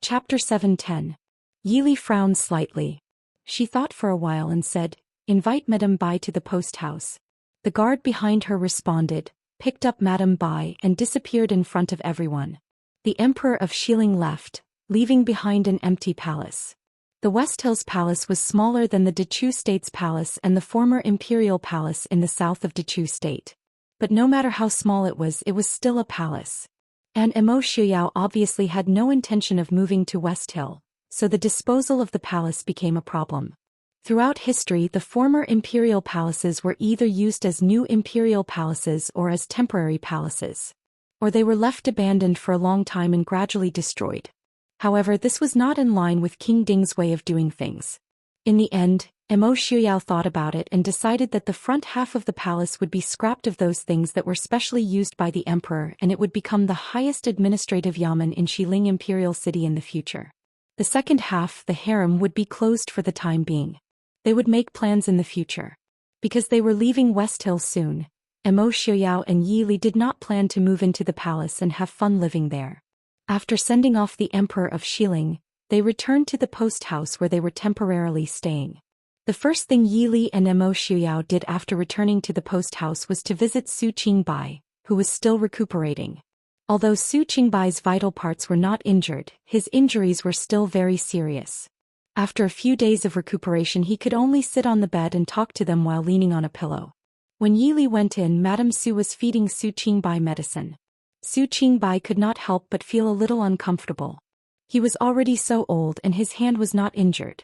Chapter 710. Yili frowned slightly. She thought for a while and said, "Invite Madame Bai to the post house." The guard behind her responded, picked up Madame Bai and disappeared in front of everyone. The Emperor of Xiling left, leaving behind an empty palace. The West Hills Palace was smaller than the Dechu State's palace and the former Imperial Palace in the south of Dechu State. But no matter how small it was still a palace. And Emo Shuyao obviously had no intention of moving to West Hill, so the disposal of the palace became a problem. Throughout history, the former imperial palaces were either used as new imperial palaces or as temporary palaces. Or they were left abandoned for a long time and gradually destroyed. However, this was not in line with King Ding's way of doing things. In the end, Emo Shuyao thought about it and decided that the front half of the palace would be scrapped of those things that were specially used by the emperor, and it would become the highest administrative yamen in Xiling Imperial City in the future. The second half, the harem, would be closed for the time being. They would make plans in the future. Because they were leaving West Hill soon, Emo Shuyao and Yili did not plan to move into the palace and have fun living there. After sending off the Emperor of Xiling, they returned to the post house where they were temporarily staying. The first thing Yili and Emo Shuyao did after returning to the post house was to visit Su Qingbai, who was still recuperating. Although Su Qingbai's vital parts were not injured, his injuries were still very serious. After a few days of recuperation, he could only sit on the bed and talk to them while leaning on a pillow. When Yili went in, Madame Su was feeding Su Qingbai medicine. Su Qingbai could not help but feel a little uncomfortable. He was already so old and his hand was not injured.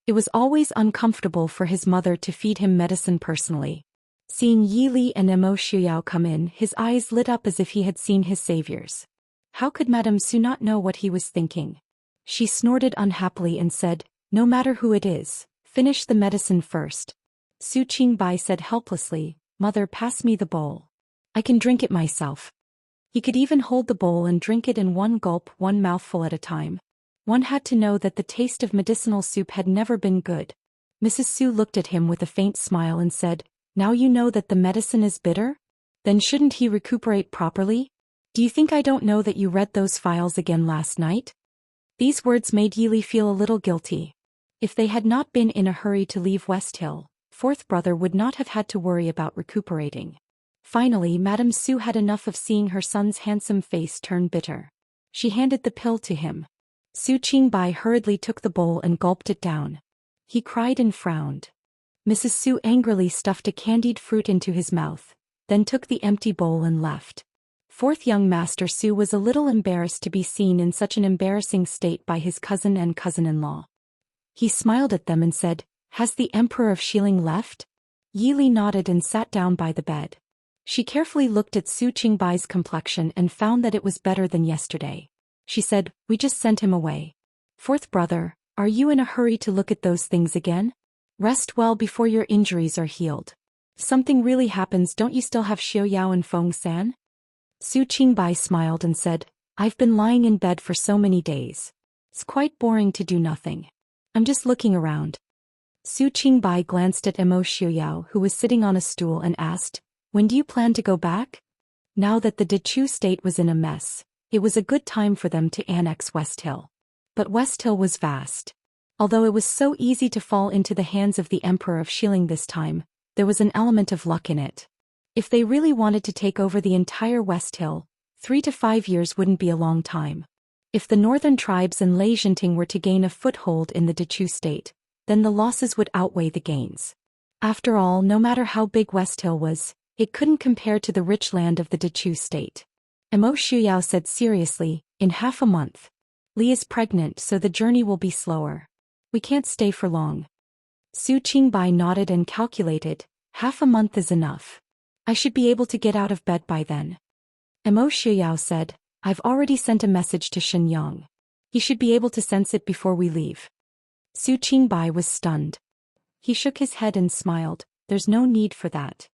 It was always uncomfortable for his mother to feed him medicine personally. Seeing Yili and Emo Shuyao come in, his eyes lit up as if he had seen his saviors. How could Madame Su not know what he was thinking? She snorted unhappily and said, "No matter who it is, finish the medicine first." Su Qingbai said helplessly, "Mother, pass me the bowl. I can drink it myself." He could even hold the bowl and drink it in one gulp, one mouthful at a time. One had to know that the taste of medicinal soup had never been good. Mrs. Su looked at him with a faint smile and said, "Now you know that the medicine is bitter? Then shouldn't he recuperate properly? Do you think I don't know that you read those files again last night?" These words made Yili feel a little guilty. If they had not been in a hurry to leave West Hill, fourth brother would not have had to worry about recuperating. Finally, Madame Su had enough of seeing her son's handsome face turn bitter. She handed the pill to him. Su Qingbai hurriedly took the bowl and gulped it down. He cried and frowned. Mrs. Su angrily stuffed a candied fruit into his mouth, then took the empty bowl and left. Fourth young Master Su was a little embarrassed to be seen in such an embarrassing state by his cousin and cousin-in-law. He smiled at them and said, "Has the Emperor of Xiling left?" Yili nodded and sat down by the bed. She carefully looked at Su Qingbai's complexion and found that it was better than yesterday. She said, "We just sent him away. Fourth brother, are you in a hurry to look at those things again? Rest well before your injuries are healed. If something really happens, don't you still have Xiao Yao and Feng San?" Su Qingbai smiled and said, "I've been lying in bed for so many days. It's quite boring to do nothing. I'm just looking around." Su Qingbai glanced at Emo Shuyao, who was sitting on a stool, and asked, "When do you plan to go back?" Now that the Dechu state was in a mess, it was a good time for them to annex West Hill. But West Hill was vast. Although it was so easy to fall into the hands of the Emperor of Xiling this time, there was an element of luck in it. If they really wanted to take over the entire West Hill, 3 to 5 years wouldn't be a long time. If the northern tribes and Enchanting were to gain a foothold in the Dechu state, then the losses would outweigh the gains. After all, no matter how big West Hill was, it couldn't compare to the rich land of the Dechu state. Emo Shuyao said seriously, "In half a month. Li is pregnant, so the journey will be slower. We can't stay for long." Su Qingbai nodded and calculated, "Half a month is enough. I should be able to get out of bed by then." Emo Shuyao said, "I've already sent a message to Shenyang. He should be able to sense it before we leave." Su Qingbai was stunned. He shook his head and smiled, "There's no need for that.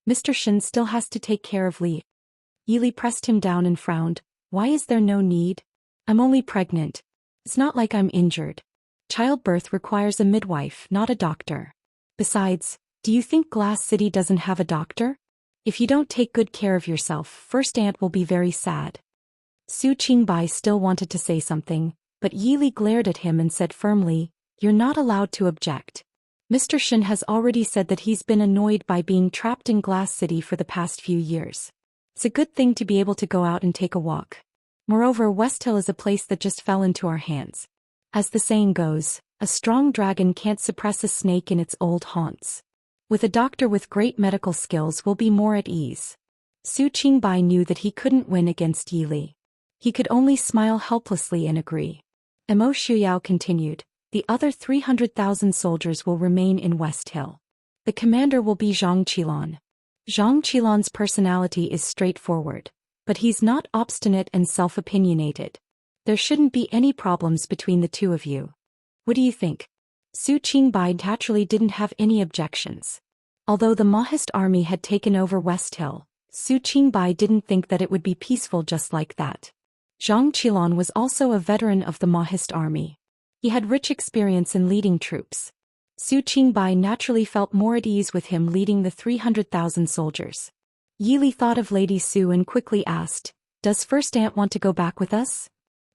Mr. Shen still has to take care of Li." Yili pressed him down and frowned, "Why is there no need? I'm only pregnant. It's not like I'm injured. Childbirth requires a midwife, not a doctor. Besides, do you think Glass City doesn't have a doctor? If you don't take good care of yourself, First Aunt will be very sad." Su Qingbai still wanted to say something, but Yili glared at him and said firmly, "You're not allowed to object. Mr. Shin has already said that he's been annoyed by being trapped in Glass City for the past few years. It's a good thing to be able to go out and take a walk. Moreover, West Hill is a place that just fell into our hands. As the saying goes, a strong dragon can't suppress a snake in its old haunts. With a doctor with great medical skills we'll be more at ease." Su Qingbai knew that he couldn't win against Yili. He could only smile helplessly and agree. Mo Shuyao continued, "The other 300,000 soldiers will remain in West Hill. The commander will be Zhang Qilan. Zhang Qilan's personality is straightforward, but he's not obstinate and self-opinionated. There shouldn't be any problems between the two of you. What do you think?" Su Qingbai naturally didn't have any objections. Although the Maoist army had taken over West Hill, Su Qingbai didn't think that it would be peaceful just like that. Zhang Qilan was also a veteran of the Maoist army. He had rich experience in leading troops. Su Qingbai naturally felt more at ease with him leading the 300,000 soldiers. Yili thought of Lady Su and quickly asked, "Does First Aunt want to go back with us?"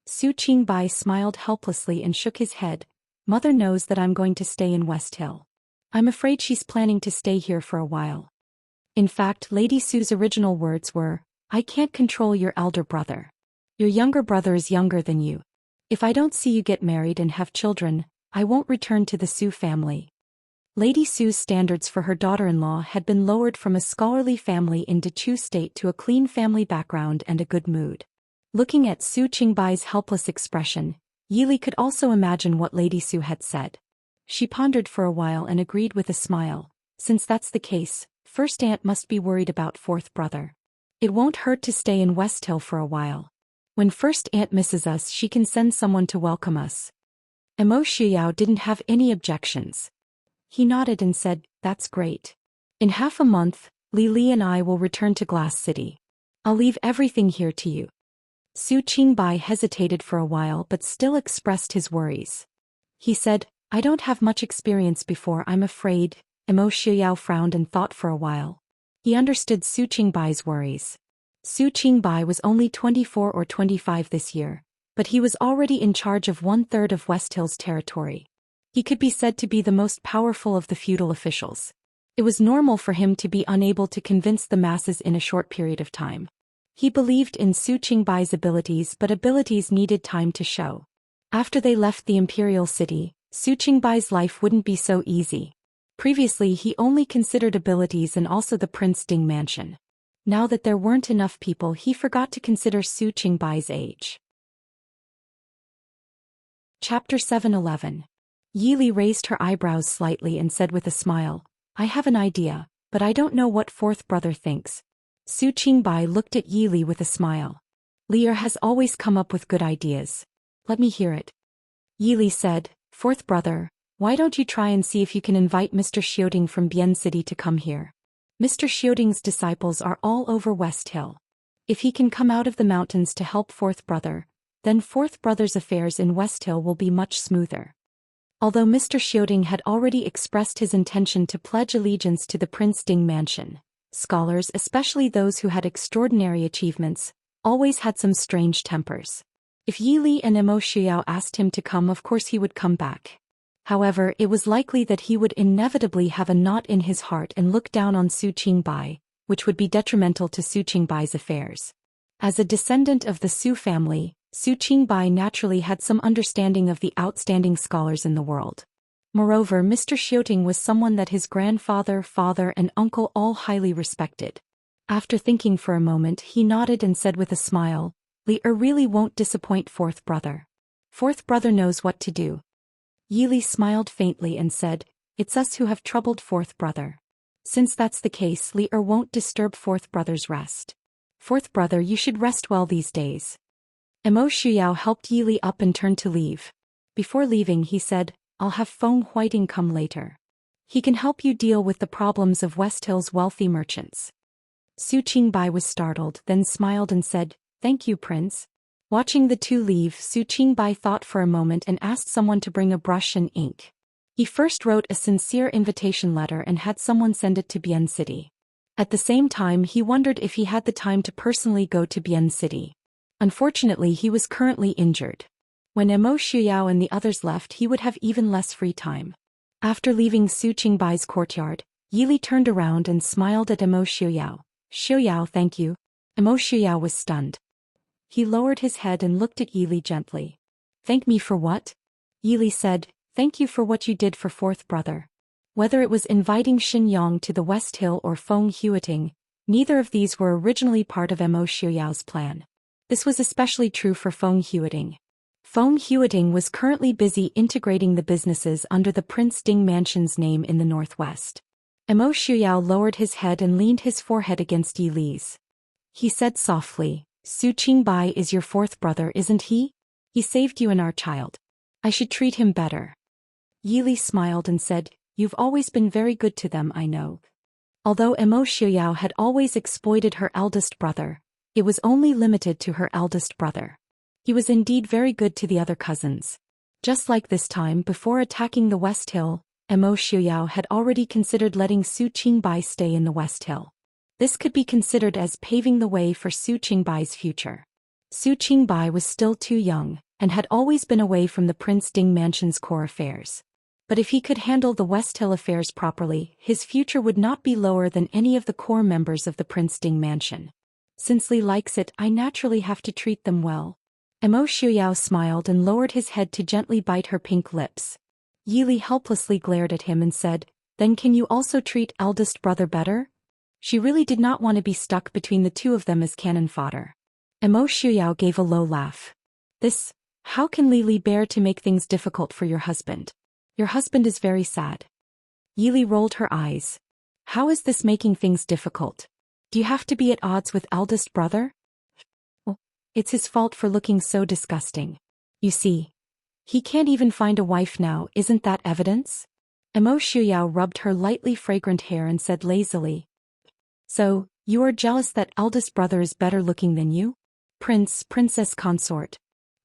Su Qingbai smiled helplessly and shook his head. "Mother knows that I'm going to stay in West Hill. I'm afraid she's planning to stay here for a while." In fact, Lady Su's original words were, "I can't control your elder brother. Your younger brother is younger than you. If I don't see you get married and have children, I won't return to the Su family." Lady Su's standards for her daughter-in-law had been lowered from a scholarly family in Dechu State to a clean family background and a good mood. Looking at Su Qingbai's helpless expression, Yili could also imagine what Lady Su had said. She pondered for a while and agreed with a smile. "Since that's the case, First Aunt must be worried about fourth brother. It won't hurt to stay in West Hill for a while. When First Aunt misses us she can send someone to welcome us." Mo Shuyao didn't have any objections. He nodded and said, "That's great. In half a month, Li Li and I will return to Glass City. I'll leave everything here to you." Su Qingbai hesitated for a while but still expressed his worries. He said, "I don't have much experience before, I'm afraid." Mo Shuyao frowned and thought for a while. He understood Su Qingbai's worries. Su Qingbai was only 24 or 25 this year, but he was already in charge of 1/3 of West Hill's territory. He could be said to be the most powerful of the feudal officials. It was normal for him to be unable to convince the masses in a short period of time. He believed in Su Qingbai's abilities, but abilities needed time to show. After they left the imperial city, Su Qingbai's life wouldn't be so easy. Previously he only considered abilities and also the Prince Ding mansion. Now that there weren't enough people he forgot to consider Su Qingbai's age. Chapter 711. Yili raised her eyebrows slightly and said with a smile, "I have an idea, but I don't know what fourth brother thinks." Su Qingbai looked at Yili with a smile. "Lier has always come up with good ideas. Let me hear it." Yili said, "Fourth brother, why don't you try and see if you can invite Mr. Xiaoding from Bian City to come here? Mr. Xiaoding's disciples are all over West Hill. If he can come out of the mountains to help fourth brother, then fourth brother's affairs in West Hill will be much smoother." Although Mr. Xiaoding had already expressed his intention to pledge allegiance to the Prince Ding mansion, scholars, especially those who had extraordinary achievements, always had some strange tempers. If Yili and Mo Shuyao asked him to come, of course he would come back. However, it was likely that he would inevitably have a knot in his heart and look down on Su Qingbai, which would be detrimental to Su Qingbai's affairs. As a descendant of the Su family, Su Qingbai naturally had some understanding of the outstanding scholars in the world. Moreover, Mr. Xiaoding was someone that his grandfather, father and uncle all highly respected. After thinking for a moment he nodded and said with a smile, "Li really won't disappoint fourth brother. Fourth brother knows what to do." Yili smiled faintly and said, "It's us who have troubled fourth brother. Since that's the case, Li won't disturb fourth brother's rest. Fourth brother, you should rest well these days." Mo Shuyao helped Yili up and turned to leave. Before leaving he said, "I'll have Feng Huiting come later. He can help you deal with the problems of West Hill's wealthy merchants." Su Qingbai was startled, then smiled and said, "Thank you, Prince." Watching the two leave, Su Qingbai thought for a moment and asked someone to bring a brush and ink. He first wrote a sincere invitation letter and had someone send it to Bian City. At the same time he wondered if he had the time to personally go to Bian City. Unfortunately he was currently injured. When Emo Shuyao and the others left, he would have even less free time. After leaving Su Qingbai's courtyard, Yili turned around and smiled at Emo Shuyao. Shuyao, thank you. Emo Shuyao was stunned. He lowered his head and looked at Yili gently. Thank me for what? Yili said, thank you for what you did for fourth brother. Whether it was inviting Xin Yong to the West Hill or Feng Huiting, neither of these were originally part of Emo Shuyao's plan. This was especially true for Feng Huiting. Feng Huiting was currently busy integrating the businesses under the Prince Ding Mansion's name in the northwest. Emo Shuyao lowered his head and leaned his forehead against Yili's. He said softly, Su Qingbai is your fourth brother, isn't he? He saved you and our child. I should treat him better. Yili smiled and said, you've always been very good to them, I know. Although Emo Shuyao had always exploited her eldest brother, it was only limited to her eldest brother. He was indeed very good to the other cousins. Just like this time before attacking the West Hill, Emo Shuyao had already considered letting Su Qingbai stay in the West Hill. This could be considered as paving the way for Su Qingbai's future. Su Qingbai was still too young, and had always been away from the Prince Ding Mansion's core affairs. But if he could handle the West Hill affairs properly, his future would not be lower than any of the core members of the Prince Ding Mansion. Since Li likes it, I naturally have to treat them well. Emo Shuyao smiled and lowered his head to gently bite her pink lips. Yili helplessly glared at him and said, then can you also treat eldest brother better? She really did not want to be stuck between the two of them as cannon fodder. Emo Shuyao gave a low laugh. How can Li bear to make things difficult for your husband? Your husband is very sad. Yili rolled her eyes. How is this making things difficult? Do you have to be at odds with eldest brother? Well, it's his fault for looking so disgusting. You see, he can't even find a wife now, isn't that evidence? Emo Shuyao rubbed her lightly fragrant hair and said lazily. So, you are jealous that eldest brother is better looking than you? Princess consort.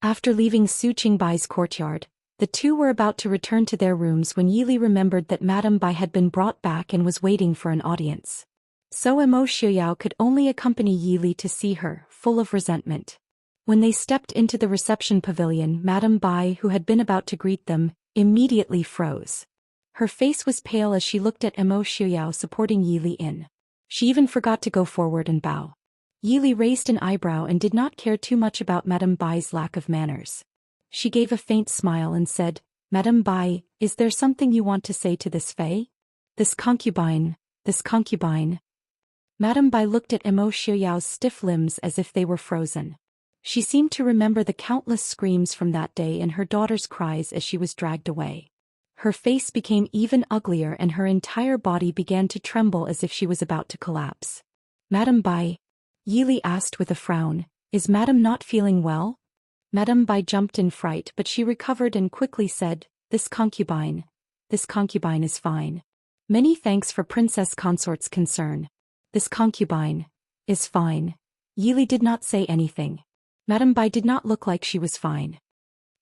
After leaving Su Qingbai's courtyard, the two were about to return to their rooms when Yili remembered that Madame Bai had been brought back and was waiting for an audience. So Emo Shuyao could only accompany Yili to see her, full of resentment. When they stepped into the reception pavilion, Madame Bai, who had been about to greet them, immediately froze. Her face was pale as she looked at Emo Shuyao supporting Yili in. She even forgot to go forward and bow. Yili raised an eyebrow and did not care too much about Madame Bai's lack of manners. She gave a faint smile and said, Madame Bai, is there something you want to say to this Fae? This concubine. Madame Bai looked at Emo Xuyao's stiff limbs as if they were frozen. She seemed to remember the countless screams from that day and her daughter's cries as she was dragged away. Her face became even uglier and her entire body began to tremble as if she was about to collapse. Madame Bai? Yili asked with a frown, is Madame not feeling well? Madame Bai jumped in fright, but she recovered and quickly said, this concubine is fine. Many thanks for Princess Consort's concern. This concubine is fine. Yili did not say anything. Madame Bai did not look like she was fine.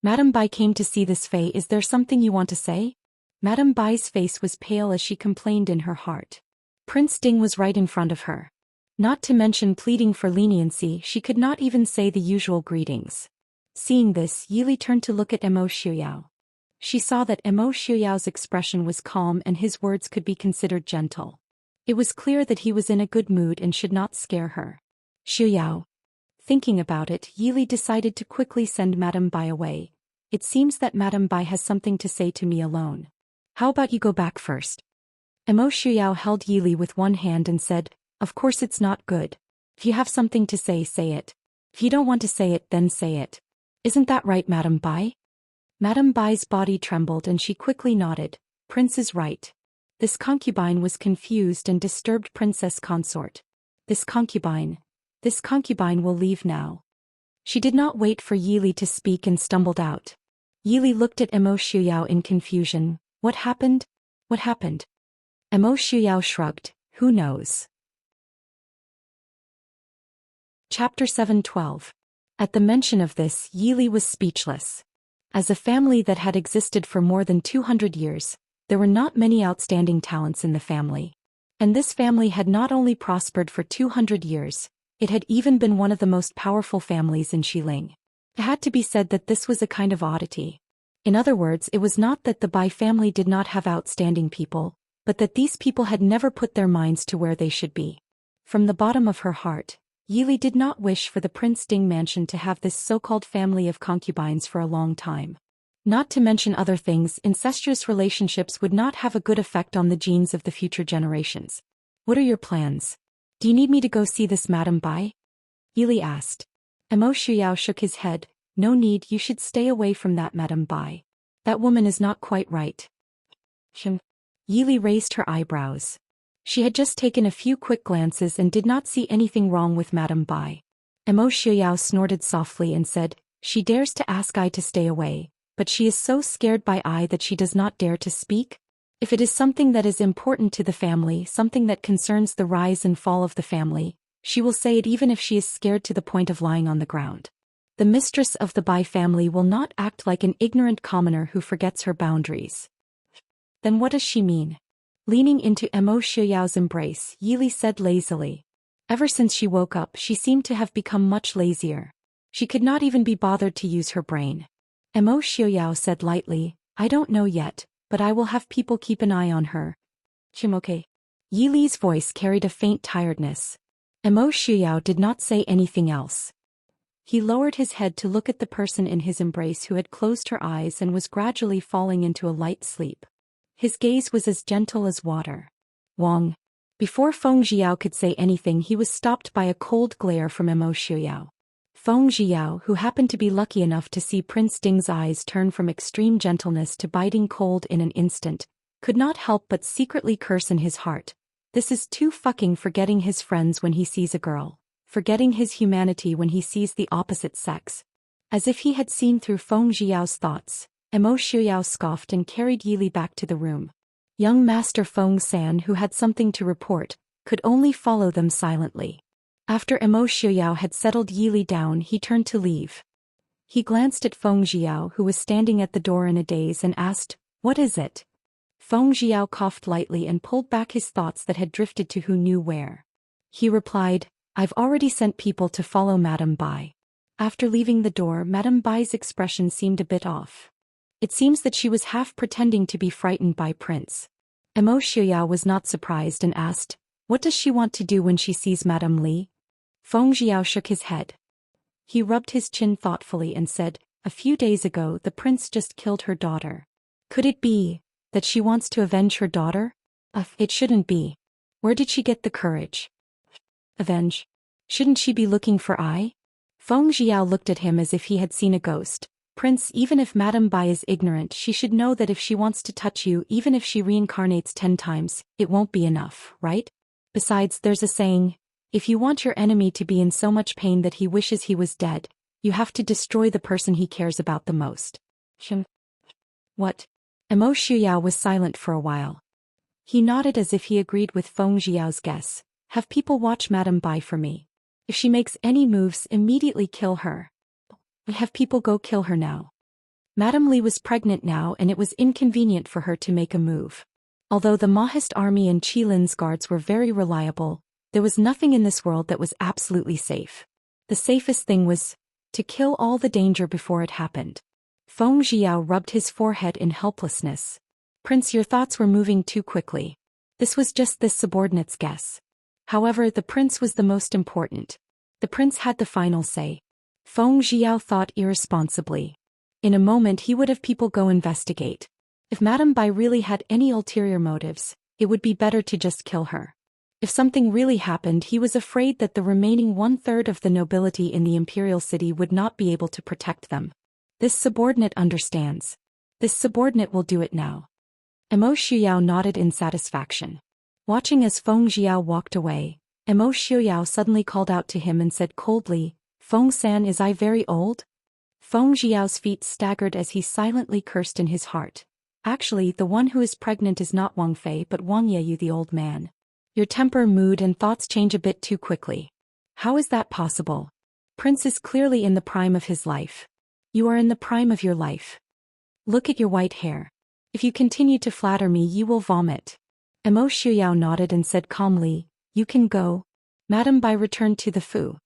Madame Bai came to see this Fae. Is there something you want to say? Madame Bai's face was pale as she complained in her heart. Prince Ding was right in front of her. Not to mention pleading for leniency, she could not even say the usual greetings. Seeing this, Yili turned to look at Emo Shuyao. She saw that Emo Shuyao's expression was calm and his words could be considered gentle. It was clear that he was in a good mood and should not scare her. Shuyao. Thinking about it, Yili decided to quickly send Madame Bai away. It seems that Madame Bai has something to say to me alone. How about you go back first? Emo Shuyao held Yili with one hand and said, of course it's not good. If you have something to say, say it. If you don't want to say it, then say it. Isn't that right, Madame Bai? Madame Bai's body trembled and she quickly nodded. Prince is right. This concubine was confused and disturbed Princess Consort. This concubine will leave now. She did not wait for Yili to speak and stumbled out. Yili looked at Emo Shuyao in confusion. What happened? What happened? Emo Shuyao shrugged. Who knows? Chapter 7:12. At the mention of this, Yili was speechless. As a family that had existed for more than 200 years, there were not many outstanding talents in the family. And this family had not only prospered for 200 years, it had even been one of the most powerful families in Xiling. It had to be said that this was a kind of oddity. In other words, it was not that the Bai family did not have outstanding people, but that these people had never put their minds to where they should be. From the bottom of her heart, Yili did not wish for the Prince Ding mansion to have this so-called family of concubines for a long time. Not to mention other things, incestuous relationships would not have a good effect on the genes of the future generations. What are your plans? Do you need me to go see this Madame Bai? Yili asked. Mo Shuyao shook his head. No need, you should stay away from that Madame Bai. That woman is not quite right. Yili raised her eyebrows. She had just taken a few quick glances and did not see anything wrong with Madame Bai. Mo Shuyao snorted softly and said, she dares to ask I to stay away, but she is so scared by I that she does not dare to speak? If it is something that is important to the family, something that concerns the rise and fall of the family, she will say it even if she is scared to the point of lying on the ground. The mistress of the Bai family will not act like an ignorant commoner who forgets her boundaries. Then what does she mean? Leaning into Mo Xuyao's embrace, Yili said lazily. Ever since she woke up, she seemed to have become much lazier. She could not even be bothered to use her brain. Mo Xuyao said lightly, I don't know yet, but I will have people keep an eye on her. Okay. Yili's voice carried a faint tiredness. Mo Xuyao did not say anything else. He lowered his head to look at the person in his embrace who had closed her eyes and was gradually falling into a light sleep. His gaze was as gentle as water. Wang. Before Feng Jiao could say anything, he was stopped by a cold glare from Mo Xuyao. Feng Jiao, who happened to be lucky enough to see Prince Ding's eyes turn from extreme gentleness to biting cold in an instant, could not help but secretly curse in his heart. This is too fucking forgetting his friends when he sees a girl, forgetting his humanity when he sees the opposite sex. As if he had seen through Feng Jiao's thoughts, Mo Xuyao scoffed and carried Yili back to the room. Young Master Feng San, who had something to report, could only follow them silently. After Mo Xuyao had settled Yili down, he turned to leave. He glanced at Feng Jiao, who was standing at the door in a daze, and asked, What is it? Feng Jiao coughed lightly and pulled back his thoughts that had drifted to who knew where. He replied, I've already sent people to follow Madame Bai. After leaving the door, Madame Bai's expression seemed a bit off. It seems that she was half pretending to be frightened by Prince. Mo Xuyao was not surprised and asked, What does she want to do when she sees Madame Li? Feng Jiao shook his head. He rubbed his chin thoughtfully and said, A few days ago the prince just killed her daughter. Could it be that she wants to avenge her daughter? It shouldn't be. Where did she get the courage? Avenge? Shouldn't she be looking for I? Feng Jiao looked at him as if he had seen a ghost. Prince, even if Madame Bai is ignorant, she should know that if she wants to touch you, even if she reincarnates 10 times, it won't be enough, right? Besides, there's a saying, if you want your enemy to be in so much pain that he wishes he was dead, you have to destroy the person he cares about the most. What? Mo Xuyao was silent for a while. He nodded as if he agreed with Feng Jiao's guess. Have people watch Madame Bai for me. If she makes any moves, immediately kill her. Have people go kill her now. Madame Li was pregnant now, and it was inconvenient for her to make a move. Although the Mahist army and Qilin's guards were very reliable, there was nothing in this world that was absolutely safe. The safest thing was to kill all the danger before it happened. Feng Jiao rubbed his forehead in helplessness. Prince, your thoughts were moving too quickly. This was just this subordinate's guess. However, the prince was the most important. The prince had the final say. Feng Jiao thought irresponsibly. In a moment he would have people go investigate. If Madame Bai really had any ulterior motives, it would be better to just kill her. If something really happened, he was afraid that the remaining 1/3 of the nobility in the imperial city would not be able to protect them. This subordinate understands. This subordinate will do it now. Mo Xuyao nodded in satisfaction. Watching as Feng Jiao walked away, Mo Xuyao suddenly called out to him and said coldly, Feng San, is I very old? Feng Jiao's feet staggered as he silently cursed in his heart. Actually, the one who is pregnant is not Wang Fei but Wang Yeyu, the old man. Your temper, mood and thoughts change a bit too quickly. How is that possible? Prince is clearly in the prime of his life. You are in the prime of your life. Look at your white hair. If you continue to flatter me, you will vomit. Mo Xuyao nodded and said calmly, You can go. Madame Bai returned to the Fu.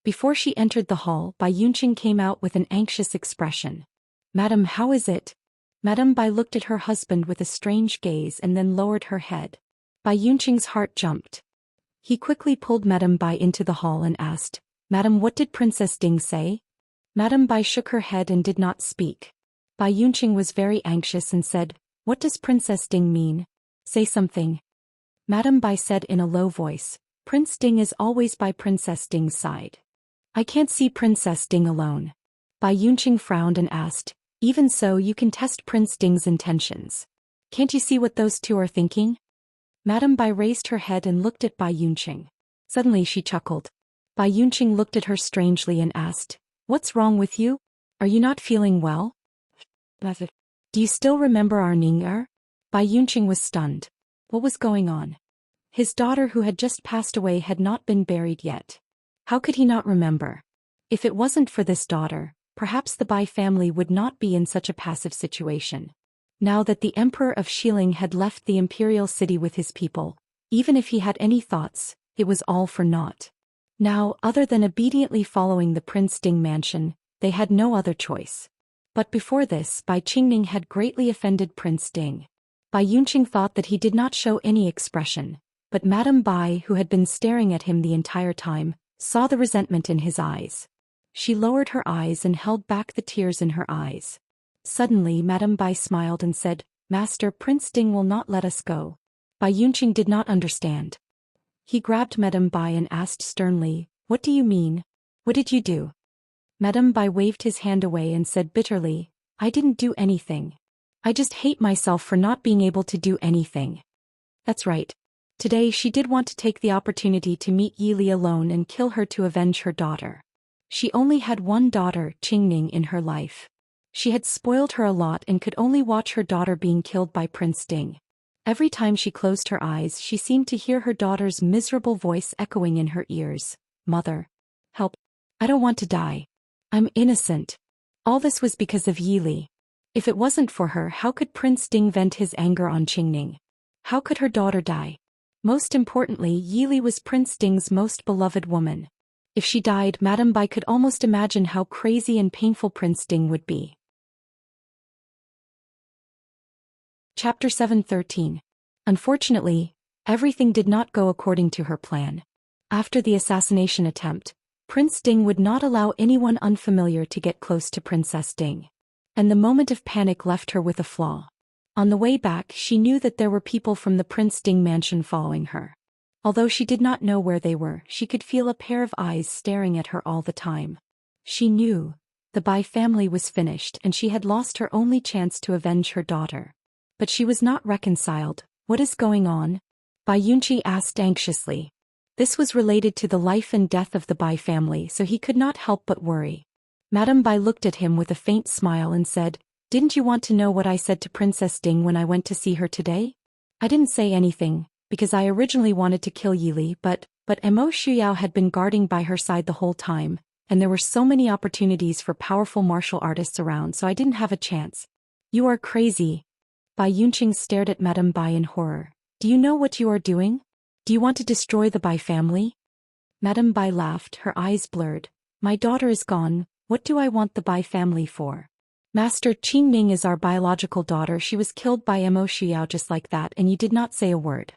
Before she entered the hall, Bai Yunqing came out with an anxious expression. "Madam, how is it?" Madame Bai looked at her husband with a strange gaze and then lowered her head. Bai Yunqing's heart jumped. He quickly pulled Madame Bai into the hall and asked, "Madam, what did Princess Ding say?" Madame Bai shook her head and did not speak. Bai Yunqing was very anxious and said, "What does Princess Ding mean? Say something." Madame Bai said in a low voice, "Prince Ding is always by Princess Ding's side. I can't see Princess Ding alone." Bai Yunqing frowned and asked, "Even so, you can test Prince Ding's intentions. Can't you see what those two are thinking?" Madame Bai raised her head and looked at Bai Yunqing. Suddenly she chuckled. Bai Yunqing looked at her strangely and asked, "What's wrong with you? Are you not feeling well? Do you still remember our Ning-er?" Bai Yunqing was stunned. What was going on? His daughter who had just passed away had not been buried yet. How could he not remember? If it wasn't for this daughter, perhaps the Bai family would not be in such a passive situation. Now that the Emperor of Xiling had left the imperial city with his people, even if he had any thoughts, it was all for naught. Now, other than obediently following the Prince Ding mansion, they had no other choice. But before this, Bai Qingning had greatly offended Prince Ding. Bai Yunqing thought that he did not show any expression, but Madame Bai, who had been staring at him the entire time, saw the resentment in his eyes. She lowered her eyes and held back the tears in her eyes. Suddenly Madame Bai smiled and said, "Master, Prince Ding will not let us go." Bai Yunqing did not understand. He grabbed Madame Bai and asked sternly, "What do you mean? What did you do?" Madame Bai waved his hand away and said bitterly, "I didn't do anything. I just hate myself for not being able to do anything." That's right. Today she did want to take the opportunity to meet Yili alone and kill her to avenge her daughter. She only had one daughter, Qingning, in her life. She had spoiled her a lot and could only watch her daughter being killed by Prince Ding. Every time she closed her eyes, she seemed to hear her daughter's miserable voice echoing in her ears. "Mother. Help. I don't want to die. I'm innocent." All this was because of Yili. If it wasn't for her, how could Prince Ding vent his anger on Qingning? How could her daughter die? Most importantly, Yili was Prince Ding's most beloved woman. If she died, Madame Bai could almost imagine how crazy and painful Prince Ding would be. Chapter 713. Unfortunately, everything did not go according to her plan. After the assassination attempt, Prince Ding would not allow anyone unfamiliar to get close to Princess Ding. And the moment of panic left her with a flaw. On the way back, she knew that there were people from the Prince Ding mansion following her. Although she did not know where they were, she could feel a pair of eyes staring at her all the time. She knew the Bai family was finished and she had lost her only chance to avenge her daughter. But she was not reconciled. "What is going on?" Bai Yunqi asked anxiously. This was related to the life and death of the Bai family, so he could not help but worry. Madame Bai looked at him with a faint smile and said, "Didn't you want to know what I said to Princess Ding when I went to see her today?" "I didn't say anything, because I originally wanted to kill Yili, but Mo Shuyao had been guarding by her side the whole time, and there were so many opportunities for powerful martial artists around, so I didn't have a chance." "You are crazy." Bai Yunqing stared at Madame Bai in horror. "Do you know what you are doing? Do you want to destroy the Bai family?" Madame Bai laughed, her eyes blurred. "My daughter is gone, what do I want the Bai family for? Master, Qingning is our biological daughter. She was killed by Mo Shuyao just like that, and you did not say a word.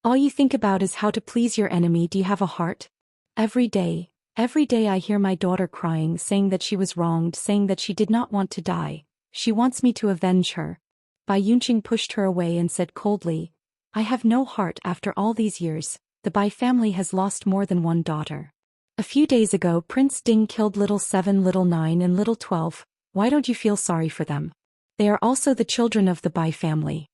All you think about is how to please your enemy. Do you have a heart? Every day I hear my daughter crying, saying that she was wronged, saying that she did not want to die. She wants me to avenge her." Bai Yunqing pushed her away and said coldly, "I have no heart. After all these years, the Bai family has lost more than one daughter. A few days ago Prince Ding killed little 7, little 9 and little 12. Why don't you feel sorry for them? They are also the children of the Bai family.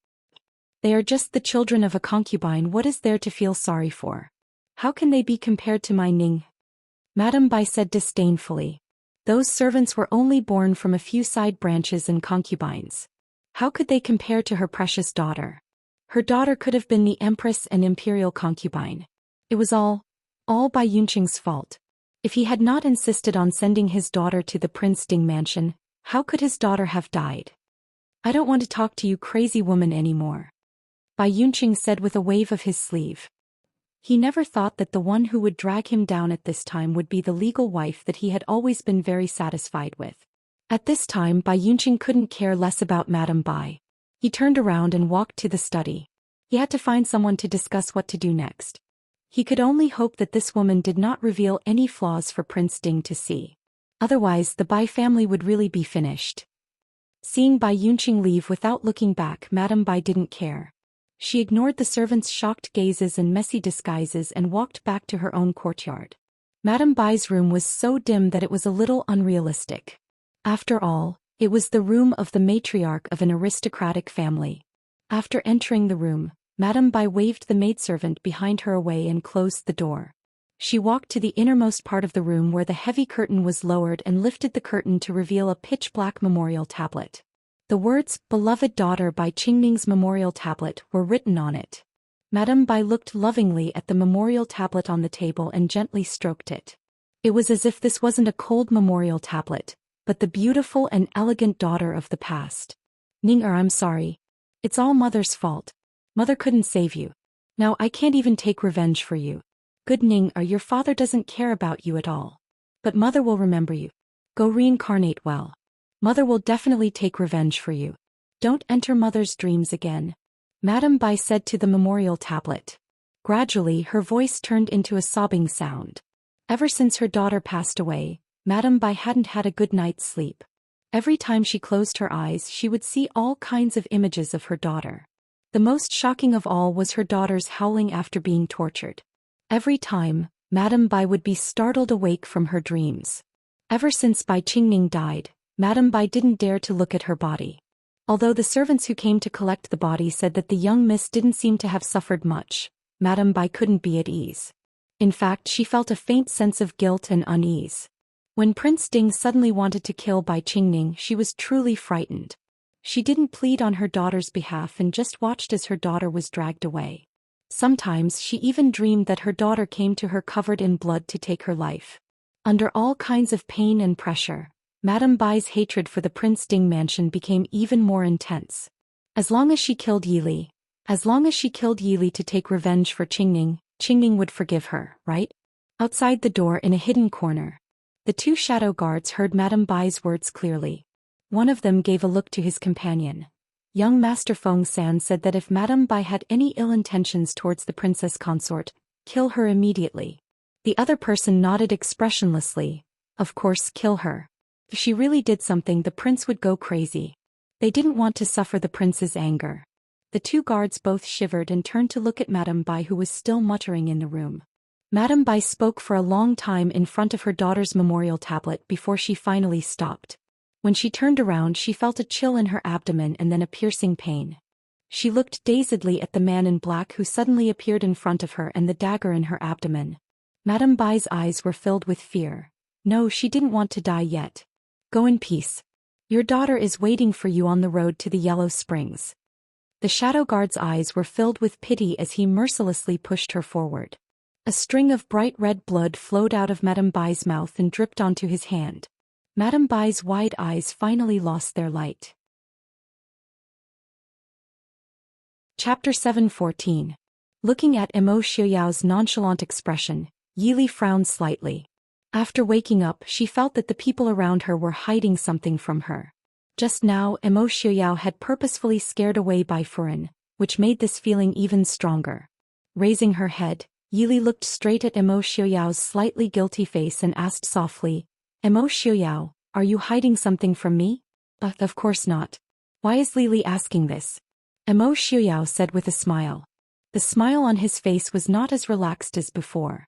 They are just the children of a concubine. What is there to feel sorry for? How can they be compared to my Ning?" Madame Bai said disdainfully. "Those servants were only born from a few side branches and concubines. How could they compare to her precious daughter? Her daughter could have been the empress and imperial concubine. It was all Bai Yunqing's fault. If he had not insisted on sending his daughter to the Prince Ding mansion, how could his daughter have died? I don't want to talk to you, crazy woman, anymore," Bai Yunqing said with a wave of his sleeve. He never thought that the one who would drag him down at this time would be the legal wife that he had always been very satisfied with. At this time Bai Yunqing couldn't care less about Madame Bai. He turned around and walked to the study. He had to find someone to discuss what to do next. He could only hope that this woman did not reveal any flaws for Prince Ding to see. Otherwise the Bai family would really be finished. Seeing Bai Yunqing leave without looking back, Madame Bai didn't care. She ignored the servants' shocked gazes and messy disguises and walked back to her own courtyard. Madame Bai's room was so dim that it was a little unrealistic. After all, it was the room of the matriarch of an aristocratic family. After entering the room, Madame Bai waved the maidservant behind her away and closed the door. She walked to the innermost part of the room where the heavy curtain was lowered and lifted the curtain to reveal a pitch-black memorial tablet. The words, "Beloved Daughter" by Qingming's memorial tablet were written on it. Madame Bai looked lovingly at the memorial tablet on the table and gently stroked it. It was as if this wasn't a cold memorial tablet, but the beautiful and elegant daughter of the past. "Ning-er, I'm sorry. It's all Mother's fault. Mother couldn't save you. Now I can't even take revenge for you. Good Ning-er, your father doesn't care about you at all. But Mother will remember you. Go reincarnate well. Mother will definitely take revenge for you. Don't enter Mother's dreams again," Madame Bai said to the memorial tablet. Gradually her voice turned into a sobbing sound. Ever since her daughter passed away, Madame Bai hadn't had a good night's sleep. Every time she closed her eyes she would see all kinds of images of her daughter. The most shocking of all was her daughter's howling after being tortured. Every time, Madame Bai would be startled awake from her dreams. Ever since Bai Qingming died, Madame Bai didn't dare to look at her body. Although the servants who came to collect the body said that the young miss didn't seem to have suffered much, Madame Bai couldn't be at ease. In fact, she felt a faint sense of guilt and unease. When Prince Ding suddenly wanted to kill Bai Qingming, she was truly frightened. She didn't plead on her daughter's behalf and just watched as her daughter was dragged away. Sometimes she even dreamed that her daughter came to her covered in blood to take her life. Under all kinds of pain and pressure, Madame Bai's hatred for the Prince Ding mansion became even more intense. As long as she killed Yili to take revenge for Qingming, Qingming would forgive her, right? Outside the door in a hidden corner, the two shadow guards heard Madame Bai's words clearly. One of them gave a look to his companion. Young Master Feng San said that if Madame Bai had any ill intentions towards the princess consort, kill her immediately. The other person nodded expressionlessly. Of course, kill her. If she really did something, the prince would go crazy. They didn't want to suffer the prince's anger. The two guards both shivered and turned to look at Madame Bai, who was still muttering in the room. Madame Bai spoke for a long time in front of her daughter's memorial tablet before she finally stopped. When she turned around, she felt a chill in her abdomen and then a piercing pain. She looked dazedly at the man in black who suddenly appeared in front of her and the dagger in her abdomen. Madame Bai's eyes were filled with fear. No, she didn't want to die yet. Go in peace. Your daughter is waiting for you on the road to the Yellow Springs. The shadow guard's eyes were filled with pity as he mercilessly pushed her forward. A string of bright red blood flowed out of Madame Bai's mouth and dripped onto his hand. Madame Bai's wide eyes finally lost their light. Chapter 7:14. Looking at Emo Xiaoyao's nonchalant expression, Yili frowned slightly. After waking up, she felt that the people around her were hiding something from her. Just now, Emo Xiaoyao had purposefully scared away Bai Furan, which made this feeling even stronger. Raising her head, Yili looked straight at Emo Xiaoyao's slightly guilty face and asked softly, "Emo Xiaoyao, are you hiding something from me?" Of course not. Why is Lili asking this?" Emo Xiaoyao said with a smile. The smile on his face was not as relaxed as before.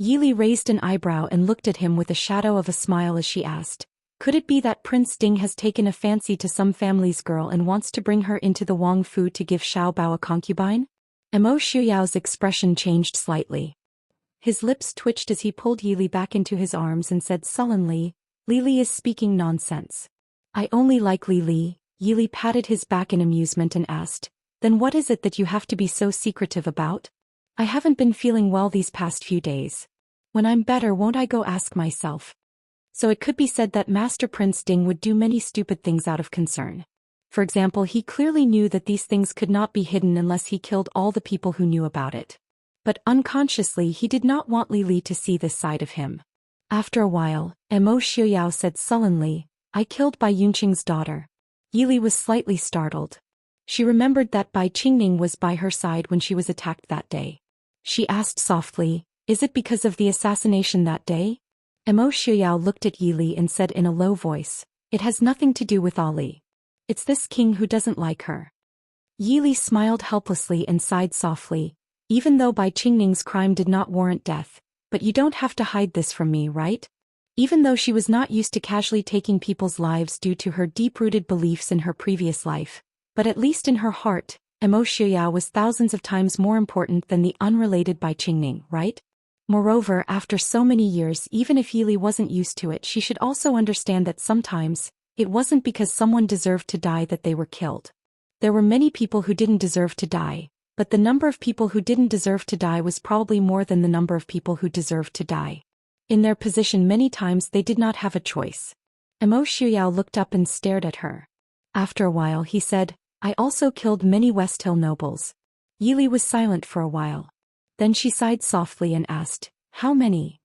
Yili raised an eyebrow and looked at him with a shadow of a smile as she asked, "Could it be that Prince Ding has taken a fancy to some family's girl and wants to bring her into the Wang Fu to give Xiao Bao a concubine?" Emo Xiaoyao's expression changed slightly. His lips twitched as he pulled Yili back into his arms and said sullenly, "Lili is speaking nonsense." "I only like Lili." Yili patted his back in amusement and asked, "Then what is it that you have to be so secretive about?" "I haven't been feeling well these past few days. When I'm better, won't I go ask myself?" So it could be said that Master Prince Ding would do many stupid things out of concern. For example, he clearly knew that these things could not be hidden unless he killed all the people who knew about it. but unconsciously he did not want Li Li to see this side of him. After a while, Mo Xiaoyao said sullenly, I killed Bai Yunqing's daughter. Yi Li was slightly startled. She remembered that Bai Qingning was by her side when she was attacked that day. She asked softly, is it because of the assassination that day? Mo Xiaoyao looked at Yi Li and said in a low voice, it has nothing to do with Ali. It's this king who doesn't like her. Yi Li smiled helplessly and sighed softly, even though Bai Qingning's crime did not warrant death, but you don't have to hide this from me, right? Even though she was not used to casually taking people's lives due to her deep-rooted beliefs in her previous life, but at least in her heart, Mo Xiaoyao was thousands of times more important than the unrelated Bai Qingning, right? Moreover, after so many years, even if Yi Li wasn't used to it, she should also understand that sometimes, it wasn't because someone deserved to die that they were killed. There were many people who didn't deserve to die, but the number of people who didn't deserve to die was probably more than the number of people who deserved to die. In their position many times they did not have a choice. Mo Xiaoyao looked up and stared at her. After a while he said, I also killed many West Hill nobles. Yi Li was silent for a while. Then she sighed softly and asked, how many?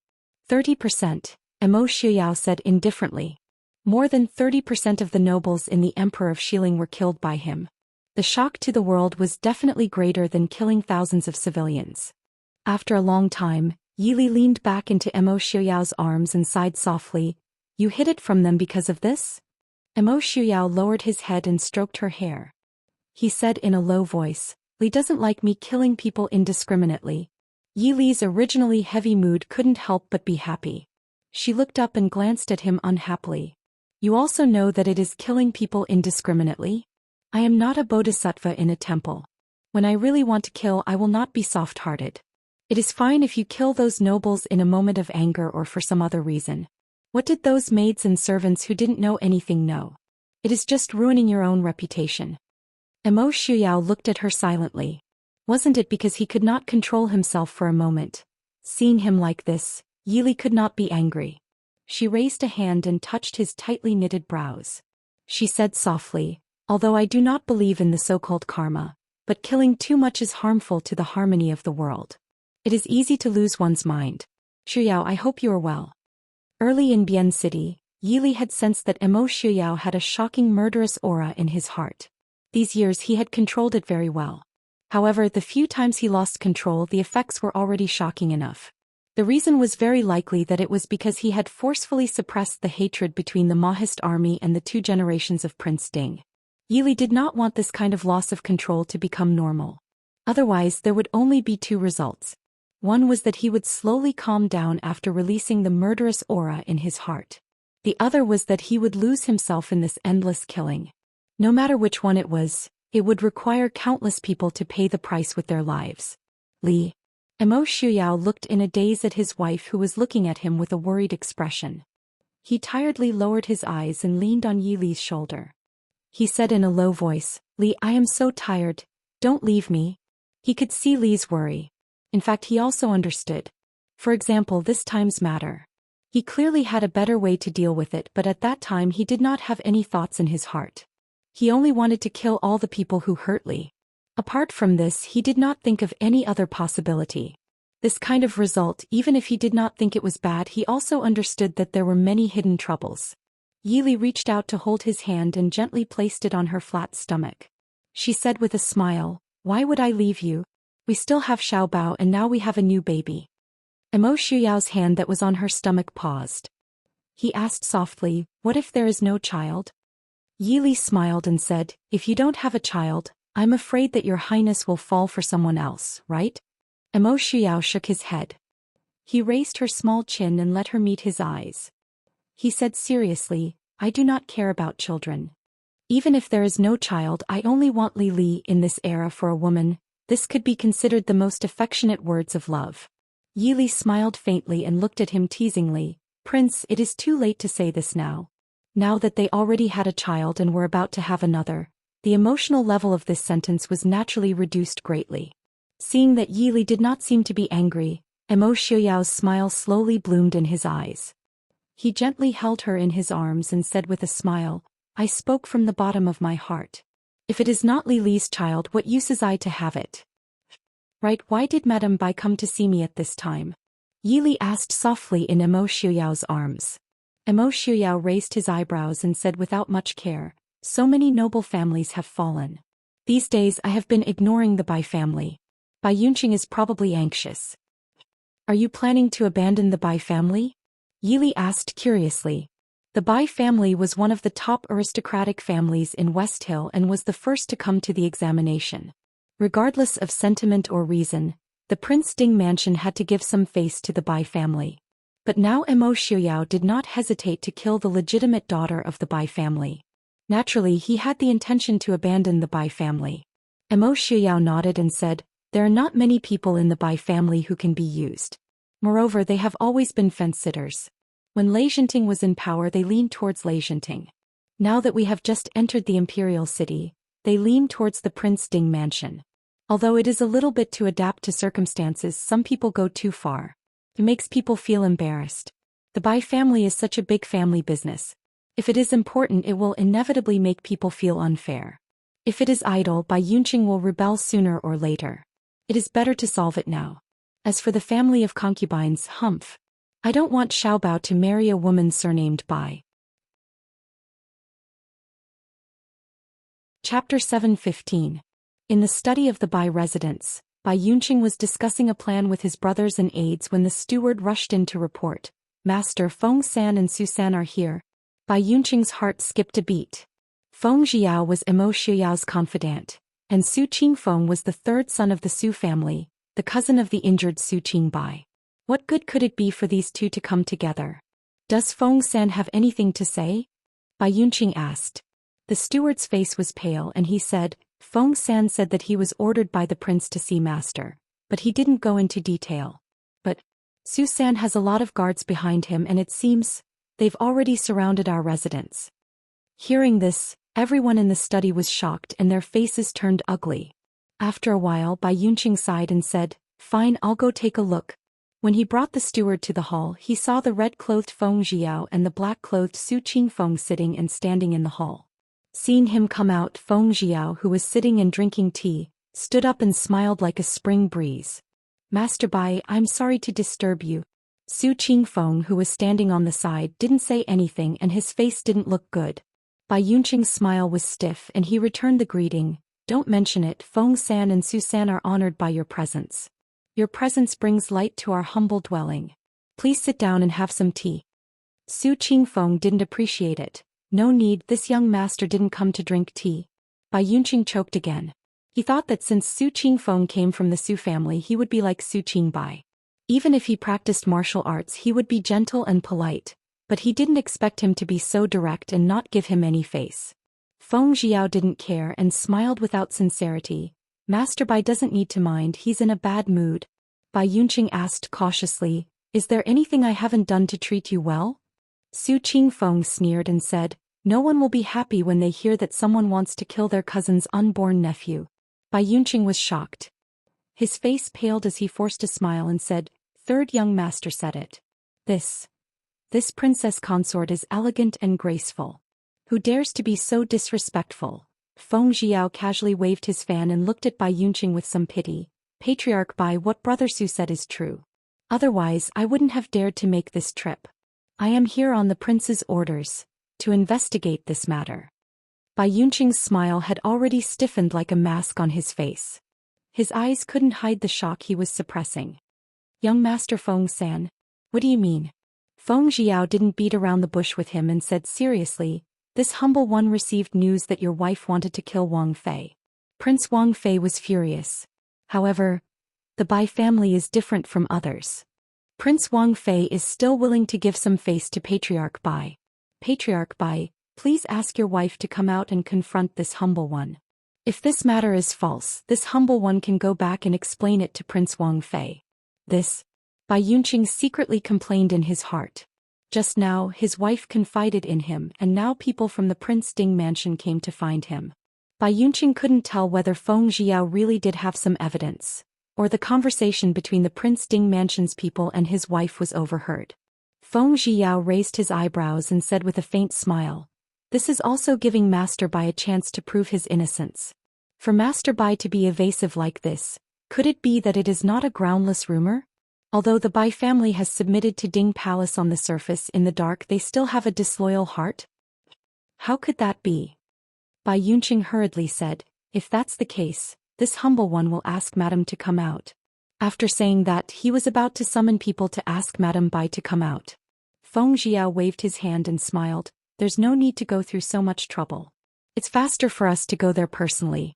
30%, Mo Xiaoyao said indifferently. More than 30% of the nobles in the Emperor of Xiling were killed by him. The shock to the world was definitely greater than killing thousands of civilians. After a long time, Yi Li leaned back into Mo Xiaoyao's arms and sighed softly, you hid it from them because of this? Mo Xiaoyao lowered his head and stroked her hair. He said in a low voice, Li doesn't like me killing people indiscriminately. Yi Li's originally heavy mood couldn't help but be happy. She looked up and glanced at him unhappily. You also know that it is killing people indiscriminately? I am not a bodhisattva in a temple. When I really want to kill, I will not be soft-hearted. It is fine if you kill those nobles in a moment of anger or for some other reason. What did those maids and servants who didn't know anything know? It is just ruining your own reputation. Mo Xiaoyao looked at her silently. Wasn't it because he could not control himself for a moment? Seeing him like this, Yi Li could not be angry. She raised a hand and touched his tightly knitted brows. She said softly, although I do not believe in the so-called karma, but killing too much is harmful to the harmony of the world. It is easy to lose one's mind. Xiaoyao, I hope you are well. Early in Bian City, Yi Li had sensed that Mo Xiaoyao had a shocking murderous aura in his heart. These years he had controlled it very well. However, the few times he lost control, the effects were already shocking enough. The reason was very likely that it was because he had forcefully suppressed the hatred between the Mahist army and the two generations of Prince Ding. Yi Li did not want this kind of loss of control to become normal. Otherwise, there would only be two results. One was that he would slowly calm down after releasing the murderous aura in his heart. The other was that he would lose himself in this endless killing. No matter which one it was, it would require countless people to pay the price with their lives. Li. Mo Xiaoyao looked in a daze at his wife who was looking at him with a worried expression. He tiredly lowered his eyes and leaned on Yi Li's shoulder. He said in a low voice, Li, I am so tired, don't leave me. He could see Li's worry. In fact, he also understood. For example, this time's matter. He clearly had a better way to deal with it, but at that time he did not have any thoughts in his heart. He only wanted to kill all the people who hurt Li. Apart from this, he did not think of any other possibility. This kind of result, even if he did not think it was bad, he also understood that there were many hidden troubles. Yi Li reached out to hold his hand and gently placed it on her flat stomach. She said with a smile, why would I leave you? We still have Xiaobao and now we have a new baby. Mo Xiaoyao's hand that was on her stomach paused. He asked softly, what if there is no child? Yi Li smiled and said, if you don't have a child, I'm afraid that your highness will fall for someone else, right? Mo Xiaoyao shook his head. He raised her small chin and let her meet his eyes. He said seriously, I do not care about children. Even if there is no child, I only want Li Li in this era for a woman. This could be considered the most affectionate words of love. Yi Li smiled faintly and looked at him teasingly. Prince, it is too late to say this now. Now that they already had a child and were about to have another, the emotional level of this sentence was naturally reduced greatly. Seeing that Yi Li did not seem to be angry, Mo Xiaoyao's smile slowly bloomed in his eyes. He gently held her in his arms and said with a smile, I spoke from the bottom of my heart. If it is not Li Li's child, what use is I to have it? Right, why did Madame Bai come to see me at this time? Yili asked softly in Emo Xiuyao's arms. Emo Xiuyao raised his eyebrows and said without much care, so many noble families have fallen. These days I have been ignoring the Bai family. Bai Yunqing is probably anxious. Are you planning to abandon the Bai family? Yili asked curiously. The Bai family was one of the top aristocratic families in West Hill and was the first to come to the examination. Regardless of sentiment or reason, the Prince Ding mansion had to give some face to the Bai family. But now Emo Xiuyao did not hesitate to kill the legitimate daughter of the Bai family. Naturally, he had the intention to abandon the Bai family. Emo Xiuyao nodded and said, there are not many people in the Bai family who can be used. Moreover, they have always been fence-sitters. When Lei Zhenting was in power, they leaned towards Lei Zhenting. Now that we have just entered the imperial city, they lean towards the Prince Ding mansion. Although it is a little bit to adapt to circumstances, some people go too far. It makes people feel embarrassed. The Bai family is such a big family business. If it is important, it will inevitably make people feel unfair. If it is idle, Bai Yunqing will rebel sooner or later. It is better to solve it now. As for the family of concubines, humph. I don't want Xiaobao to marry a woman surnamed Bai. Chapter 7:15. In the study of the Bai residence, Bai Yunqing was discussing a plan with his brothers and aides when the steward rushed in to report, Master Feng San and Su San are here. Bai Yunqing's heart skipped a beat. Feng Jiao was Emo Xiuyao's confidant, and Su Qingfeng was the third son of the Su family, the cousin of the injured Su Qingbai. What good could it be for these two to come together? Does Feng San have anything to say? Bai Yunqing asked. The steward's face was pale and he said, Feng San said that he was ordered by the prince to see Master, but he didn't go into detail. But Su San has a lot of guards behind him and it seems they've already surrounded our residence. Hearing this, everyone in the study was shocked and their faces turned ugly. After a while, Bai Yunqing sighed and said, fine, I'll go take a look. When he brought the steward to the hall, he saw the red-clothed Feng Jiao and the black-clothed Su Qingfeng sitting and standing in the hall. Seeing him come out, Feng Jiao, who was sitting and drinking tea, stood up and smiled like a spring breeze. Master Bai, I'm sorry to disturb you. Su Qingfeng, who was standing on the side, didn't say anything and his face didn't look good. Bai Yunqing's smile was stiff and he returned the greeting. Don't mention it, Feng San and Su San are honored by your presence. Your presence brings light to our humble dwelling. Please sit down and have some tea. Su Qingfeng didn't appreciate it. No need, this young master didn't come to drink tea. Bai Yunqing choked again. He thought that since Su Qingfeng came from the Su family, he would be like Su Qingbai. Even if he practiced martial arts, he would be gentle and polite, but he didn't expect him to be so direct and not give him any face. Feng Jiao didn't care and smiled without sincerity. Master Bai doesn't need to mind, he's in a bad mood. Bai Yunqing asked cautiously, is there anything I haven't done to treat you well? Su Qingfeng sneered and said, no one will be happy when they hear that someone wants to kill their cousin's unborn nephew. Bai Yunqing was shocked. His face paled as he forced a smile and said, third young master said it. This princess consort is elegant and graceful. Who dares to be so disrespectful? Feng Jiao casually waved his fan and looked at Bai Yunqing with some pity. Patriarch Bai, what Brother Su said is true. Otherwise, I wouldn't have dared to make this trip. I am here on the prince's orders, to investigate this matter. Bai Yunqing's smile had already stiffened like a mask on his face. His eyes couldn't hide the shock he was suppressing. Young Master Feng San, what do you mean? Feng Jiao didn't beat around the bush with him and said seriously, this humble one received news that your wife wanted to kill Wang Fei. Prince Wang Fei was furious. However, the Bai family is different from others. Prince Wang Fei is still willing to give some face to Patriarch Bai. Patriarch Bai, please ask your wife to come out and confront this humble one. If this matter is false, this humble one can go back and explain it to Prince Wang Fei. This, Bai Yunqing secretly complained in his heart. Just now, his wife confided in him and now people from the Prince Ding mansion came to find him. Bai Yunqing couldn't tell whether Feng Jiao really did have some evidence, or the conversation between the Prince Ding mansion's people and his wife was overheard. Feng Jiao raised his eyebrows and said with a faint smile, this is also giving Master Bai a chance to prove his innocence. For Master Bai to be evasive like this, Could it be that it is not a groundless rumor? Although the Bai family has submitted to Ding Palace on the surface in the dark, they still have a disloyal heart? How could that be? Bai Yunqing hurriedly said, if that's the case, this humble one will ask Madame to come out. After saying that, he was about to summon people to ask Madame Bai to come out. Feng Jiao waved his hand and smiled, there's no need to go through so much trouble. It's faster for us to go there personally.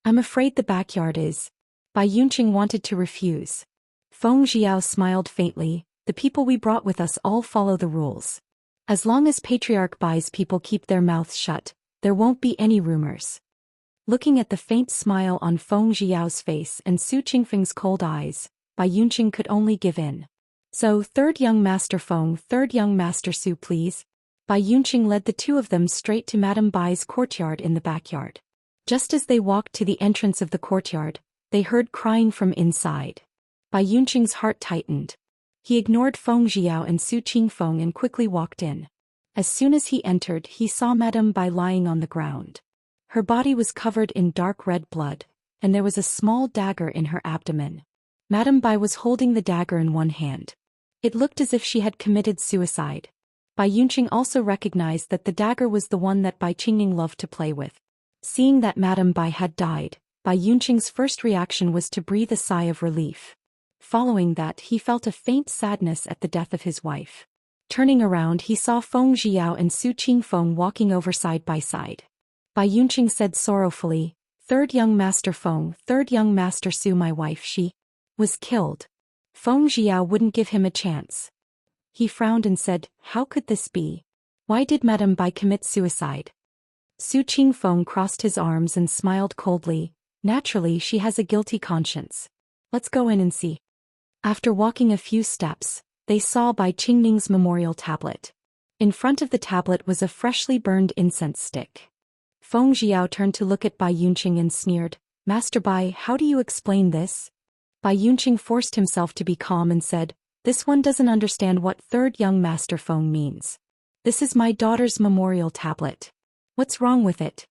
I'm afraid the backyard is. Bai Yunqing wanted to refuse. Feng Jiao smiled faintly, the people we brought with us all follow the rules. As long as Patriarch Bai's people keep their mouths shut, there won't be any rumors. Looking at the faint smile on Feng Jiao's face and Su Qingfeng's cold eyes, Bai Yunqing could only give in. So, third young Master Feng, third young Master Su, please. Bai Yunqing led the two of them straight to Madame Bai's courtyard in the backyard. Just as they walked to the entrance of the courtyard, they heard crying from inside. Bai Yunqing's heart tightened. He ignored Feng Jiao and Su Qingfeng and quickly walked in. As soon as he entered, he saw Madame Bai lying on the ground. Her body was covered in dark red blood, and there was a small dagger in her abdomen. Madame Bai was holding the dagger in one hand. It looked as if she had committed suicide. Bai Yunqing also recognized that the dagger was the one that Bai Qingning loved to play with. Seeing that Madame Bai had died, Bai Yunqing's first reaction was to breathe a sigh of relief. Following that, he felt a faint sadness at the death of his wife. Turning around, he saw Feng Jiao and Su Qingfeng walking over side by side. Bai Yunqing said sorrowfully, third young Master Feng, third young Master Su, my wife, she was killed. Feng Jiao wouldn't give him a chance. He frowned and said, how could this be? Why did Madame Bai commit suicide? Su Qingfeng crossed his arms and smiled coldly, naturally she has a guilty conscience. Let's go in and see. After walking a few steps, they saw Bai Qingning's memorial tablet. In front of the tablet was a freshly burned incense stick. Feng Jiao turned to look at Bai Yunqing and sneered, Master Bai, how do you explain this? Bai Yunqing forced himself to be calm and said, this one doesn't understand what third young Master Feng means. This is my daughter's memorial tablet. What's wrong with it?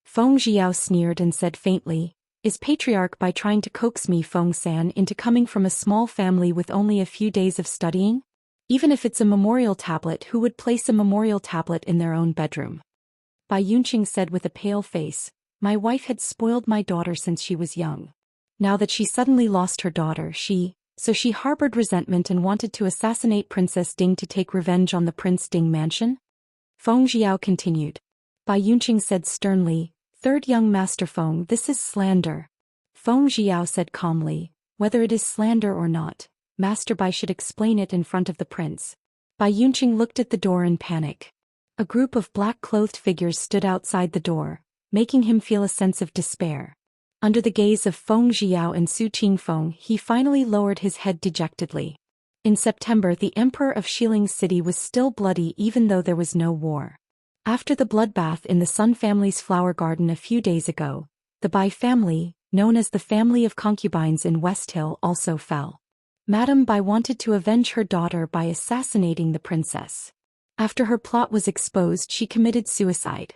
Feng Jiao sneered and said faintly, is Patriarch Bai trying to coax me, Feng-san, into coming from a small family with only a few days of studying? Even if it's a memorial tablet, who would place a memorial tablet in their own bedroom? Bai Yunqing said with a pale face, my wife had spoiled my daughter since she was young. Now that she suddenly lost her daughter, she harbored resentment and wanted to assassinate Princess Ding to take revenge on the Prince Ding mansion? Feng Jiao continued. Bai Yunqing said sternly, third young Master Feng, this is slander. Feng Jiao said calmly, whether it is slander or not, Master Bai should explain it in front of the prince. Bai Yunqing looked at the door in panic. A group of black-clothed figures stood outside the door, making him feel a sense of despair. Under the gaze of Feng Jiao and Su Qingfeng, he finally lowered his head dejectedly. In September, the Emperor of Xiling City was still bloody even though there was no war. After the bloodbath in the Sun family's flower garden a few days ago, the Bai family, known as the family of concubines in West Hill, also fell. Madame Bai wanted to avenge her daughter by assassinating the princess. After her plot was exposed, she committed suicide.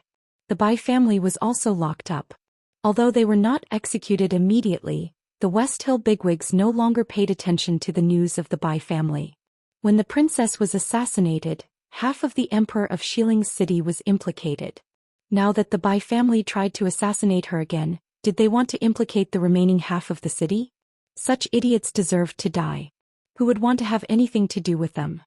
The Bai family was also locked up. Although they were not executed immediately, the West Hill bigwigs no longer paid attention to the news of the Bai family. When the princess was assassinated, half of the Emperor of Xiling City was implicated. Now that the Bai family tried to assassinate her again, did they want to implicate the remaining half of the city? Such idiots deserved to die. Who would want to have anything to do with them?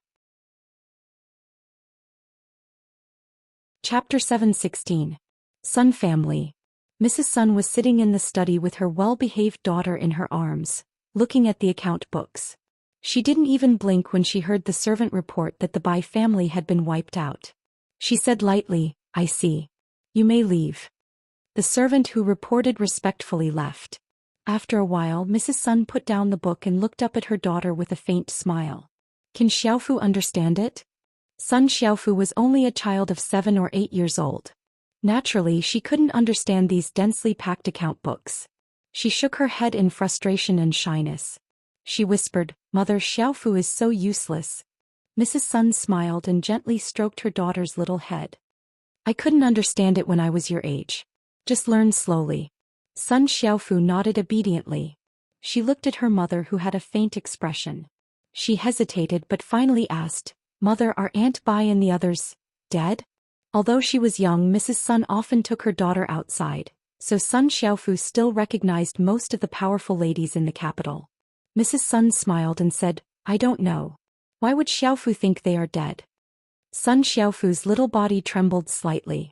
Chapter 716. Sun Family. Mrs. Sun was sitting in the study with her well-behaved daughter in her arms, looking at the account books. She didn't even blink when she heard the servant report that the Bai family had been wiped out. She said lightly, I see. You may leave. The servant who reported respectfully left. After a while, Mrs. Sun put down the book and looked up at her daughter with a faint smile. Can Xiaofu understand it? Sun Xiaofu was only a child of 7 or 8 years old. Naturally, she couldn't understand these densely packed account books. She shook her head in frustration and shyness. She whispered, Mother, Xiaofu is so useless. Mrs. Sun smiled and gently stroked her daughter's little head. I couldn't understand it when I was your age. Just learn slowly. Sun Xiaofu nodded obediently. She looked at her mother, who had a faint expression. She hesitated but finally asked, "Mother, are Aunt Bai and the others dead?" Although she was young, Mrs. Sun often took her daughter outside, so Sun Xiaofu still recognized most of the powerful ladies in the capital. Mrs. Sun smiled and said, "I don't know. Why would Xiaofu think they are dead?" Sun Xiaofu's little body trembled slightly.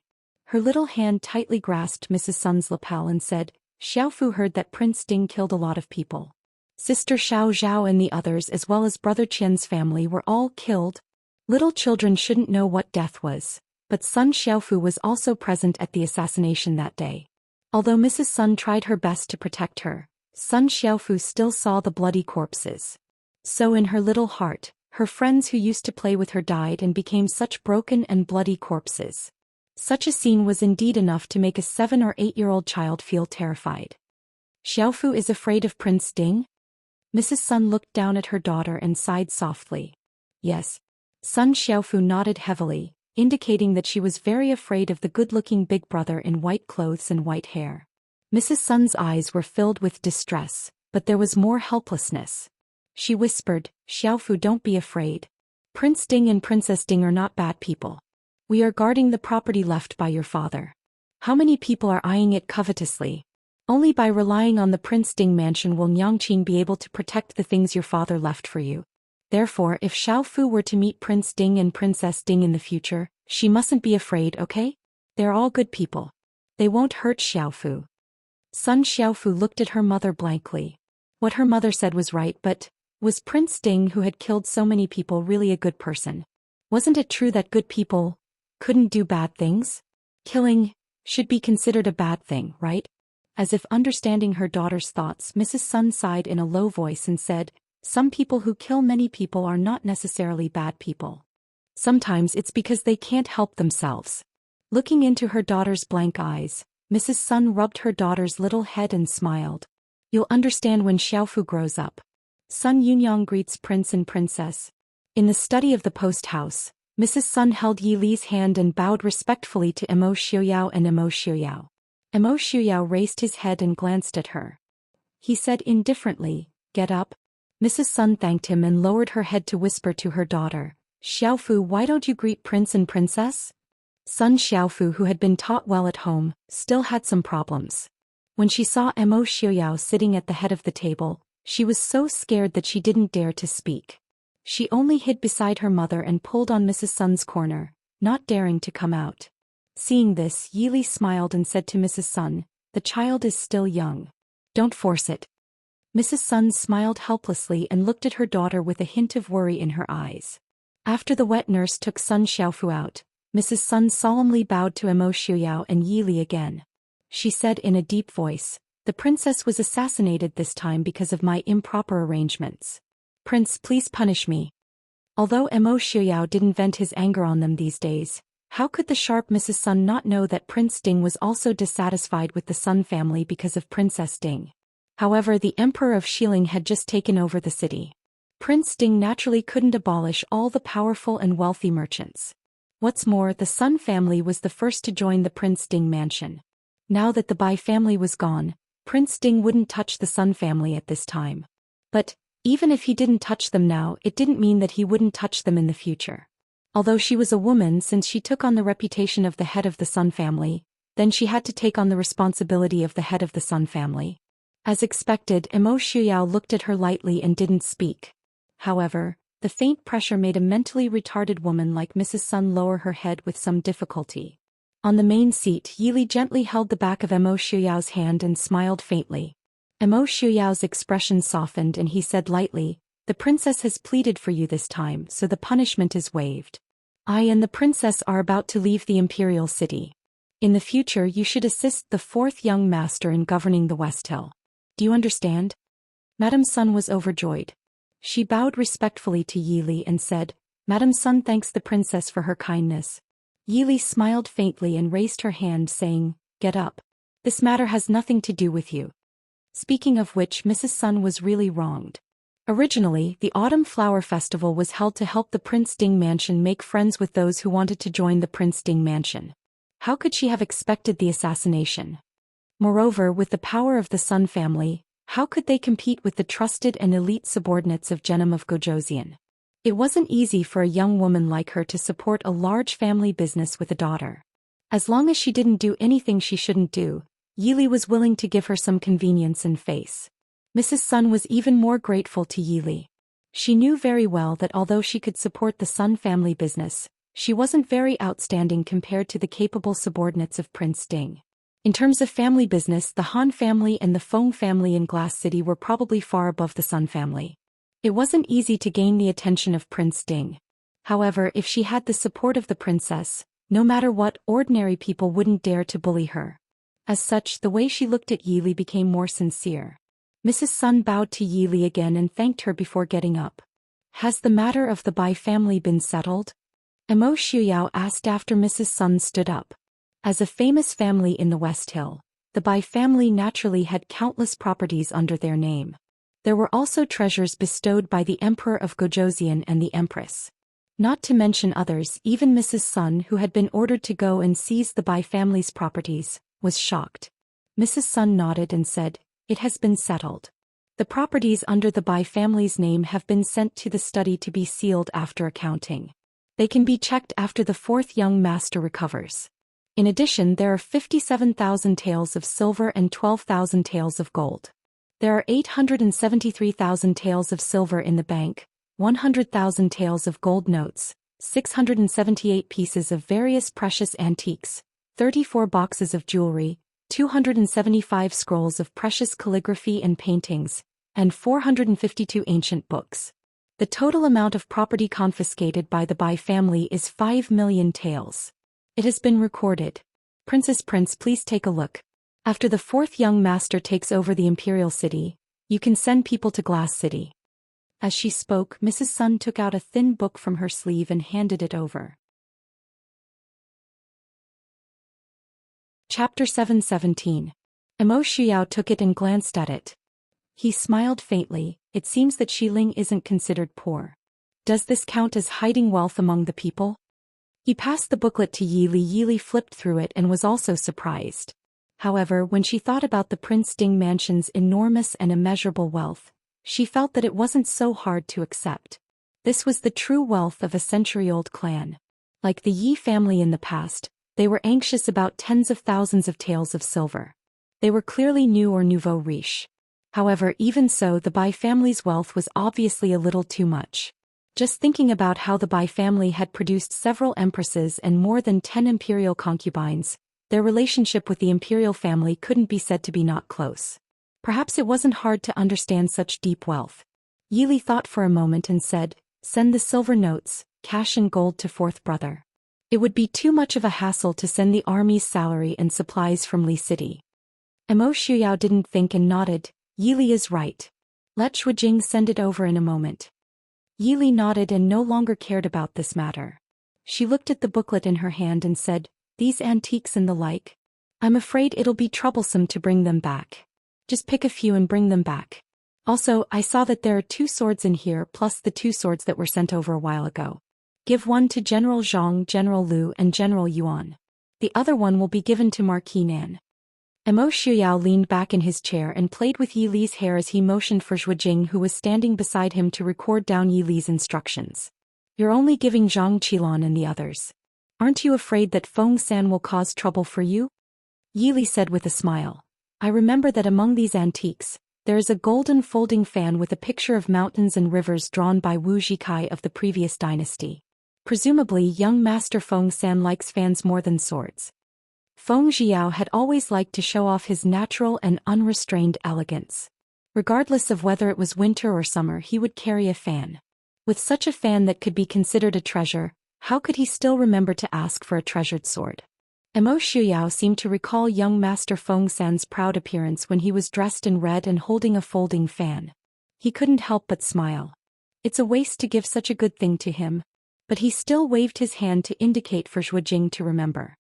Her little hand tightly grasped Mrs. Sun's lapel and said, "Xiaofu heard that Prince Ding killed a lot of people. Sister Xiao Zhao and the others, as well as Brother Qian's family, were all killed. Little children shouldn't know what death was, but Sun Xiaofu was also present at the assassination that day. Although Mrs. Sun tried her best to protect her, Sun Xiaofu still saw the bloody corpses. So in her little heart, her friends who used to play with her died and became such broken and bloody corpses. Such a scene was indeed enough to make a 7 or 8-year-old child feel terrified. Xiaofu is afraid of Prince Ding? Mrs. Sun looked down at her daughter and sighed softly. Yes. Sun Xiaofu nodded heavily, indicating that she was very afraid of the good-looking big brother in white clothes and white hair. Mrs. Sun's eyes were filled with distress, but there was more helplessness. She whispered, "Xiaofu, don't be afraid. Prince Ding and Princess Ding are not bad people. We are guarding the property left by your father. How many people are eyeing it covetously? Only by relying on the Prince Ding mansion will Nyangqing be able to protect the things your father left for you. Therefore, if Xiaofu were to meet Prince Ding and Princess Ding in the future, she mustn't be afraid, okay? They're all good people. They won't hurt Xiaofu." Sun Xiaofu looked at her mother blankly. What her mother said was right, but was Prince Ding, who had killed so many people, really a good person? Wasn't it true that good people couldn't do bad things? Killing should be considered a bad thing, right? As if understanding her daughter's thoughts, Mrs. Sun sighed in a low voice and said, "Some people who kill many people are not necessarily bad people. Sometimes it's because they can't help themselves." Looking into her daughter's blank eyes, Mrs. Sun rubbed her daughter's little head and smiled. "You'll understand when Xiaofu grows up." Sun Yunyang greets Prince and Princess. In the study of the post house, Mrs. Sun held Yi Li's hand and bowed respectfully to Emo Xiuyao and Emo Xiuyao. Emo Xiuyao raised his head and glanced at her. He said indifferently, "Get up." Mrs. Sun thanked him and lowered her head to whisper to her daughter, "Xiaofu, why don't you greet Prince and Princess?" Sun Xiaofu, who had been taught well at home, still had some problems. When she saw Emo Xiuyao sitting at the head of the table, she was so scared that she didn't dare to speak. She only hid beside her mother and pulled on Mrs. Sun's corner, not daring to come out. Seeing this, Yi Li smiled and said to Mrs. Sun, "The child is still young. Don't force it." Mrs. Sun smiled helplessly and looked at her daughter with a hint of worry in her eyes. After the wet nurse took Sun Xiaofu out, Mrs. Sun solemnly bowed to Emo Xiuyao and Yi Li again. She said in a deep voice, "The princess was assassinated this time because of my improper arrangements. Prince, please punish me." Although Emo Xiuyao didn't vent his anger on them these days, how could the sharp Mrs. Sun not know that Prince Ding was also dissatisfied with the Sun family because of Princess Ding? However, the Emperor of Xiling had just taken over the city. Prince Ding naturally couldn't abolish all the powerful and wealthy merchants. What's more, the Sun family was the first to join the Prince Ding mansion. Now that the Bai family was gone, Prince Ding wouldn't touch the Sun family at this time. But even if he didn't touch them now, it didn't mean that he wouldn't touch them in the future. Although she was a woman, since she took on the reputation of the head of the Sun family, then she had to take on the responsibility of the head of the Sun family. As expected, Emo Xiuyao looked at her lightly and didn't speak. However, the faint pressure made a mentally retarded woman like Mrs. Sun lower her head with some difficulty. On the main seat, Yi Li gently held the back of Emo Xiuyao's hand and smiled faintly. Emo Xiuyao's expression softened and he said lightly, "The princess has pleaded for you this time, so the punishment is waived. I and the princess are about to leave the imperial city. In the future you should assist the fourth young master in governing the West Hill. Do you understand?" Madame Sun was overjoyed. She bowed respectfully to Yi Li and said, "Madame Sun thanks the princess for her kindness." Yi Li smiled faintly and raised her hand saying, "Get up. This matter has nothing to do with you." Speaking of which, Mrs. Sun was really wronged. Originally, the Autumn Flower Festival was held to help the Prince Ding mansion make friends with those who wanted to join the Prince Ding mansion. How could she have expected the assassination? Moreover, with the power of the Sun family, how could they compete with the trusted and elite subordinates of Genom of Gojosian? It wasn't easy for a young woman like her to support a large family business with a daughter. As long as she didn't do anything she shouldn't do, Yili was willing to give her some convenience and face. Mrs. Sun was even more grateful to Yili. She knew very well that although she could support the Sun family business, she wasn't very outstanding compared to the capable subordinates of Prince Ding. In terms of family business, the Han family and the Feng family in Glass City were probably far above the Sun family. It wasn't easy to gain the attention of Prince Ding. However, if she had the support of the princess, no matter what, ordinary people wouldn't dare to bully her. As such, the way she looked at Yili became more sincere. Mrs. Sun bowed to Yili again and thanked her before getting up. Has the matter of the Bai family been settled? Mo Shuyao asked after Mrs. Sun stood up. As a famous family in the West Hill, the Bai family naturally had countless properties under their name. There were also treasures bestowed by the Emperor of Gojosian and the Empress. Not to mention others, even Mrs. Sun, who had been ordered to go and seize the Bai family's properties, was shocked. Mrs. Sun nodded and said, "It has been settled. The properties under the Bai family's name have been sent to the study to be sealed after accounting. They can be checked after the fourth young master recovers. In addition, there are 57,000 taels of silver and 12,000 taels of gold. There are 873,000 taels of silver in the bank, 100,000 taels of gold notes, 678 pieces of various precious antiques, 34 boxes of jewelry, 275 scrolls of precious calligraphy and paintings, and 452 ancient books. The total amount of property confiscated by the Bai family is 5 million taels. It has been recorded. Prince, please take a look. After the fourth young master takes over the imperial city, you can send people to Glass City." As she spoke, Mrs. Sun took out a thin book from her sleeve and handed it over. Chapter 717. Mo Shuyao took it and glanced at it. He smiled faintly. It seems that Xiling isn't considered poor. Does this count as hiding wealth among the people? He passed the booklet to Yili. Yili flipped through it and was also surprised. However, when she thought about the Prince Ding mansion's enormous and immeasurable wealth, she felt that it wasn't so hard to accept. This was the true wealth of a century-old clan. Like the Yi family in the past, they were anxious about tens of thousands of taels of silver. They were clearly new or nouveau riche. However, even so, the Bai family's wealth was obviously a little too much. Just thinking about how the Bai family had produced several empresses and more than 10 imperial concubines, their relationship with the imperial family couldn't be said to be not close. Perhaps it wasn't hard to understand such deep wealth. Yili thought for a moment and said, "Send the silver notes, cash and gold to fourth brother. It would be too much of a hassle to send the army's salary and supplies from Li City." Mo Shuyao didn't think and nodded. Yili is right. Let Shuijing send it over in a moment. Yili nodded and no longer cared about this matter. She looked at the booklet in her hand and said, "These antiques and the like? I'm afraid it'll be troublesome to bring them back. Just pick a few and bring them back. Also, I saw that there are 2 swords in here plus the 2 swords that were sent over a while ago. Give one to General Zhang, General Liu and General Yuan. The other one will be given to Marquis Nan." Mo Shuyao leaned back in his chair and played with Yili's hair as he motioned for Shuijing, who was standing beside him, to record down Yili's instructions. "You're only giving Zhang Qilan and the others. Aren't you afraid that Feng San will cause trouble for you?" Yili said with a smile. "I remember that among these antiques, there is a golden folding fan with a picture of mountains and rivers drawn by Wu Zhikai of the previous dynasty. Presumably, young Master Feng San likes fans more than swords." Feng Xiao had always liked to show off his natural and unrestrained elegance. Regardless of whether it was winter or summer, he would carry a fan. With such a fan that could be considered a treasure, how could he still remember to ask for a treasured sword? Mo Shuyao seemed to recall young Master Feng San's proud appearance when he was dressed in red and holding a folding fan. He couldn't help but smile. It's a waste to give such a good thing to him. But he still waved his hand to indicate for Shuijing to remember.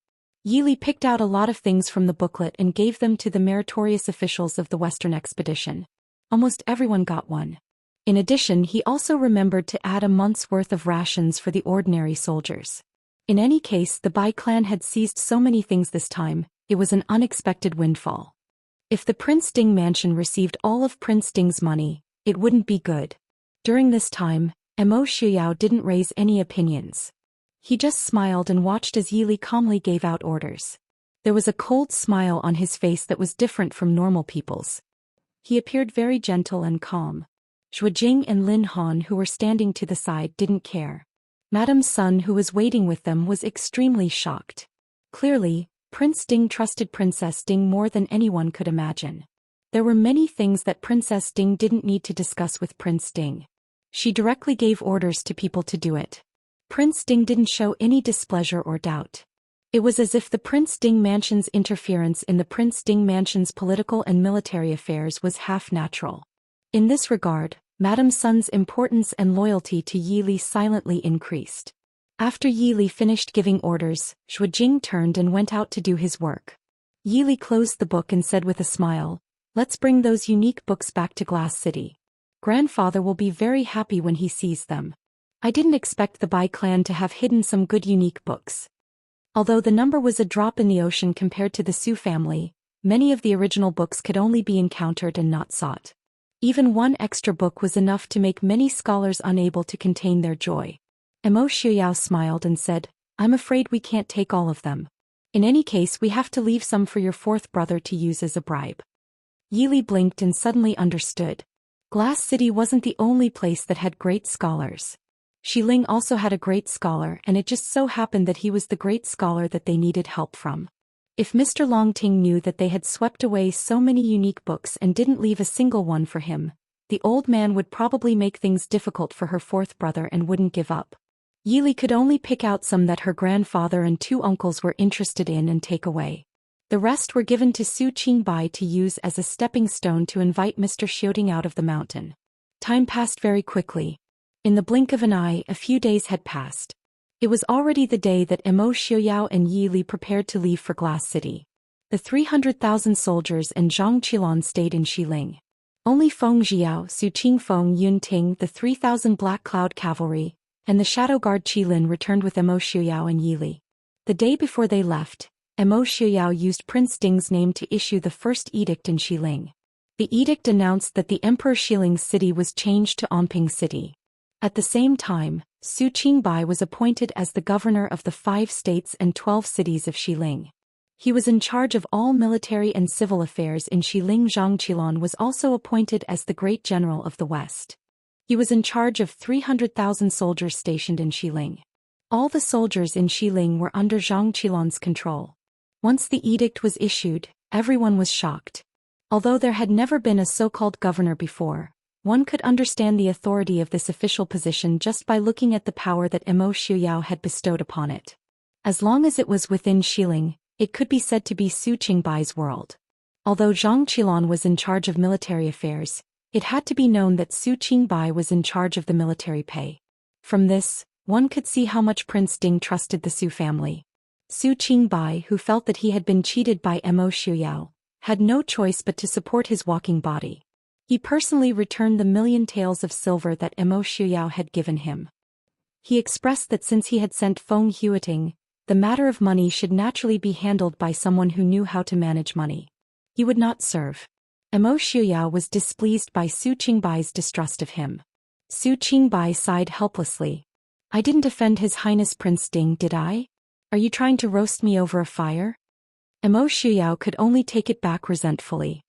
Yili picked out a lot of things from the booklet and gave them to the meritorious officials of the Western expedition. Almost everyone got one. In addition, he also remembered to add a month's worth of rations for the ordinary soldiers. In any case, the Bai clan had seized so many things this time, it was an unexpected windfall. If the Prince Ding mansion received all of Prince Ding's money, it wouldn't be good. During this time, Mo Shuyao didn't raise any opinions. He just smiled and watched as Yili calmly gave out orders. There was a cold smile on his face that was different from normal people's. He appeared very gentle and calm. Zhuo Jing and Lin Han, who were standing to the side, didn't care. Madame Sun, who was waiting with them, was extremely shocked. Clearly, Prince Ding trusted Princess Ding more than anyone could imagine. There were many things that Princess Ding didn't need to discuss with Prince Ding. She directly gave orders to people to do it. Prince Ding didn't show any displeasure or doubt. It was as if the Prince Ding mansion's interference in the Prince Ding mansion's political and military affairs was half natural. In this regard, Madame Sun's importance and loyalty to Yili silently increased. After Yili finished giving orders, Zhuo Jing turned and went out to do his work. Yili closed the book and said with a smile, "Let's bring those unique books back to Glass City. Grandfather will be very happy when he sees them. I didn't expect the Bai clan to have hidden some good unique books." Although the number was a drop in the ocean compared to the Su family, many of the original books could only be encountered and not sought. Even one extra book was enough to make many scholars unable to contain their joy. Mo Shuyao smiled and said, "I'm afraid we can't take all of them. In any case, we have to leave some for your fourth brother to use as a bribe." Yili blinked and suddenly understood. Glass City wasn't the only place that had great scholars. Xiling also had a great scholar, and it just so happened that he was the great scholar that they needed help from. If Mr. Longting knew that they had swept away so many unique books and didn't leave a single one for him, the old man would probably make things difficult for her fourth brother and wouldn't give up. Yili could only pick out some that her grandfather and two uncles were interested in and take away. The rest were given to Su Qingbai to use as a stepping stone to invite Mr. Xiaoting out of the mountain. Time passed very quickly. In the blink of an eye, a few days had passed. It was already the day that Mo Xiuyao and Yili prepared to leave for Glass City. The 300,000 soldiers and Zhang Qilan stayed in Xiling. Only Feng Jiao, Su Qingfeng Yunting, the 3,000 Black Cloud Cavalry, and the Shadow Guard Qilin returned with Mo Shuyao and Yili. The day before they left, Mo Shuyao used Prince Ding's name to issue the first edict in Xiling. The edict announced that the Emperor Xiling's city was changed to Onping City. At the same time, Su Qingbai was appointed as the governor of the 5 states and 12 cities of Xiling. He was in charge of all military and civil affairs in Xiling. Zhang Qilan was also appointed as the Great General of the West. He was in charge of 300,000 soldiers stationed in Xiling. All the soldiers in Xiling were under Zhang Qilan's control. Once the edict was issued, everyone was shocked. Although there had never been a so-called governor before, one could understand the authority of this official position just by looking at the power that Mo Shuyao had bestowed upon it. As long as it was within Xiling, it could be said to be Su Qingbai's world. Although Zhang Qilan was in charge of military affairs, it had to be known that Su Qingbai was in charge of the military pay. From this, one could see how much Prince Ding trusted the Su family. Su Qingbai, who felt that he had been cheated by Mo Shuyao, had no choice but to support his walking body. He personally returned the 1,000,000 taels of silver that Mo Shuyao had given him. He expressed that since he had sent Feng Huiting, the matter of money should naturally be handled by someone who knew how to manage money. He would not serve. Mo Shuyao was displeased by Su Qingbai's distrust of him. Su Qingbai sighed helplessly. "I didn't offend His Highness Prince Ding, did I? Are you trying to roast me over a fire?" Mo Shuyao could only take it back resentfully.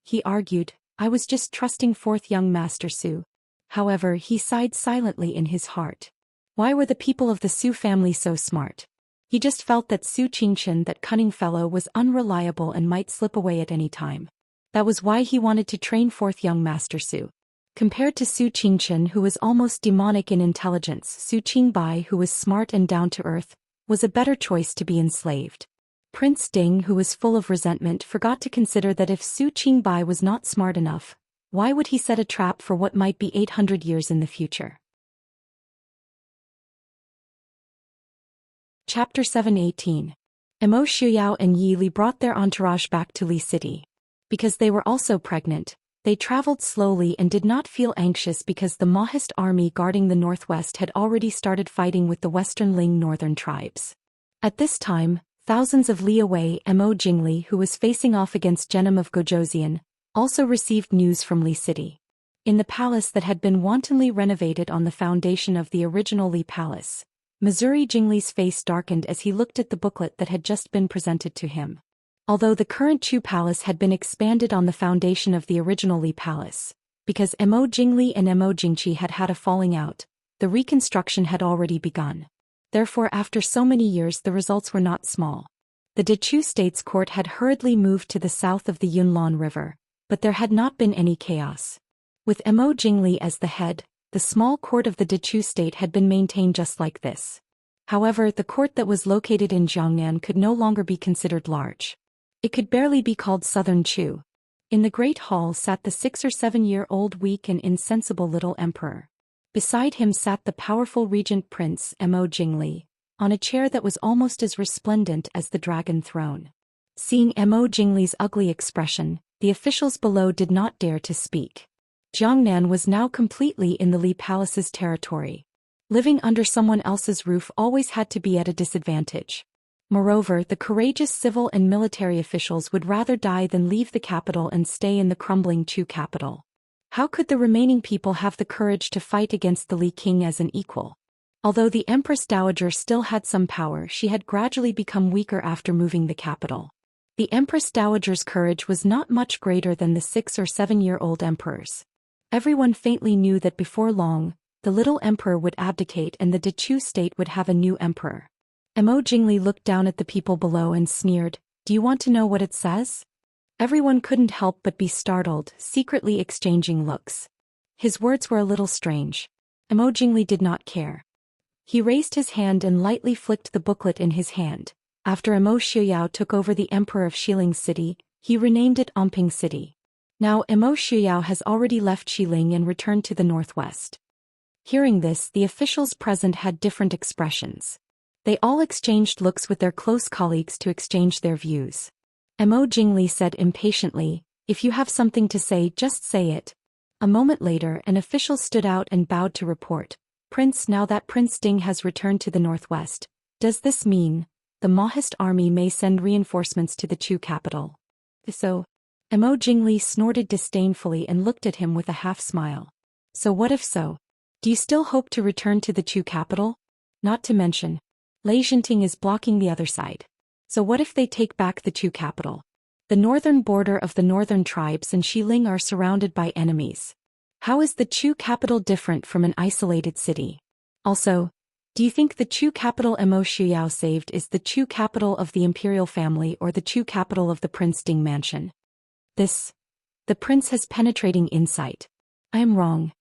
He argued, "I was just trusting fourth young Master Su." However, he sighed silently in his heart. Why were the people of the Su family so smart? He just felt that Su Qingchen, that cunning fellow, was unreliable and might slip away at any time. That was why he wanted to train fourth young Master Su. Compared to Su Qingchen, who was almost demonic in intelligence, Su Qingbai, who was smart and down-to-earth, was a better choice to be enslaved. Prince Ding, who was full of resentment, forgot to consider that if Su Qingbai was not smart enough, why would he set a trap for what might be 800 years in the future? Chapter 7:18. Mo Shuyao and Yili brought their entourage back to Li City. Because they were also pregnant, they traveled slowly and did not feel anxious because the Mahist army guarding the northwest had already started fighting with the Western Ling northern tribes. At this time, Thousands of li away, Mo Jingli, who was facing off against Genom of Gojoseon, also received news from Li City. In the palace that had been wantonly renovated on the foundation of the original Li Palace, Missouri Jingli's face darkened as he looked at the booklet that had just been presented to him. Although the current Chu Palace had been expanded on the foundation of the original Li Palace, because Mo Jingli and Mo Jingchi had had a falling out, the reconstruction had already begun. Therefore, after so many years, the results were not small. The Dechu State's court had hurriedly moved to the south of the Yunlon River, but there had not been any chaos. With Mo Jingli as the head, the small court of the Dechu State had been maintained just like this. However, the court that was located in Jiangnan could no longer be considered large. It could barely be called Southern Chu. In the great hall sat the 6 or 7-year-old weak and insensible little emperor. Beside him sat the powerful regent prince Mo Jingli, on a chair that was almost as resplendent as the dragon throne. Seeing Mo Jingli's ugly expression, the officials below did not dare to speak. Jiangnan was now completely in the Li Palace's territory. Living under someone else's roof always had to be at a disadvantage. Moreover, the courageous civil and military officials would rather die than leave the capital and stay in the crumbling Chu capital. How could the remaining people have the courage to fight against the Li King as an equal? Although the Empress Dowager still had some power, she had gradually become weaker after moving the capital. The Empress Dowager's courage was not much greater than the 6 or 7-year-old emperor's. Everyone faintly knew that before long, the little emperor would abdicate and the Dechu state would have a new emperor. Mo Jingli looked down at the people below and sneered, "Do you want to know what it says?" Everyone couldn't help but be startled, secretly exchanging looks. His words were a little strange. Mo Jingli did not care. He raised his hand and lightly flicked the booklet in his hand. After Mo Shuyao took over the emperor of Xiling City, he renamed it Omping City. Now Mo Shuyao has already left Xiling and returned to the northwest. Hearing this, the officials present had different expressions. They all exchanged looks with their close colleagues to exchange their views. Mo Jingli said impatiently, "If you have something to say, just say it." A moment later, an official stood out and bowed to report, "Prince, now that Prince Ding has returned to the northwest, does this mean the Maoist army may send reinforcements to the Chu capital?" So, Mo Jingli snorted disdainfully and looked at him with a half-smile. "So what if so? Do you still hope to return to the Chu capital? Not to mention, Enchanting is blocking the other side. So what if they take back the Chu capital? The northern border of the northern tribes and Xiling are surrounded by enemies. How is the Chu capital different from an isolated city? Also, do you think the Chu capital Mo Shuyao saved is the Chu capital of the imperial family or the Chu capital of the Prince Ding mansion?" The prince has penetrating insight. "I am wrong."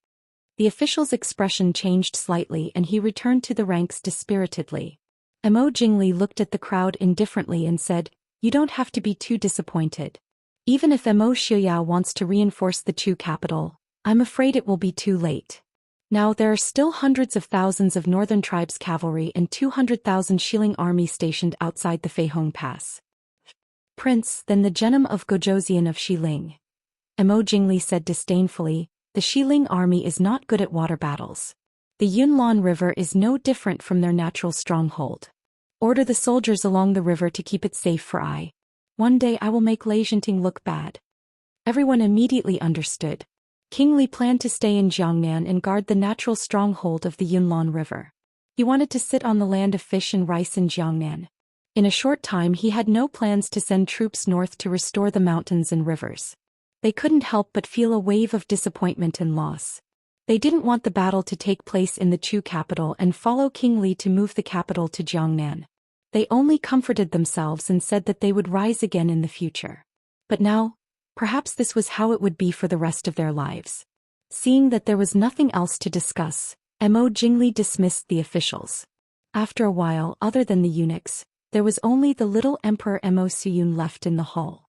The official's expression changed slightly and he returned to the ranks dispiritedly. Mo Jingli looked at the crowd indifferently and said, "You don't have to be too disappointed. Even if Mo Shuyao wants to reinforce the Chu capital, I'm afraid it will be too late. Now there are still hundreds of thousands of northern tribes cavalry and 200,000 Xiling army stationed outside the Feihong Pass." "Prince, then the Genom of Gojoseon of Xiling," Mo Jingli said disdainfully, "the Xiling army is not good at water battles. The Yunlon River is no different from their natural stronghold. Order the soldiers along the river to keep it safe for I. One day I will make Enchanting look bad." Everyone immediately understood. King Li planned to stay in Jiangnan and guard the natural stronghold of the Yunlon River. He wanted to sit on the land of fish and rice in Jiangnan. In a short time he had no plans to send troops north to restore the mountains and rivers. They couldn't help but feel a wave of disappointment and loss. They didn't want the battle to take place in the Chu capital and follow King Li to move the capital to Jiangnan. They only comforted themselves and said that they would rise again in the future. But now, perhaps this was how it would be for the rest of their lives. Seeing that there was nothing else to discuss, Mo Jingli dismissed the officials. After a while, other than the eunuchs, there was only the little Emperor Mo Suyun left in the hall.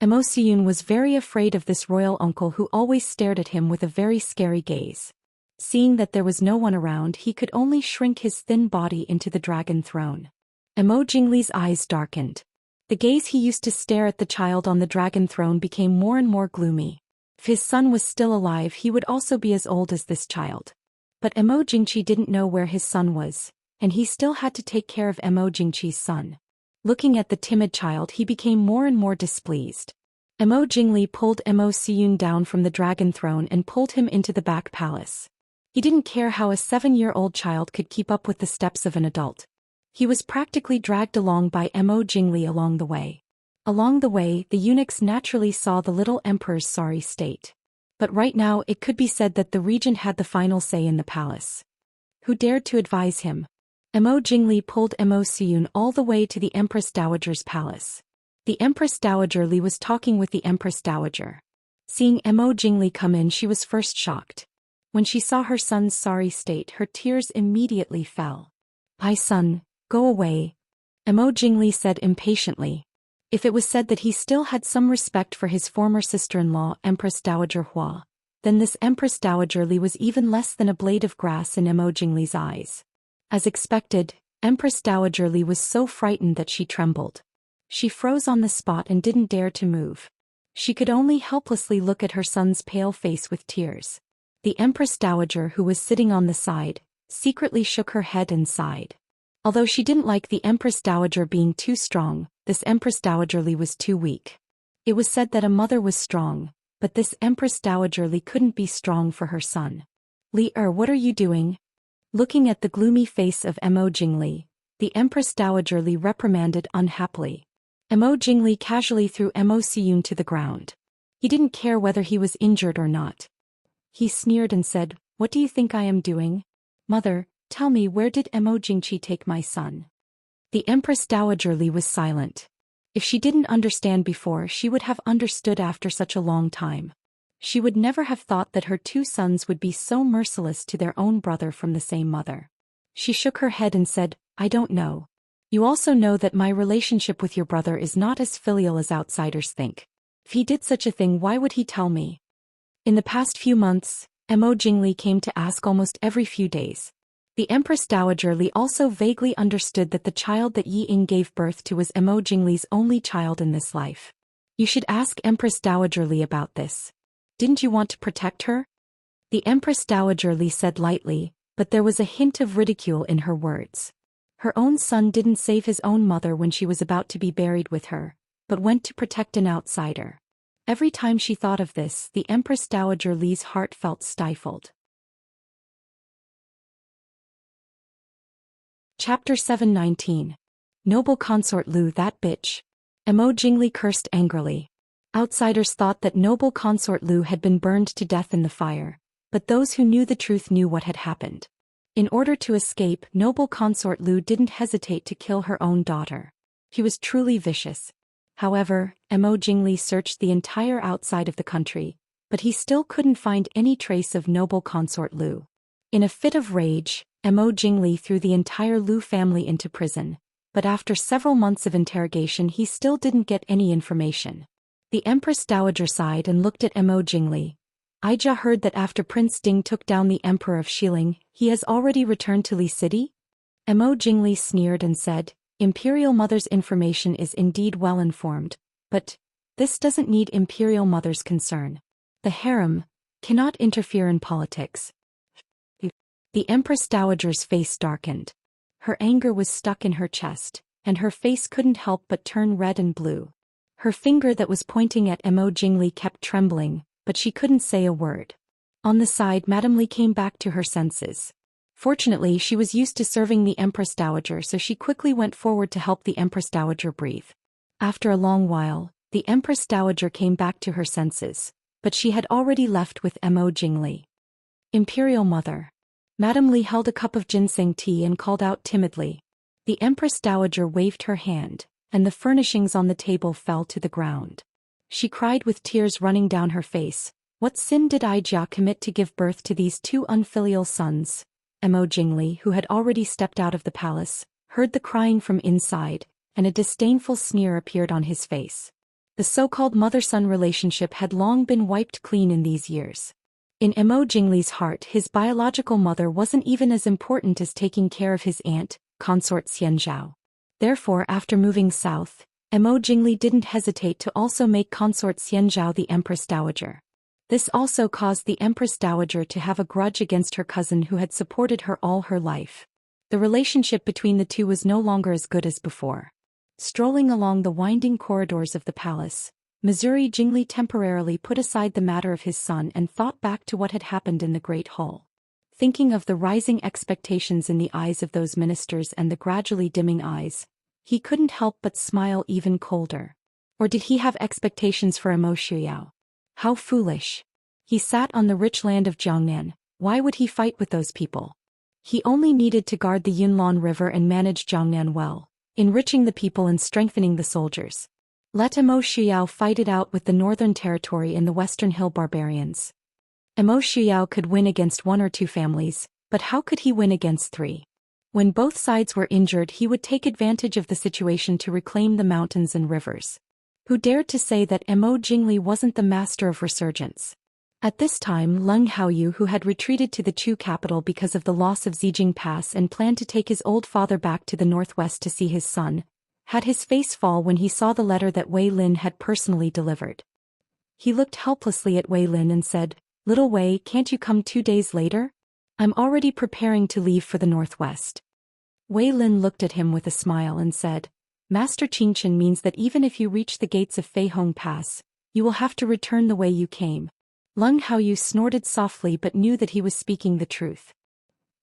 Mo Suyun was very afraid of this royal uncle who always stared at him with a very scary gaze. Seeing that there was no one around, he could only shrink his thin body into the dragon throne. Mo Jingli's eyes darkened. The gaze he used to stare at the child on the dragon throne became more and more gloomy. If his son was still alive, he would also be as old as this child. But Mo Jingchi didn't know where his son was, and he still had to take care of Mo Jingchi's son. Looking at the timid child, he became more and more displeased. Mo Jingli pulled Mo Siyun down from the dragon throne and pulled him into the back palace. He didn't care how a 7-year-old child could keep up with the steps of an adult. He was practically dragged along by Mo Jingli along the way. Along the way, the eunuchs naturally saw the little emperor's sorry state. But right now it could be said that the regent had the final say in the palace. Who dared to advise him? Mo Jingli pulled Mo Siyun all the way to the Empress Dowager's palace. The Empress Dowager Li was talking with the Empress Dowager. Seeing Mo Jingli come in, she was first shocked. When she saw her son's sorry state, her tears immediately fell. "My son, go away," Mo Jingli said impatiently. If it was said that he still had some respect for his former sister-in-law, Empress Dowager Hua, then this Empress Dowager Li was even less than a blade of grass in Mo Jingli's eyes. As expected, Empress Dowager Li was so frightened that she trembled. She froze on the spot and didn't dare to move. She could only helplessly look at her son's pale face with tears. The Empress Dowager, who was sitting on the side, secretly shook her head and sighed. Although she didn't like the Empress Dowager being too strong, this Empress Dowager Li was too weak. It was said that a mother was strong, but this Empress Dowager Li couldn't be strong for her son. "Li, what are you doing?" Looking at the gloomy face of Mo Jingli, the Empress Dowager Li reprimanded unhappily. Mo Jingli casually threw Mo Siyun to the ground. He didn't care whether he was injured or not. He sneered and said, "What do you think I am doing? Mother, tell me, where did Mo Jingchi take my son?" The Empress Dowager Li was silent. If she didn't understand before, she would have understood after such a long time. She would never have thought that her 2 sons would be so merciless to their own brother from the same mother. She shook her head and said, "I don't know. You also know that my relationship with your brother is not as filial as outsiders think. If he did such a thing, why would he tell me?" In the past few months, Mo Jingli came to ask almost every few days. The Empress Dowager Li also vaguely understood that the child that Yi Ying gave birth to was Mo Jingli's only child in this life. "You should ask Empress Dowager Li about this. Didn't you want to protect her?" The Empress Dowager Li said lightly, but there was a hint of ridicule in her words. Her own son didn't save his own mother when she was about to be buried with her, but went to protect an outsider. Every time she thought of this, the Empress Dowager Li's heart felt stifled. Chapter 719. Noble Consort Lu, that bitch. Mo Jingli cursed angrily. Outsiders thought that Noble Consort Lu had been burned to death in the fire, but those who knew the truth knew what had happened. In order to escape, Noble Consort Lu didn't hesitate to kill her own daughter. He was truly vicious. However, Mo Jingli searched the entire outside of the country, but he still couldn't find any trace of Noble Consort Lu. In a fit of rage, Mo Jingli threw the entire Lu family into prison, but after several months of interrogation he still didn't get any information. The Empress Dowager sighed and looked at Mo Jingli. "I just heard that after Prince Ding took down the Emperor of Xiling, he has already returned to Li City?" Mo Jingli sneered and said, "Imperial Mother's information is indeed well informed, but this doesn't need Imperial Mother's concern. The harem cannot interfere in politics." The Empress Dowager's face darkened. Her anger was stuck in her chest, and her face couldn't help but turn red and blue. Her finger that was pointing at Mo Jingli kept trembling, but she couldn't say a word. On the side, Madame Li came back to her senses. Fortunately, she was used to serving the Empress Dowager, so she quickly went forward to help the Empress Dowager breathe. After a long while, the Empress Dowager came back to her senses, but she had already left with Mo Jingli. "Imperial Mother." Madame Li held a cup of ginseng tea and called out timidly. The Empress Dowager waved her hand, and the furnishings on the table fell to the ground. She cried with tears running down her face. "What sin did I commit to give birth to these 2 unfilial sons?" Mo Jingli, who had already stepped out of the palace, heard the crying from inside, and a disdainful sneer appeared on his face. The so-called mother-son relationship had long been wiped clean in these years. In Mo Jingli's heart, his biological mother wasn't even as important as taking care of his aunt, Consort Xianzhao. Therefore, after moving south, Mo Jingli didn't hesitate to also make Consort Xianzhao the Empress Dowager. This also caused the Empress Dowager to have a grudge against her cousin who had supported her all her life. The relationship between the two was no longer as good as before. Strolling along the winding corridors of the palace, Missouri Jingli temporarily put aside the matter of his son and thought back to what had happened in the Great Hall. Thinking of the rising expectations in the eyes of those ministers and the gradually dimming eyes, he couldn't help but smile even colder. Or did he have expectations for Emo Xiuyao? How foolish. He sat on the rich land of Jiangnan. Why would he fight with those people? He only needed to guard the Yunlan River and manage Jiangnan well, enriching the people and strengthening the soldiers. Let Emo Xiuyao fight it out with the Northern Territory and the Western Hill barbarians. Emo Xiuyao could win against 1 or 2 families, but how could he win against 3? When both sides were injured, he would take advantage of the situation to reclaim the mountains and rivers. Who dared to say that Emo Jingli wasn't the master of resurgence? At this time, Leng Haoyu, who had retreated to the Chu capital because of the loss of Zijing Pass and planned to take his old father back to the northwest to see his son, had his face fall when he saw the letter that Wei Lin had personally delivered. He looked helplessly at Wei Lin and said, "Little Wei, can't you come 2 days later? I'm already preparing to leave for the northwest." Wei Lin looked at him with a smile and said, "Master Qingchen means that even if you reach the gates of Feihong Pass, you will have to return the way you came." Leng Haoyu snorted softly but knew that he was speaking the truth.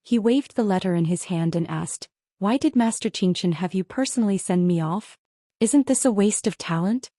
He waved the letter in his hand and asked, "Why did Master Qingchen have you personally send me off? Isn't this a waste of talent?"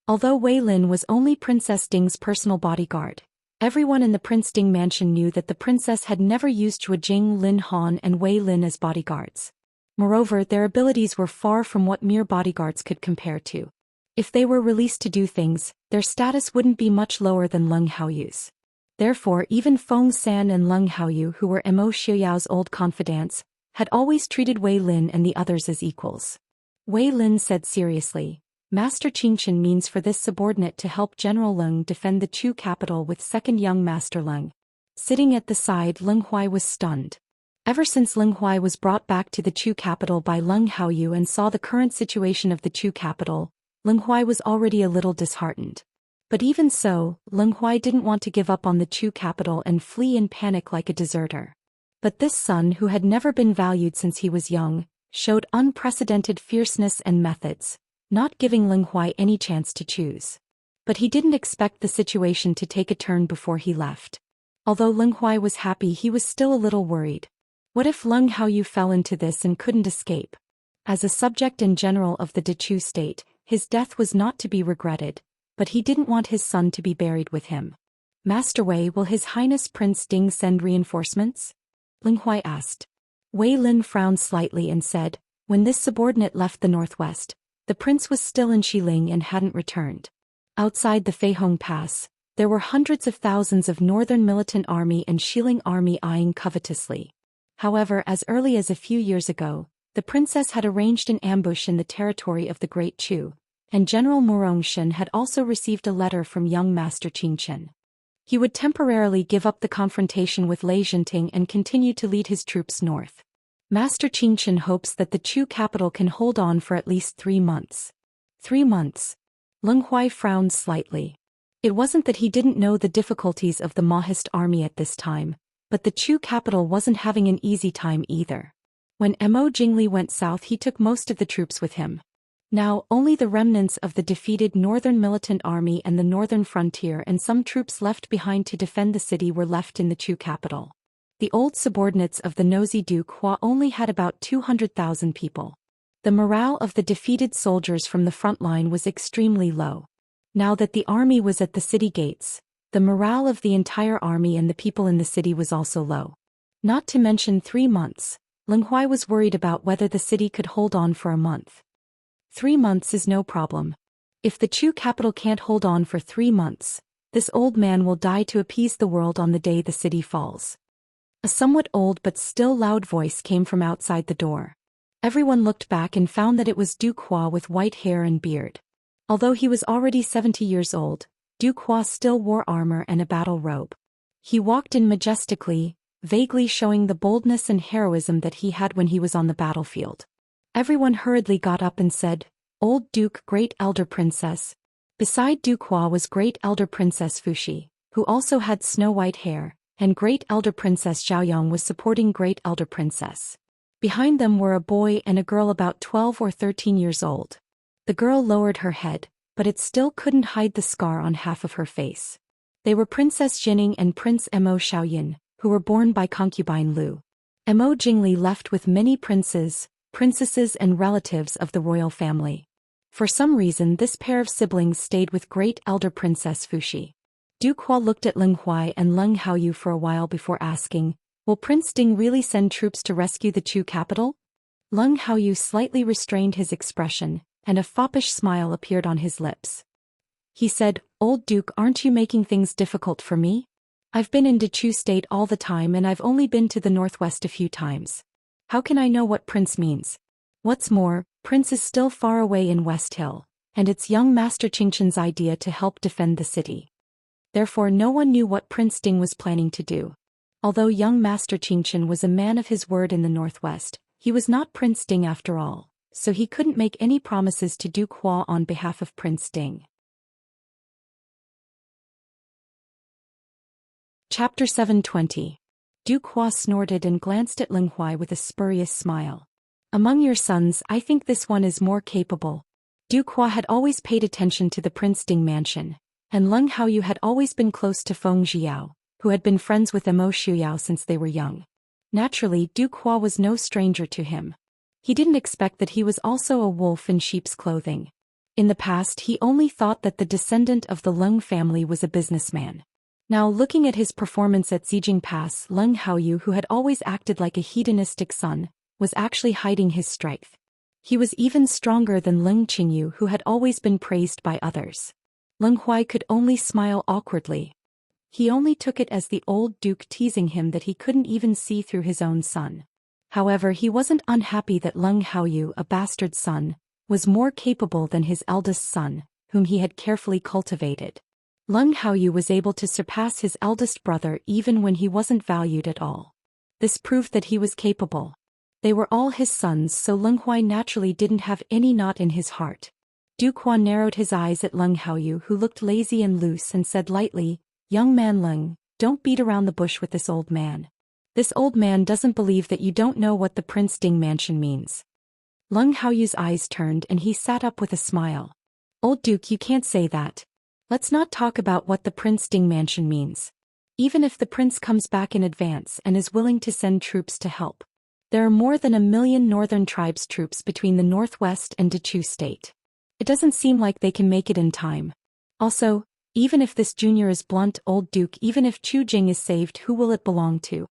Although Wei Lin was only Princess Ding's personal bodyguard, everyone in the Prince Ding mansion knew that the princess had never used Zhuo Jing, Lin Han and Wei Lin as bodyguards. Moreover, their abilities were far from what mere bodyguards could compare to. If they were released to do things, their status wouldn't be much lower than Leng Haoyu's. Therefore, even Feng San and Leng Haoyu, who were Emo Xiuyao's old confidants, had always treated Wei Lin and the others as equals. Wei Lin said seriously, "Master Qingchen means for this subordinate to help General Leng defend the Chu capital with second young Master Leng." Sitting at the side, Leng Huai was stunned. Ever since Leng Huai was brought back to the Chu capital by Leng Haoyu and saw the current situation of the Chu capital, Leng Huai was already a little disheartened. But even so, Leng Huai didn't want to give up on the Chu capital and flee in panic like a deserter. But this son, who had never been valued since he was young, showed unprecedented fierceness and methods, not giving Leng Huai any chance to choose. But he didn't expect the situation to take a turn before he left. Although Leng Huai was happy, he was still a little worried. What if Leng Haoyu fell into this and couldn't escape? As a subject in general of the Dechu state, his death was not to be regretted, but he didn't want his son to be buried with him. "Master Wei, will His Highness Prince Ding send reinforcements?" Leng Huai asked. Wei Lin frowned slightly and said, "When this subordinate left the northwest, the prince was still in Xiling and hadn't returned. Outside the Feihong Pass, there were hundreds of thousands of northern militant army and Xiling army eyeing covetously. However, as early as a few years ago, the princess had arranged an ambush in the territory of the Great Chu, and General Murongshen had also received a letter from young Master Qingchen. He would temporarily give up the confrontation with Lei Zhenting and continue to lead his troops north. Master Qingchen hopes that the Chu capital can hold on for at least 3 months. 3 months. Leng Huai frowned slightly. It wasn't that he didn't know the difficulties of the Mahist army at this time, but the Chu capital wasn't having an easy time either. When Emo Jingli went south, he took most of the troops with him. Now, only the remnants of the defeated northern militant army and the northern frontier and some troops left behind to defend the city were left in the Chu capital. The old subordinates of the nosy Duke Hua only had about 200,000 people. The morale of the defeated soldiers from the front line was extremely low. Now that the army was at the city gates, the morale of the entire army and the people in the city was also low. Not to mention 3 months, Leng Huai was worried about whether the city could hold on for a month. 3 months is no problem. If the Chu capital can't hold on for 3 months, this old man will die to appease the world on the day the city falls. A somewhat old but still loud voice came from outside the door. Everyone looked back and found that it was Duke Hua with white hair and beard. Although he was already 70 years old, Duke Hua still wore armor and a battle robe. He walked in majestically, vaguely showing the boldness and heroism that he had when he was on the battlefield. Everyone hurriedly got up and said, "Old Duke, Great Elder Princess." Beside Duke Hua was Great Elder Princess Fuxi, who also had snow-white hair, and Great Elder Princess Xiaoyang was supporting Great Elder Princess. Behind them were a boy and a girl about 12 or 13 years old. The girl lowered her head, but it still couldn't hide the scar on half of her face. They were Princess Jinning and Prince Mo Xiaoyan, who were born by concubine Lu. Mo Jingli left with many princes, princesses and relatives of the royal family. For some reason this pair of siblings stayed with great elder Princess Fuxi. Duke Hua looked at Leng Huai and Leng Haoyu for a while before asking, "Will Prince Ding really send troops to rescue the Chu capital?" Leng Haoyu slightly restrained his expression, and a foppish smile appeared on his lips. He said, "Old Duke, aren't you making things difficult for me? I've been in Dechu State all the time and I've only been to the northwest a few times. How can I know what Prince means? What's more, Prince is still far away in West Hill, and it's young Master Qingchen's idea to help defend the city." Therefore no one knew what Prince Ding was planning to do. Although young Master Qingchen was a man of his word in the northwest, he was not Prince Ding after all, so he couldn't make any promises to Duke Hua on behalf of Prince Ding. Chapter 720. Duke Hua snorted and glanced at Leng Huai with a spurious smile. "Among your sons, I think this one is more capable." Duke Hua had always paid attention to the Prince Ding mansion, and Leng Haoyu had always been close to Feng Zhiyao, who had been friends with Mo Shuyao since they were young. Naturally, Duke Hua was no stranger to him. He didn't expect that he was also a wolf in sheep's clothing. In the past he only thought that the descendant of the Leng family was a businessman. Now looking at his performance at Zijing Pass, Leng Haoyu, who had always acted like a hedonistic son, was actually hiding his strength. He was even stronger than Leng Qingyu, who had always been praised by others. Leng Huai could only smile awkwardly. He only took it as the old duke teasing him that he couldn't even see through his own son. However, he wasn't unhappy that Leng Haoyu, a bastard son, was more capable than his eldest son, whom he had carefully cultivated. Leng Haoyu was able to surpass his eldest brother even when he wasn't valued at all. This proved that he was capable. They were all his sons, so Leng Huai naturally didn't have any knot in his heart. Duke Hua narrowed his eyes at Leng Haoyu, who looked lazy and loose, and said lightly, "Young man Leng, don't beat around the bush with this old man. This old man doesn't believe that you don't know what the Prince Ding mansion means." Leng Haoyu's eyes turned and he sat up with a smile. "Old Duke, you can't say that. Let's not talk about what the Prince Ding mansion means. Even if the prince comes back in advance and is willing to send troops to help, there are more than 1 million northern tribes troops between the northwest and Dechu State. It doesn't seem like they can make it in time. Also, even if this junior is blunt, Old Duke, even if Chu Jing is saved, who will it belong to?"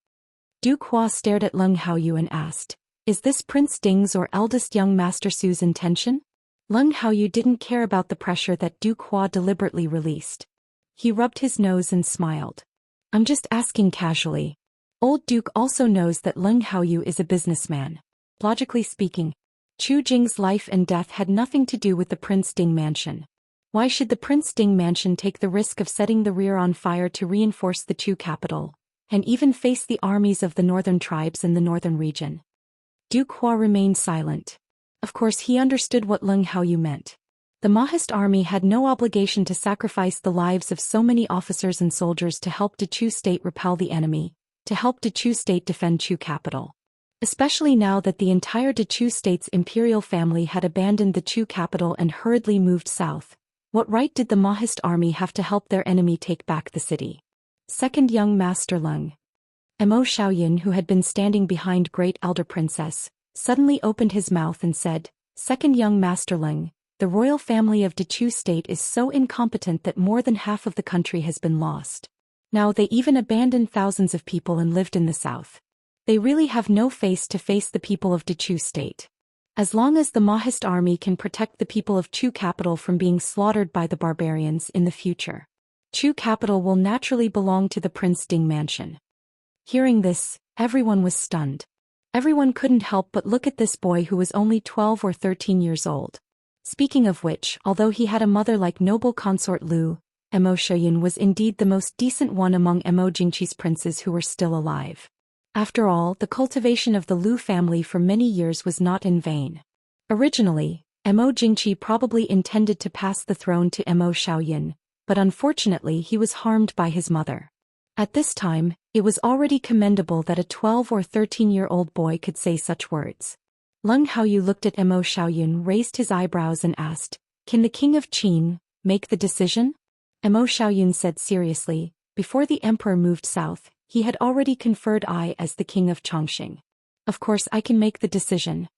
Duke Hua stared at Leng Haoyu and asked, "Is this Prince Ding's or eldest young Master Su's intention?" Leng Haoyu didn't care about the pressure that Duke Hua deliberately released. He rubbed his nose and smiled. "I'm just asking casually." Old Duke also knows that Leng Haoyu is a businessman. Logically speaking, Chu Jing's life and death had nothing to do with the Prince Ding mansion. Why should the Prince Ding mansion take the risk of setting the rear on fire to reinforce the Chu capital, and even face the armies of the northern tribes in the northern region? Duke Hua remained silent. Of course he understood what Leng Haoyu meant. The Mahist army had no obligation to sacrifice the lives of so many officers and soldiers to help Dechu State repel the enemy, to help Dechu State defend Chu capital. Especially now that the entire Dechu State's imperial family had abandoned the Chu capital and hurriedly moved south. What right did the Mahist army have to help their enemy take back the city? Second young Master Leng Mo Xiaoyan, who had been standing behind Great Elder Princess, suddenly opened his mouth and said, "Second young Master Leng, the royal family of Dechu State is so incompetent that more than half of the country has been lost. Now they even abandoned thousands of people and lived in the south. They really have no face to face the people of Dechu State. As long as the Mahist army can protect the people of Chu capital from being slaughtered by the barbarians in the future, Chu capital will naturally belong to the Prince Ding mansion." Hearing this, everyone was stunned. Everyone couldn't help but look at this boy who was only 12 or 13 years old. Speaking of which, although he had a mother like noble consort Lu, Mo Xiaoyan was indeed the most decent one among Mo Jingqi's princes who were still alive. After all, the cultivation of the Lu family for many years was not in vain. Originally, Mo Jingqi probably intended to pass the throne to Mo Xiaoyan, but unfortunately he was harmed by his mother. At this time, it was already commendable that a 12 or 13-year-old boy could say such words. Leng Haoyu looked at Mo Xiaoyun, raised his eyebrows and asked, "Can the king of Qin make the decision?" Mo Xiaoyun said seriously, "Before the emperor moved south, he had already conferred I as the king of Chongqing. Of course I can make the decision."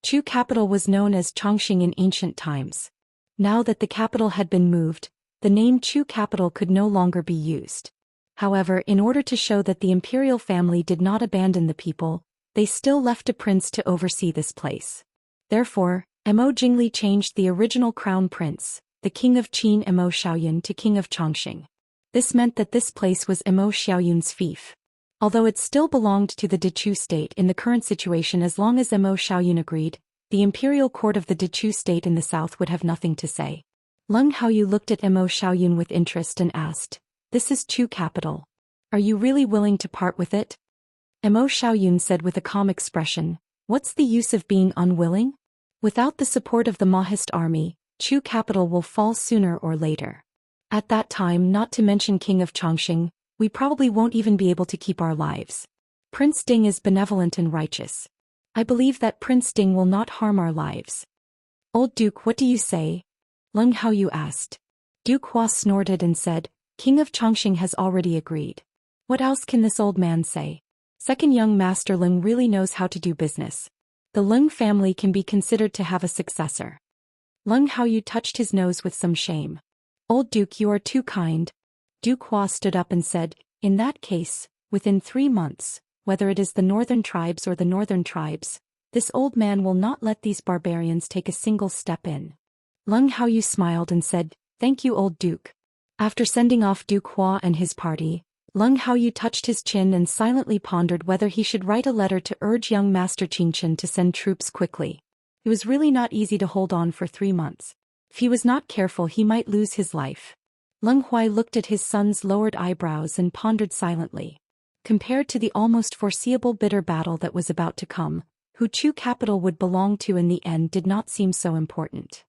Chu capital was known as Chongqing in ancient times. Now that the capital had been moved, the name Chu capital could no longer be used. However, in order to show that the imperial family did not abandon the people, they still left a prince to oversee this place. Therefore, Mo Jingli changed the original crown prince, the king of Qin Mo Xiaoyun, to king of Chongqing. This meant that this place was Mo Xiaoyun's fief. Although it still belonged to the Dechu state in the current situation, as long as Mo Xiaoyun agreed, the imperial court of the Dechu state in the south would have nothing to say. Leng Haoyu looked at Mo Xiaoyun with interest and asked, "This is Chu capital. Are you really willing to part with it?" Mo Xiaoyun said with a calm expression, "What's the use of being unwilling? Without the support of the Mahist army, Chu capital will fall sooner or later. At that time, not to mention king of Chongqing, we probably won't even be able to keep our lives. Prince Ding is benevolent and righteous. I believe that Prince Ding will not harm our lives." "Old Duke, what do you say?" Leng Haoyu asked. Duke Hua snorted and said, "King of Chongqing has already agreed. What else can this old man say? Second young master Leng really knows how to do business. The Leng family can be considered to have a successor." Leng Haoyu touched his nose with some shame. "Old Duke, you are too kind." Duke Hua stood up and said, "In that case, within 3 months, whether it is the northern tribes or the northern tribes, this old man will not let these barbarians take a single step in." Leng Haoyu smiled and said, "Thank you, old Duke." After sending off Duke Hua and his party, Leng Haoyu touched his chin and silently pondered whether he should write a letter to urge young Master Qingchen to send troops quickly. It was really not easy to hold on for 3 months. If he was not careful, he might lose his life. Leng Huai looked at his son's lowered eyebrows and pondered silently. Compared to the almost foreseeable bitter battle that was about to come, who Chu capital would belong to in the end did not seem so important.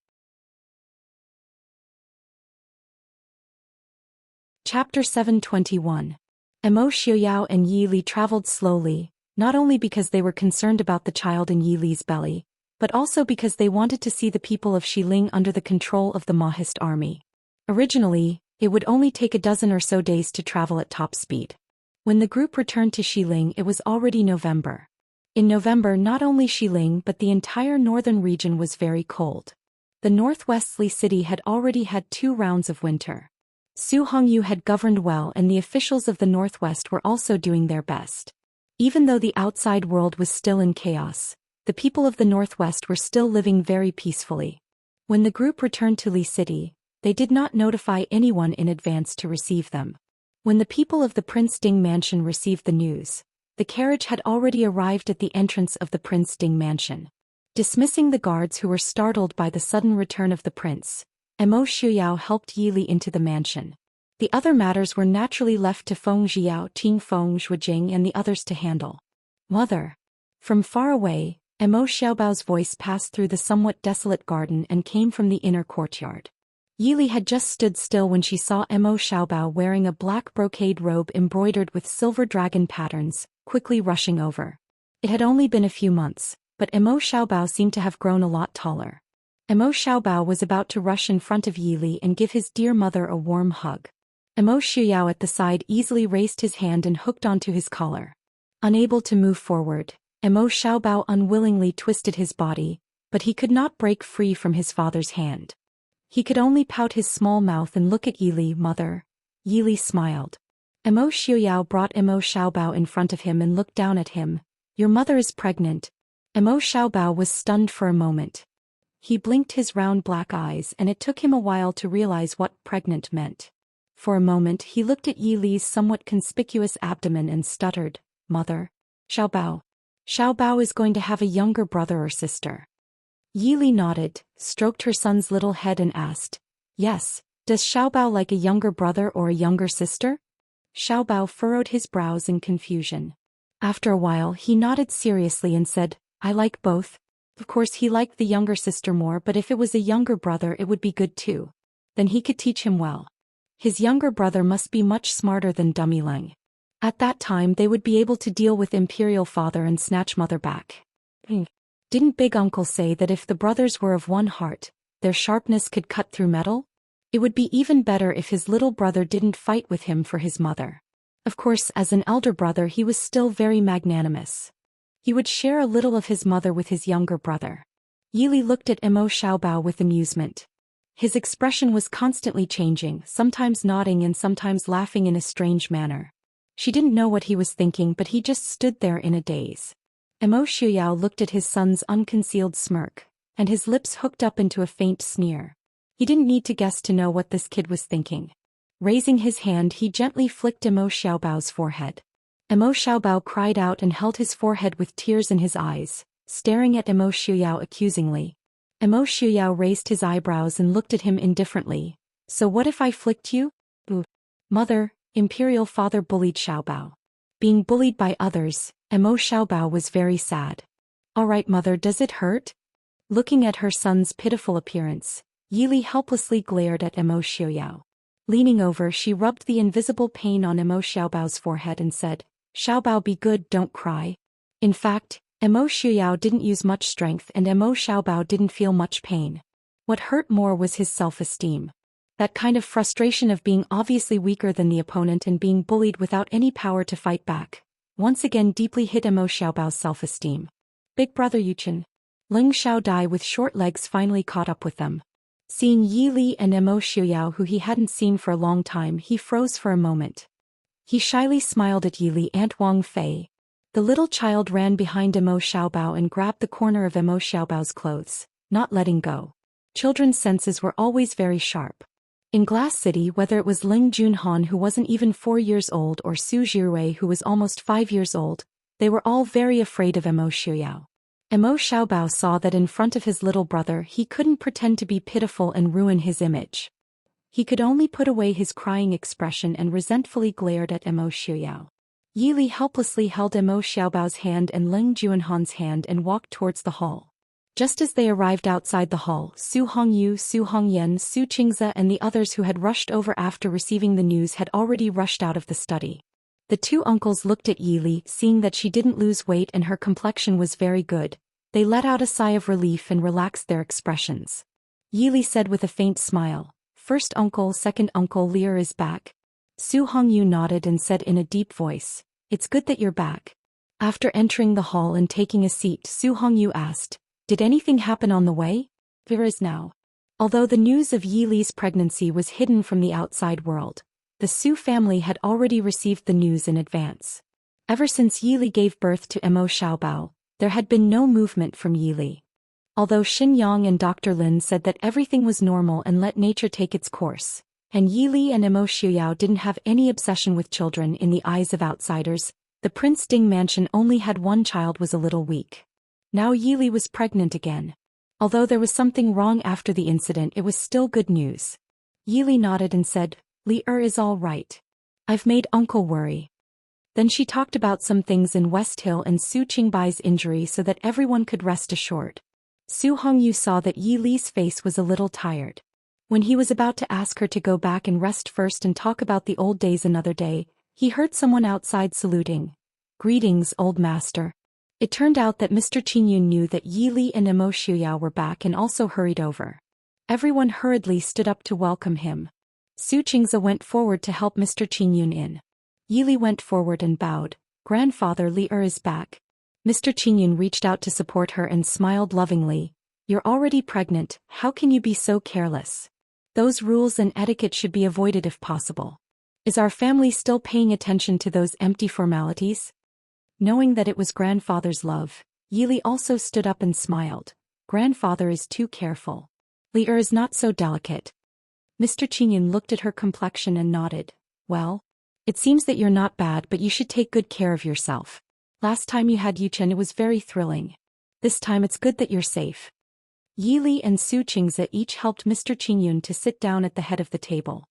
Chapter 721. Mo Xiaoyao and Yi Li traveled slowly, not only because they were concerned about the child in Yi Li's belly, but also because they wanted to see the people of Xiling under the control of the Mahist army. Originally, it would only take a dozen or so days to travel at top speed. When the group returned to Xiling, it was already November. In November, not only Xiling but the entire northern region was very cold. The northwestly city had already had 2 rounds of winter. Su Hongyu had governed well, and the officials of the northwest were also doing their best. Even though the outside world was still in chaos, the people of the northwest were still living very peacefully. When the group returned to Li City, they did not notify anyone in advance to receive them. When the people of the Prince Ding mansion received the news, the carriage had already arrived at the entrance of the Prince Ding mansion. Dismissing the guards who were startled by the sudden return of the prince, Mo Xiaoyao helped Yi Li into the mansion. The other matters were naturally left to Feng Jiao, Ting Feng Zhuijing and the others to handle. "Mother." From far away, Mo Xiaobao's voice passed through the somewhat desolate garden and came from the inner courtyard. Yi Li had just stood still when she saw Mo Xiaobao wearing a black brocade robe embroidered with silver dragon patterns, quickly rushing over. It had only been a few months, but Mo Xiaobao seemed to have grown a lot taller. Mo Xiaobao was about to rush in front of Yi Li and give his dear mother a warm hug. Mo Xiaoyao at the side easily raised his hand and hooked onto his collar. Unable to move forward, Mo Xiaobao unwillingly twisted his body, but he could not break free from his father's hand. He could only pout his small mouth and look at Yi Li. "Mother." Yi Li smiled. Mo Xiaoyao brought Mo Xiaobao in front of him and looked down at him. "Your mother is pregnant." Mo Xiaobao was stunned for a moment. He blinked his round black eyes and it took him a while to realize what pregnant meant. For a moment he looked at Yi Li's somewhat conspicuous abdomen and stuttered, "Mother." "Xiaobao. Xiaobao is going to have a younger brother or sister." Yi Li nodded, stroked her son's little head and asked, "Yes, does Xiaobao like a younger brother or a younger sister?" Xiaobao furrowed his brows in confusion. After a while he nodded seriously and said, "I like both." Of course he liked the younger sister more, but if it was a younger brother it would be good too. Then he could teach him well. His younger brother must be much smarter than Dummy Leng. At that time they would be able to deal with Imperial Father and snatch Mother back. Didn't Big Uncle say that if the brothers were of one heart, their sharpness could cut through metal? It would be even better if his little brother didn't fight with him for his mother. Of course, as an elder brother he was still very magnanimous. He would share a little of his mother with his younger brother. Yili looked at Emo Xiaobao with amusement. His expression was constantly changing, sometimes nodding and sometimes laughing in a strange manner. She didn't know what he was thinking, but he just stood there in a daze. Emo Xiaoyao looked at his son's unconcealed smirk, and his lips hooked up into a faint sneer. He didn't need to guess to know what this kid was thinking. Raising his hand, he gently flicked Emo Xiaobao's forehead. Emo Xiaobao cried out and held his forehead with tears in his eyes, staring at Emo Xiaoyao accusingly. Emo Xiaoyao raised his eyebrows and looked at him indifferently. So what if I flicked you? Ooh. Mother, Imperial Father bullied Xiaobao. Being bullied by others, Emo Xiaobao was very sad. Alright mother, does it hurt? Looking at her son's pitiful appearance, Yili helplessly glared at Emo Xiaoyao. Leaning over, she rubbed the invisible pain on Emo Xiaobao's forehead and said, Xiaobao, be good, don't cry. In fact, Emo Xiaoyao didn't use much strength and Emo Xiaobao didn't feel much pain. What hurt more was his self-esteem. That kind of frustration of being obviously weaker than the opponent and being bullied without any power to fight back, once again deeply hit Emo Xiaobao's self-esteem. Big brother Yuchen. Ling Xiaodai with short legs finally caught up with them. Seeing Yi Li and Emo Xiaoyao, who he hadn't seen for a long time, he froze for a moment. He shyly smiled at Yi Li and Wang Fei. The little child ran behind Emo Xiaobao and grabbed the corner of Emo Xiaobao's clothes, not letting go. Children's senses were always very sharp. In Glass City, whether it was Ling Junhan, who wasn't even 4 years old, or Su Jirui, who was almost 5 years old, they were all very afraid of Emo Xiaoyao. Emo Xiaobao saw that in front of his little brother he couldn't pretend to be pitiful and ruin his image. He could only put away his crying expression and resentfully glared at Emo Xiaoyao. Yi Li helplessly held Emo Xiaobao's hand and Ling Junhan's hand and walked towards the hall. Just as they arrived outside the hall, Su Hongyu, Su Hongyan, Su Qingze and the others who had rushed over after receiving the news had already rushed out of the study. The two uncles looked at Yi Li, seeing that she didn't lose weight and her complexion was very good. They let out a sigh of relief and relaxed their expressions. Yi Li said with a faint smile, First uncle, second uncle, Lear is back. Su Hongyu nodded and said in a deep voice, It's good that you're back. After entering the hall and taking a seat, Su Hongyu asked, Did anything happen on the way? There is now. Although the news of Yi Li's pregnancy was hidden from the outside world, the Su family had already received the news in advance. Ever since Yi Li gave birth to Emo Xiaobao, there had been no movement from Yi Li. Although Xin Yang and Dr. Lin said that everything was normal and let nature take its course, and Yi Li and Emo Xiaoyao didn't have any obsession with children in the eyes of outsiders, the Prince Ding mansion only had one child was a little weak. Now Yi Li was pregnant again. Although there was something wrong after the incident, it was still good news. Yi Li nodded and said, Li is all right. I've made uncle worry. Then she talked about some things in West Hill and Su Qingbai's injury so that everyone could rest assured. Su Hongyu saw that Yi Li's face was a little tired. When he was about to ask her to go back and rest first and talk about the old days another day, he heard someone outside saluting. Greetings, old master. It turned out that Mr. Qingyun knew that Yi Li and Emo Xiaoyao were back and also hurried over. Everyone hurriedly stood up to welcome him. Su Qingze went forward to help Mr. Qingyun in. Yi Li went forward and bowed. Grandfather, Li is back. Mr. Qingyun reached out to support her and smiled lovingly. You're already pregnant, how can you be so careless? Those rules and etiquette should be avoided if possible. Is our family still paying attention to those empty formalities? Knowing that it was grandfather's love, Yi Li also stood up and smiled. Grandfather is too careful. Li is not so delicate. Mr. Qingyun looked at her complexion and nodded. Well, it seems that you're not bad, but you should take good care of yourself. Last time you had Yuchen, it was very thrilling. This time it's good that you're safe. Yi Li and Su Qingze each helped Mr. Qingyun to sit down at the head of the table.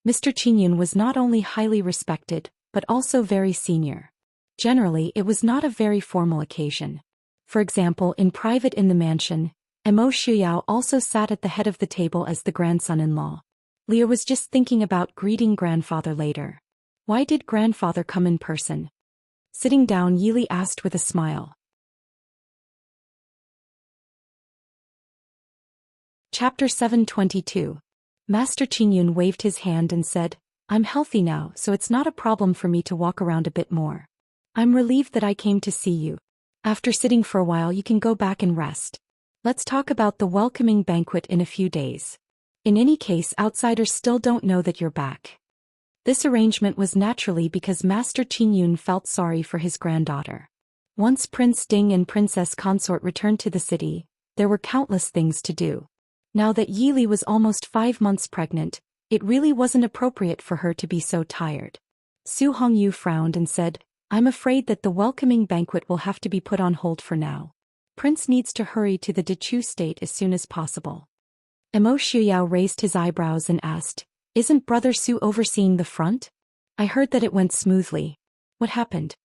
Mr. Qingyun was not only highly respected, but also very senior. Generally, it was not a very formal occasion. For example, in private in the mansion, Emo Xiaoyao also sat at the head of the table as the grandson-in-law. Leah was just thinking about greeting grandfather later. Why did grandfather come in person? Sitting down, Yili asked with a smile. Chapter 722. Master Qingyun waved his hand and said, I'm healthy now, so it's not a problem for me to walk around a bit more. I'm relieved that I came to see you. After sitting for a while, you can go back and rest. Let's talk about the welcoming banquet in a few days. In any case, outsiders still don't know that you're back. This arrangement was naturally because Master Qingyun felt sorry for his granddaughter. Once Prince Ding and Princess Consort returned to the city, there were countless things to do. Now that Yili was almost 5 months pregnant, it really wasn't appropriate for her to be so tired. Su Hongyu frowned and said, I'm afraid that the welcoming banquet will have to be put on hold for now. Prince needs to hurry to the Dechu state as soon as possible. Mo Shuyao raised his eyebrows and asked, Isn't Brother Su overseeing the front? I heard that it went smoothly. What happened?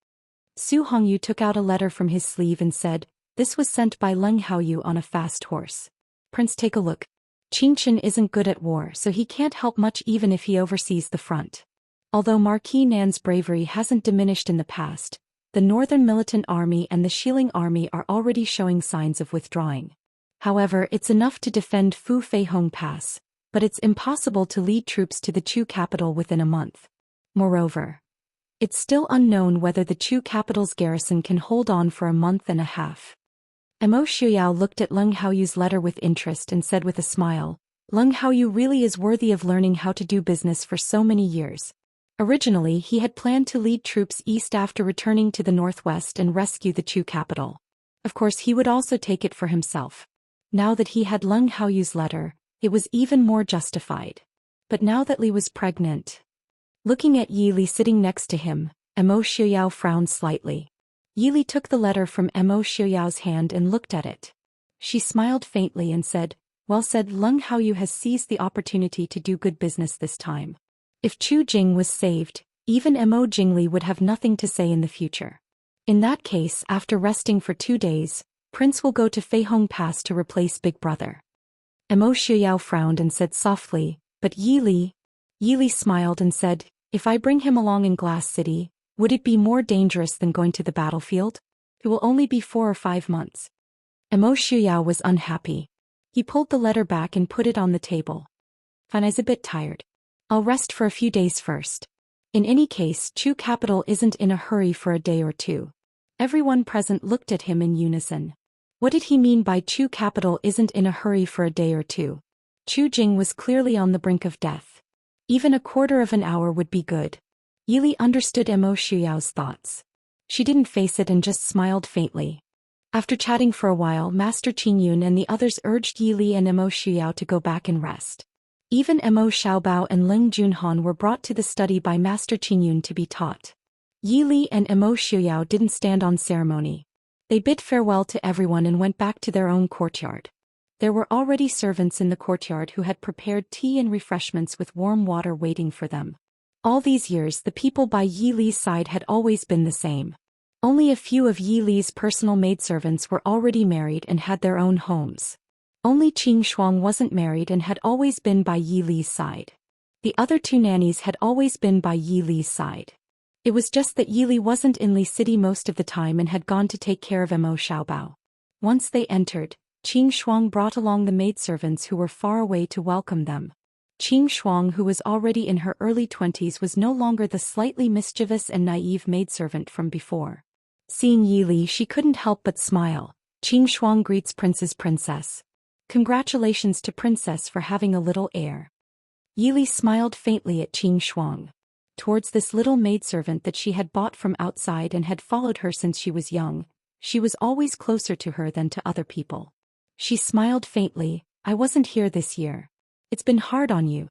Su Hongyu took out a letter from his sleeve and said, This was sent by Leng Haoyu on a fast horse. Prince, take a look. Qingchen isn't good at war, so he can't help much even if he oversees the front. Although Marquis Nan's bravery hasn't diminished in the past, the Northern Militant Army and the Shilling Army are already showing signs of withdrawing. However, it's enough to defend Fu Feihong Pass, but it's impossible to lead troops to the Chu capital within a month. Moreover, it's still unknown whether the Chu capital's garrison can hold on for a month and a half. Mo Shuyao looked at Leng Haoyu's letter with interest and said with a smile, Leng Haoyu really is worthy of learning how to do business for so many years. Originally, he had planned to lead troops east after returning to the northwest and rescue the Chu capital. Of course, he would also take it for himself. Now that he had Leng Haoyu's letter, it was even more justified. But now that Li was pregnant. Looking at Yi Li sitting next to him, Mo Shuyao frowned slightly. Yi Li took the letter from Mo Shuyao's hand and looked at it. She smiled faintly and said, Well said, Leng Haoyu has seized the opportunity to do good business this time. If Chu Jing was saved, even Mo Jingli would have nothing to say in the future. In that case, after resting for 2 days, Prince will go to Feihong Pass to replace Big Brother. Mo Shuyao frowned and said softly, But Yi Li? Yi Li smiled and said, If I bring him along in Glass City, would it be more dangerous than going to the battlefield? It will only be 4 or 5 months. Mo Shuyao was unhappy. He pulled the letter back and put it on the table. Fine, I'm a bit tired. I'll rest for a few days first. In any case, Chu capital isn't in a hurry for a day or two. Everyone present looked at him in unison. What did he mean by Chu capital isn't in a hurry for a day or two? Chu Jing was clearly on the brink of death. Even a quarter of an hour would be good. Yi Li understood Mo Shuyao's thoughts. She didn't face it and just smiled faintly. After chatting for a while, Master Qingyun and the others urged Yi Li and Mo Shuyao to go back and rest. Even Mo Xiaobao and Ling Junhan were brought to the study by Master Qingyun to be taught. Yi Li and Mo Shuyao didn't stand on ceremony. They bid farewell to everyone and went back to their own courtyard. There were already servants in the courtyard who had prepared tea and refreshments with warm water waiting for them. All these years, the people by Yi Li's side had always been the same. Only a few of Yi Li's personal maidservants were already married and had their own homes. Only Qing Shuang wasn't married and had always been by Yi Li's side. The other 2 nannies had always been by Yi Li's side. It was just that Yi Li wasn't in Li City most of the time and had gone to take care of Mo Xiaobao. Once they entered, Qing Shuang brought along the maidservants who were far away to welcome them. Qing Shuang, who was already in her early 20s, was no longer the slightly mischievous and naive maidservant from before. Seeing Yi Li, she couldn't help but smile. Qing Shuang greets Princess. Congratulations to Princess for having a little heir. Yi Li smiled faintly at Qing Shuang. Towards this little maidservant that she had bought from outside and had followed her since she was young, she was always closer to her than to other people. She smiled faintly, I wasn't here this year. It's been hard on you.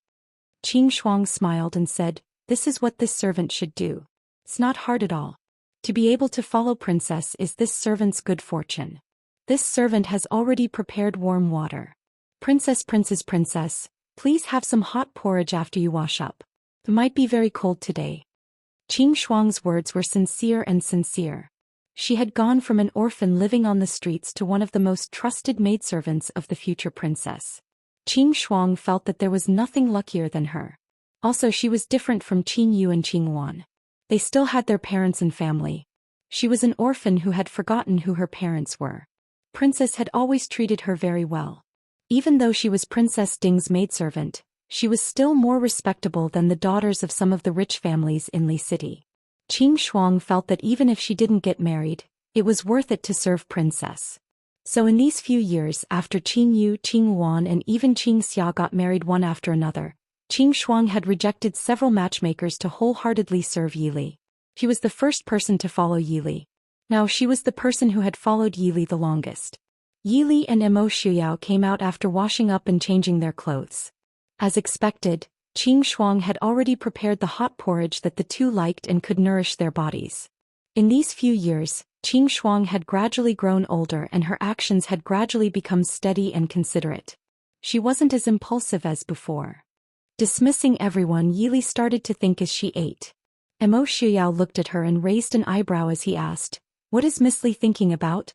Qing Shuang smiled and said, This is what this servant should do. It's not hard at all. To be able to follow Princess is this servant's good fortune. This servant has already prepared warm water. Princess, please have some hot porridge after you wash up. It might be very cold today. Qing Shuang's words were sincere and sincere. She had gone from an orphan living on the streets to one of the most trusted maidservants of the future princess. Qing Shuang felt that there was nothing luckier than her. Also, she was different from Qing Yu and Qing Wan. They still had their parents and family. She was an orphan who had forgotten who her parents were. Princess had always treated her very well. Even though she was Princess Ding's maidservant, she was still more respectable than the daughters of some of the rich families in Li City. Qing Shuang felt that even if she didn't get married, it was worth it to serve Princess. So in these few years after Qing Yu, Qing Wan and even Qing Xia got married one after another, Qing Shuang had rejected several matchmakers to wholeheartedly serve Yili. She was the first person to follow Yili. Now she was the person who had followed Yili the longest. Yili and Emo Shuyao came out after washing up and changing their clothes. As expected, Qing Shuang had already prepared the hot porridge that the two liked and could nourish their bodies. In these few years, Qing Shuang had gradually grown older and her actions had gradually become steady and considerate. She wasn't as impulsive as before. Dismissing everyone, Yili started to think as she ate. Emo Shuyao looked at her and raised an eyebrow as he asked, "What is Miss Li thinking about?"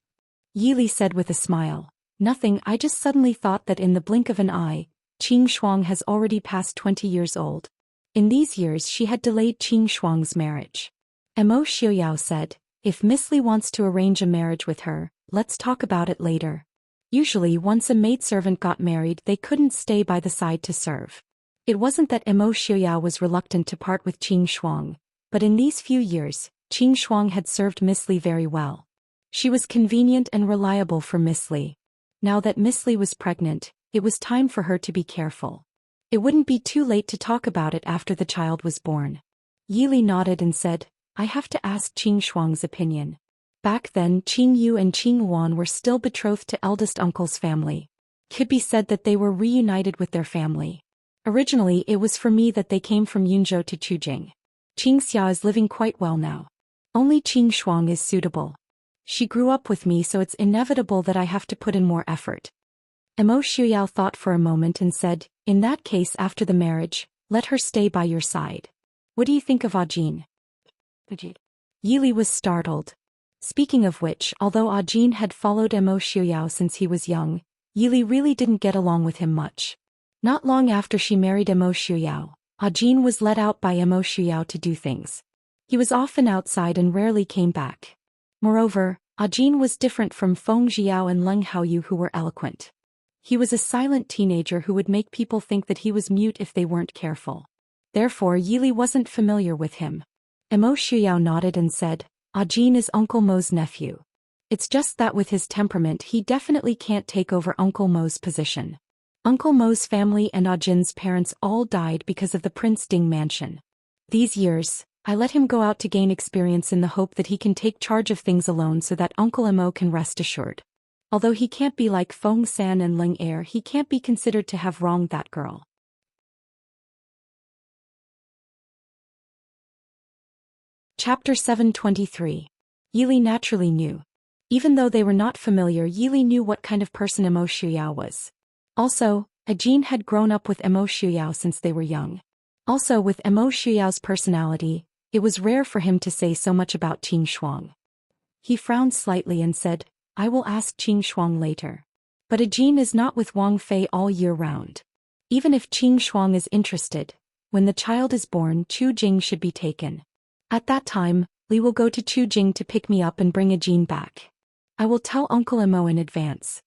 Yili said with a smile, "Nothing, I just suddenly thought that in the blink of an eye, Qing Shuang has already passed 20 years old. In these years she had delayed Qing Shuang's marriage." Emo Shuyao said, "If Miss Li wants to arrange a marriage with her, let's talk about it later." Usually once a maidservant got married they couldn't stay by the side to serve. It wasn't that Emo Shuyao was reluctant to part with Qing Shuang, but in these few years, Qing Shuang had served Miss Li very well. She was convenient and reliable for Miss Li. Now that Miss Li was pregnant, it was time for her to be careful. It wouldn't be too late to talk about it after the child was born. Yili nodded and said, "I have to ask Qing Shuang's opinion." Back then Qing Yu and Qing Wan were still betrothed to eldest uncle's family. Could be said that they were reunited with their family. Originally it was for me that they came from Yunzhou to Chujing. Qing Xia is living quite well now. Only Qing Shuang is suitable. She grew up with me so it's inevitable that I have to put in more effort. Emo Shuyao thought for a moment and said, "In that case after the marriage, let her stay by your side. What do you think of Ajin?" Yili was startled. Speaking of which, although Ajin had followed Emo Shuyao since he was young, Yili really didn't get along with him much. Not long after she married Emo Shuyao, Ajin was let out by Emo Shuyao to do things. He was often outside and rarely came back. Moreover, Ajin was different from Feng Jiao and Leng Haoyu who were eloquent. He was a silent teenager who would make people think that he was mute if they weren't careful. Therefore Yili wasn't familiar with him. Emo Shuyao nodded and said, "Ajin is Uncle Mo's nephew. It's just that with his temperament he definitely can't take over Uncle Mo's position. Uncle Mo's family and Ajin's parents all died because of the Prince Ding mansion. These years, I let him go out to gain experience in the hope that he can take charge of things alone so that Uncle Emo can rest assured. Although he can't be like Feng San and Ling Er, he can't be considered to have wronged that girl." Chapter 723. Yili naturally knew. Even though they were not familiar, Yili knew what kind of person Emo Shuyao was. Also, Ajin had grown up with Emo Shuyao since they were young. Also with Emo Shuyao's personality, it was rare for him to say so much about Qing Shuang. He frowned slightly and said, "I will ask Qing Shuang later. But Ajin is not with Wang Fei all year round. Even if Qing Shuang is interested, when the child is born Chujing should be taken. At that time, Li will go to Chujing to pick me up and bring Ajin back. I will tell Uncle Emo in advance."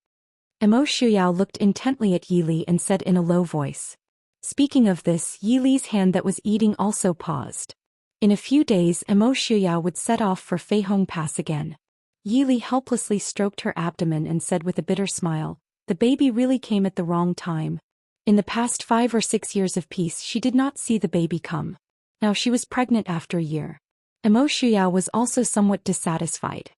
Emo Shuyao looked intently at Yili and said in a low voice. Speaking of this, Yili's hand that was eating also paused. In a few days Emo Shuyao would set off for Feihong Pass again. Yili helplessly stroked her abdomen and said with a bitter smile, "The baby really came at the wrong time. In the past 5 or 6 years of peace she did not see the baby come. Now she was pregnant after a year." Emo Shuyao was also somewhat dissatisfied.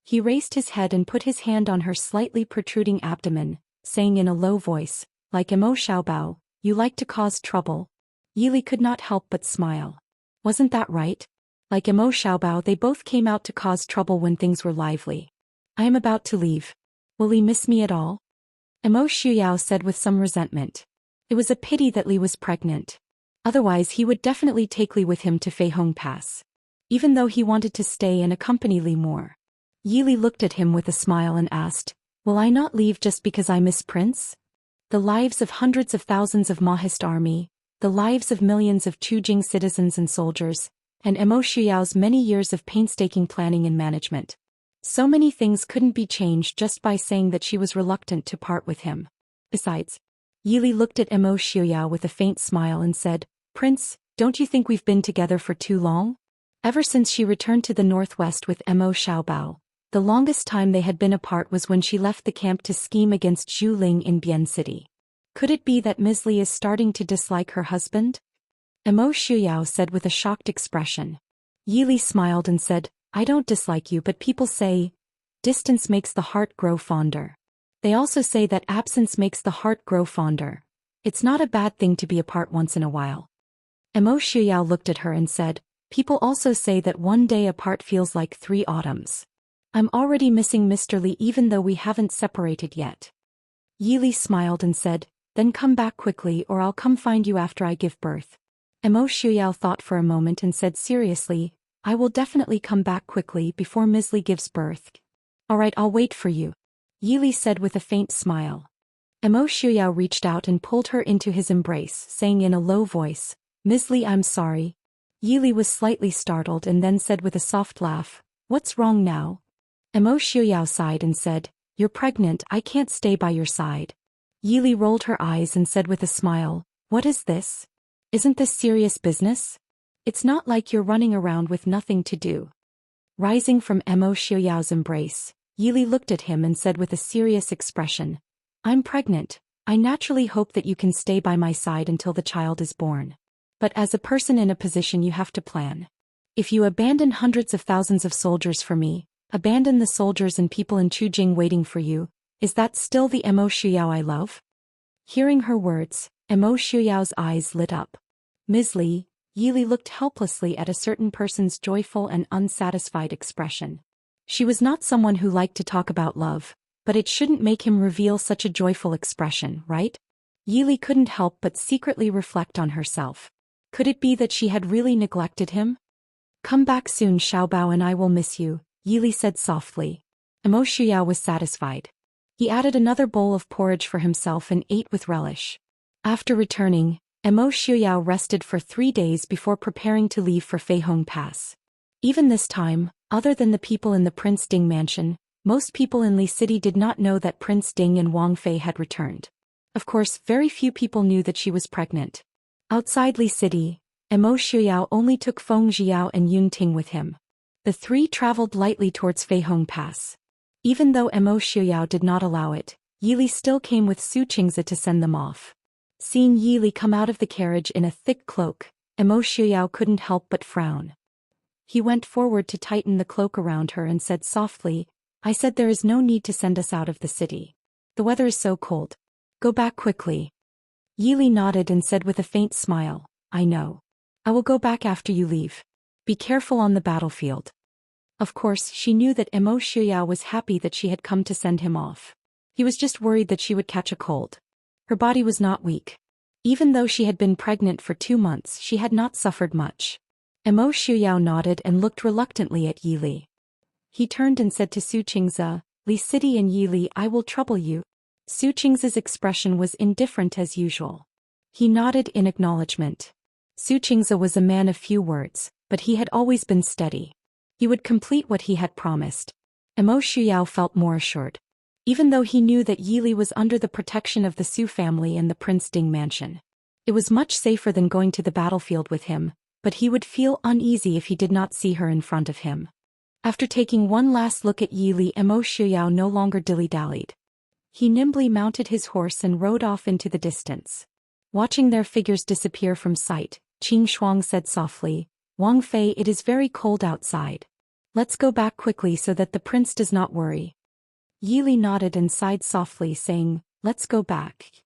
He raised his head and put his hand on her slightly protruding abdomen, saying in a low voice, "Like Emo Xiaobao, you like to cause trouble?" Yili could not help but smile. Wasn't that right? Like Emo Xiaobao, they both came out to cause trouble when things were lively. "I am about to leave. Will Li miss me at all?" Emo Shuyao said with some resentment. It was a pity that Li was pregnant. Otherwise he would definitely take Li with him to Feihong Pass. Even though he wanted to stay and accompany Li more. Yili looked at him with a smile and asked, "Will I not leave just because I miss Prince?" the lives of hundreds of thousands of Mahist army, the lives of millions of Chujing citizens and soldiers, and Emo Xiao's many years of painstaking planning and management. So many things couldn't be changed just by saying that she was reluctant to part with him. Besides, Yili looked at Emo Xiao with a faint smile and said, "Prince, don't you think we've been together for too long?" Ever since she returned to the northwest with Emo Xiaobao, the longest time they had been apart was when she left the camp to scheme against Zhu Ling in Bian City. Could it be that Miss Li is starting to dislike her husband? Emo Xiao said with a shocked expression. Yili smiled and said, "I don't dislike you, but people say, distance makes the heart grow fonder. They also say that absence makes the heart grow fonder. It's not a bad thing to be apart once in a while." Emo Xiao looked at her and said, "People also say that one day apart feels like 3 autumns. I'm already missing Mr. Li even though we haven't separated yet." Yili smiled and said, "Then come back quickly or I'll come find you after I give birth." Emo Xiao thought for a moment and said seriously, "I will definitely come back quickly before Miss Li gives birth." "Alright, I'll wait for you," Yili said with a faint smile. Emo Xiao reached out and pulled her into his embrace, saying in a low voice, "Miss Li, I'm sorry." Yili was slightly startled and then said with a soft laugh, "What's wrong now?" Emo Xiao sighed and said, "You're pregnant, I can't stay by your side." Yili rolled her eyes and said with a smile, "What is this? Isn't this serious business? It's not like you're running around with nothing to do." Rising from Emo Xiao's embrace, Yili looked at him and said with a serious expression, "I'm pregnant. I naturally hope that you can stay by my side until the child is born. But as a person in a position you have to plan. If you abandon hundreds of thousands of soldiers for me, abandon the soldiers and people in Chujing waiting for you, is that still the Emo Xiao I love?" Hearing her words, Emo Xiao's eyes lit up. "Ms. Li," Yili looked helplessly at a certain person's joyful and unsatisfied expression. She was not someone who liked to talk about love, but it shouldn't make him reveal such a joyful expression, right? Yili couldn't help but secretly reflect on herself. Could it be that she had really neglected him? "Come back soon, Xiaobao, and I will miss you," Yili said softly. Emo Xiao was satisfied. He added another bowl of porridge for himself and ate with relish. After returning, Emo Xiao rested for 3 days before preparing to leave for Feihong Pass. Even this time, other than the people in the Prince Ding mansion, most people in Li City did not know that Prince Ding and Wang Fei had returned. Of course, very few people knew that she was pregnant. Outside Li City, Emo Xiao only took Feng Jiao and Yun Ting with him. The 3 traveled lightly towards Feihong Pass. Even though Emo Xiao did not allow it, Yili still came with Su Qingzi to send them off. Seeing Yili come out of the carriage in a thick cloak, Emo Xiao couldn't help but frown. He went forward to tighten the cloak around her and said softly, "I said there is no need to send us out of the city. The weather is so cold. Go back quickly." Yili nodded and said with a faint smile, "I know. I will go back after you leave. Be careful on the battlefield." Of course, she knew that Emo Xiao was happy that she had come to send him off. He was just worried that she would catch a cold. Her body was not weak. Even though she had been pregnant for 2 months, she had not suffered much. Emo Xiao nodded and looked reluctantly at Yili. He turned and said to Su Qingzi, "Li City and Yili, I will trouble you." Su Qingzi's expression was indifferent as usual. He nodded in acknowledgement. Su Qingzi was a man of few words, but he had always been steady. He would complete what he had promised. Emo Xiao felt more assured. Even though he knew that Yili was under the protection of the Su family and the Prince Ding mansion. It was much safer than going to the battlefield with him, but he would feel uneasy if he did not see her in front of him. After taking one last look at Yili, Emo Xiao no longer dilly-dallied. He nimbly mounted his horse and rode off into the distance. Watching their figures disappear from sight, Qing Shuang said softly, "Wang Fei, it is very cold outside. Let's go back quickly so that the prince does not worry." Yili nodded and sighed softly, saying, "Let's go back."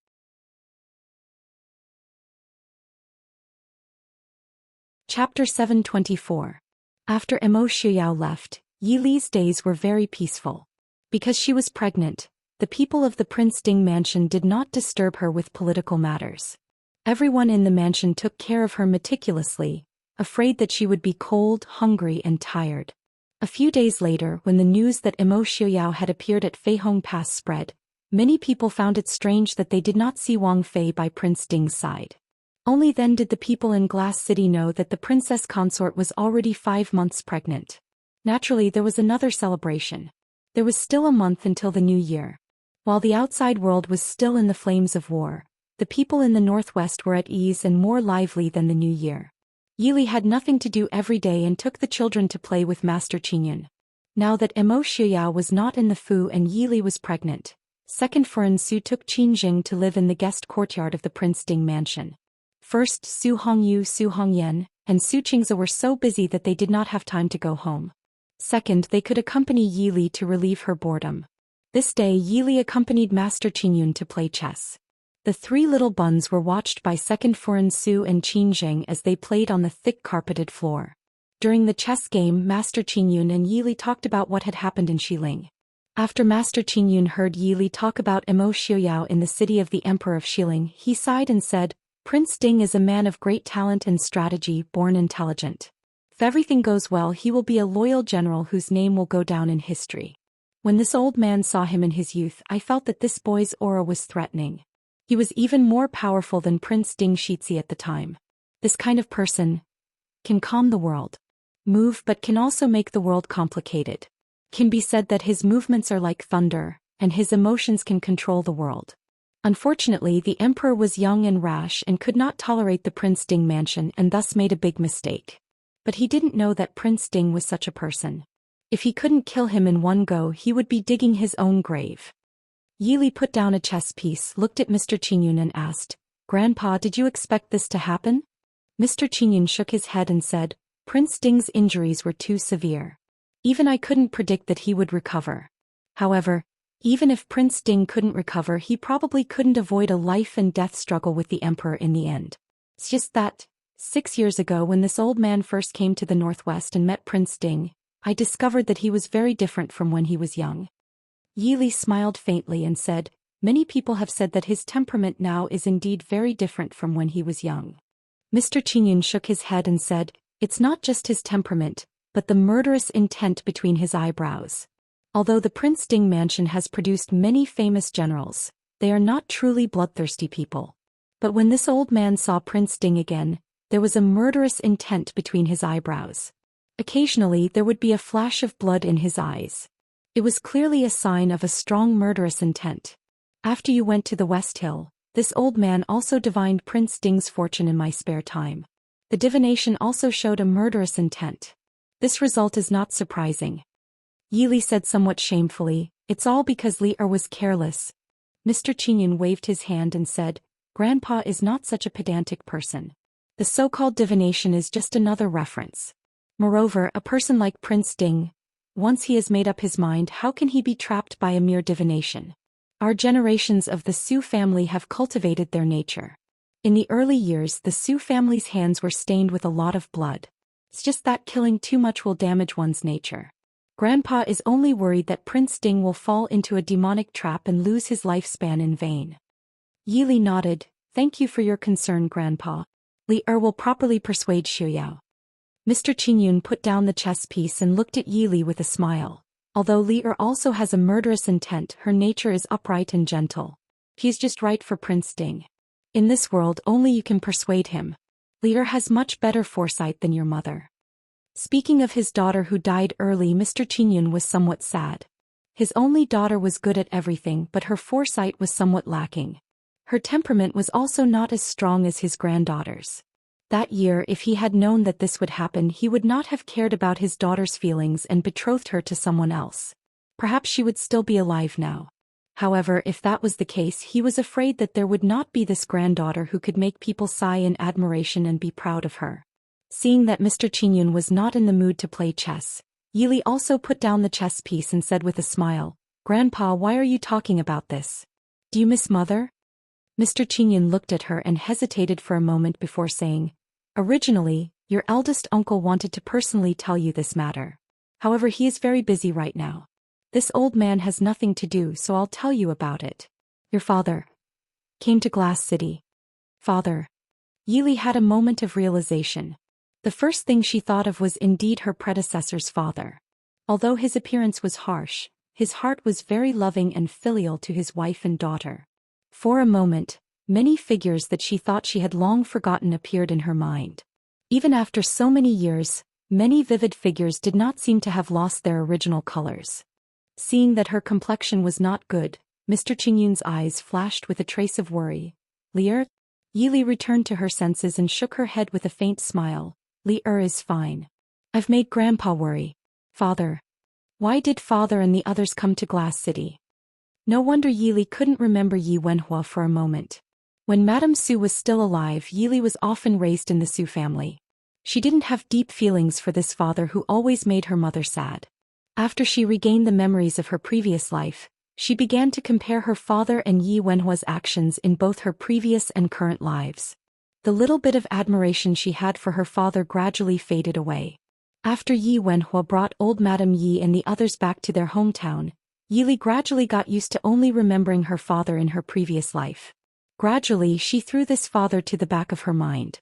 Chapter 724. After Emo Xiao left, Yili's days were very peaceful. Because she was pregnant, the people of the Prince Ding mansion did not disturb her with political matters. Everyone in the mansion took care of her meticulously, afraid that she would be cold, hungry, and tired. A few days later, when the news that Emo Xiao had appeared at Feihong Pass spread, Many people found it strange that they did not see Wang Fei by Prince Ding's side. Only then did the people in Glass City know that the princess consort was already 5 months pregnant. Naturally, there was another celebration. There was still a month until the new year. While the outside world was still in the flames of war, the people in the northwest were at ease and more lively than the new year. Yili had nothing to do every day and took the children to play with Master Qingyun. Now that Emo Xiuyao was not in the Fu and Yili was pregnant, second Furen Su took Qinjing to live in the guest courtyard of the Prince Ding mansion. First, Su Hongyu, Su Hongyan, and Su Qingze were so busy that they did not have time to go home. Second, they could accompany Yili to relieve her boredom. This day Yili accompanied Master Qingyun to play chess. The 3 little buns were watched by second Furen Su and Qinjing as they played on the thick carpeted floor. During the chess game, Master Qingyun and Yili talked about what had happened in Xiling. After Master Qingyun heard Yili talk about Emo Xiuyao in the city of the Emperor of Xiling, he sighed and said, "Prince Ding is a man of great talent and strategy, born intelligent. If everything goes well, he will be a loyal general whose name will go down in history." When this old man saw him in his youth, I felt that this boy's aura was threatening. He was even more powerful than Prince Ding Shizhi at the time. This kind of person can calm the world, move but can also make the world complicated. Can be said that his movements are like thunder, and his emotions can control the world. Unfortunately, the emperor was young and rash and could not tolerate the Prince Ding mansion and thus made a big mistake. But he didn't know that Prince Ding was such a person. If he couldn't kill him in one go, he would be digging his own grave. Yili put down a chess piece, looked at Mr. Qingyun and asked, "Grandpa, did you expect this to happen?" Mr. Qingyun shook his head and said, "Prince Ding's injuries were too severe. Even I couldn't predict that he would recover. However, even if Prince Ding couldn't recover, he probably couldn't avoid a life and death struggle with the emperor in the end. It's just that, 6 years ago when this old man first came to the northwest and met Prince Ding, I discovered that he was very different from when he was young." Yili smiled faintly and said, "Many people have said that his temperament now is indeed very different from when he was young." Mr. Qingyun shook his head and said, "It's not just his temperament, but the murderous intent between his eyebrows. Although the Prince Ding mansion has produced many famous generals, they are not truly bloodthirsty people. But when this old man saw Prince Ding again, there was a murderous intent between his eyebrows. Occasionally there would be a flash of blood in his eyes. It was clearly a sign of a strong murderous intent. After you went to the West Hill, this old man also divined Prince Ding's fortune in my spare time. The divination also showed a murderous intent. This result is not surprising." Yili said somewhat shamefully, "It's all because Li Er was careless." Mr. Qingyun waved his hand and said, "Grandpa is not such a pedantic person. The so-called divination is just another reference. Moreover, a person like Prince Ding, once he has made up his mind, how can he be trapped by a mere divination? Our generations of the Su family have cultivated their nature. In the early years, the Su family's hands were stained with a lot of blood. It's just that killing too much will damage one's nature. Grandpa is only worried that Prince Ding will fall into a demonic trap and lose his lifespan in vain." Yili nodded, "Thank you for your concern, Grandpa. Li Er will properly persuade Xiuyao." Mr. Qingyun put down the chess piece and looked at Yili with a smile. Although Li Er also has a murderous intent, her nature is upright and gentle. He's just right for Prince Ding. In this world only you can persuade him. Li Er has much better foresight than your mother." Speaking of his daughter who died early, Mr. Qingyun was somewhat sad. His only daughter was good at everything, but her foresight was somewhat lacking. Her temperament was also not as strong as his granddaughter's. That year, if he had known that this would happen, he would not have cared about his daughter's feelings and betrothed her to someone else. Perhaps she would still be alive now. However, if that was the case, he was afraid that there would not be this granddaughter who could make people sigh in admiration and be proud of her. Seeing that Mr. Qingyun was not in the mood to play chess, Yili also put down the chess piece and said with a smile, "Grandpa, why are you talking about this? Do you miss Mother?" Mr. Qingyun looked at her and hesitated for a moment before saying, "Originally, your eldest uncle wanted to personally tell you this matter. However, he is very busy right now. This old man has nothing to do, so I'll tell you about it. Your father came to Glass City." Father. Yili had a moment of realization. The first thing she thought of was indeed her predecessor's father. Although his appearance was harsh, his heart was very loving and filial to his wife and daughter. For a moment, many figures that she thought she had long forgotten appeared in her mind. Even after so many years, many vivid figures did not seem to have lost their original colors. Seeing that her complexion was not good, Mr. Qingyun's eyes flashed with a trace of worry. Li-er? Yi returned to her senses and shook her head with a faint smile. Li-er is fine. I've made Grandpa worry. Father. Why did Father and the others come to Glass City? No wonder Yi couldn't remember Yi Wenhua for a moment. When Madame Su was still alive, Yi was often raised in the Su family. She didn't have deep feelings for this father who always made her mother sad. After she regained the memories of her previous life, she began to compare her father and Yi Wenhua's actions in both her previous and current lives. The little bit of admiration she had for her father gradually faded away. After Yi Wenhua brought old Madame Yi and the others back to their hometown, Yi gradually got used to only remembering her father in her previous life. Gradually she threw this father to the back of her mind.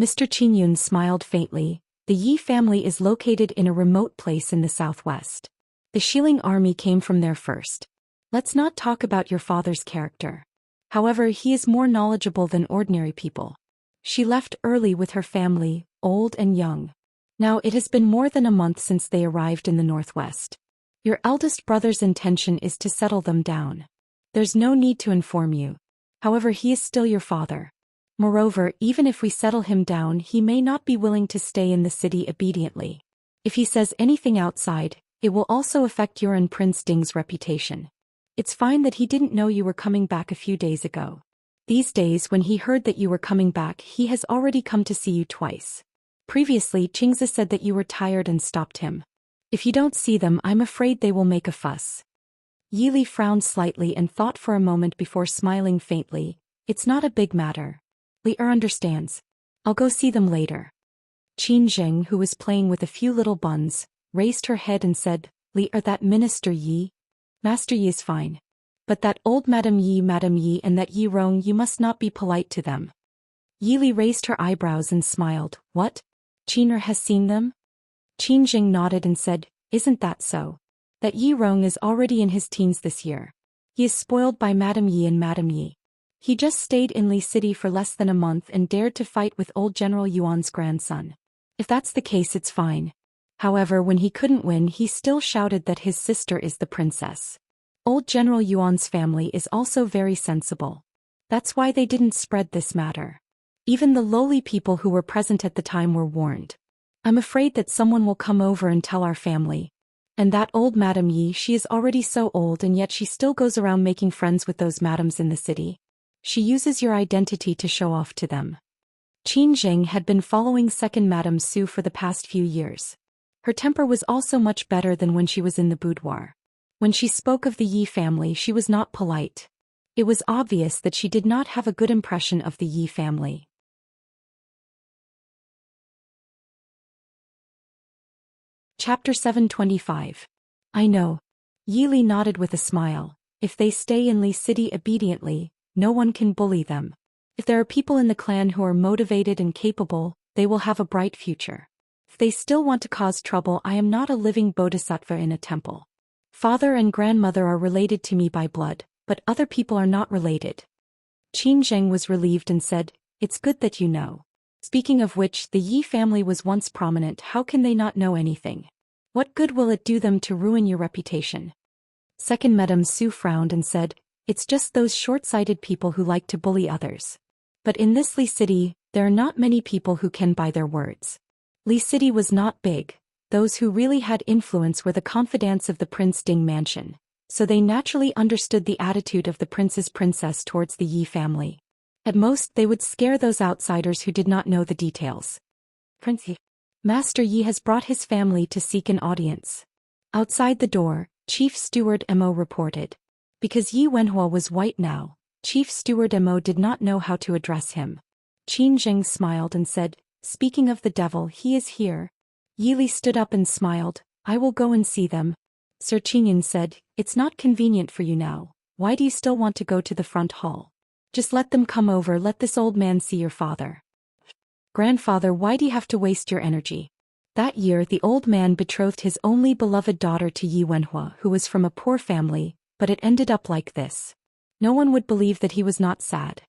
Mr. Qingyun smiled faintly. The Yi family is located in a remote place in the southwest. The Shilling army came from there first. Let's not talk about your father's character. However, he is more knowledgeable than ordinary people. She left early with her family, old and young. Now it has been more than a month since they arrived in the northwest. Your eldest brother's intention is to settle them down. There's no need to inform you. However, he is still your father. Moreover, even if we settle him down, he may not be willing to stay in the city obediently. If he says anything outside, it will also affect your and Prince Ding's reputation. It's fine that he didn't know you were coming back a few days ago. These days, when he heard that you were coming back, he has already come to see you twice. Previously, Qingzi said that you were tired and stopped him. If you don't see them, I'm afraid they will make a fuss. Yi frowned slightly and thought for a moment before smiling faintly. It's not a big matter. Li-er understands. I'll go see them later. Qin Zheng, who was playing with a few little buns, raised her head and said, Li-er, that Minister Yi? Master Yi is fine. But that old Madame Yi and that Yi Rong, you must not be polite to them. Yi raised her eyebrows and smiled. What? Qin'er has seen them? Qin Zheng nodded and said, Isn't that so? That Yi Rong is already in his teens this year. He is spoiled by Madame Yi and Madame Yi. He just stayed in Li City for less than a month and dared to fight with old General Yuan's grandson. If that's the case, it's fine. However, when he couldn't win, he still shouted that his sister is the princess. Old General Yuan's family is also very sensible. That's why they didn't spread this matter. Even the lowly people who were present at the time were warned. I'm afraid that someone will come over and tell our family. And that old Madame Yi, she is already so old and yet she still goes around making friends with those madams in the city. She uses your identity to show off to them. Qin Zheng had been following second Madame Su for the past few years. Her temper was also much better than when she was in the boudoir. When she spoke of the Yi family, she was not polite. It was obvious that she did not have a good impression of the Yi family. Chapter 725. I know. Yi nodded with a smile. If they stay in Li City obediently, no one can bully them. If there are people in the clan who are motivated and capable, they will have a bright future. If they still want to cause trouble, I am not a living bodhisattva in a temple. Father and grandmother are related to me by blood, but other people are not related. Qin Zheng was relieved and said, It's good that you know. Speaking of which, the Yi family was once prominent. How can they not know anything? What good will it do them to ruin your reputation? Second Madame Su frowned and said, It's just those short-sighted people who like to bully others. But in this Li City, there are not many people who can buy their words. Li City was not big. Those who really had influence were the confidants of the Prince Ding mansion, so they naturally understood the attitude of the prince's princess towards the Yi family. At most, they would scare those outsiders who did not know the details. Prince Yi. Master Yi has brought his family to seek an audience. Outside the door, Chief Steward Mo reported. Because Yi Wenhua was white now, Chief Steward Mo did not know how to address him. Qin Zheng smiled and said, Speaking of the devil, he is here. Yi stood up and smiled. I will go and see them. Sir Qingyun said, It's not convenient for you now. Why do you still want to go to the front hall? Just let them come over, let this old man see your father. Grandfather, why do you have to waste your energy? That year the old man betrothed his only beloved daughter to Yi Wenhua, who was from a poor family, but it ended up like this. No one would believe that he was not sad.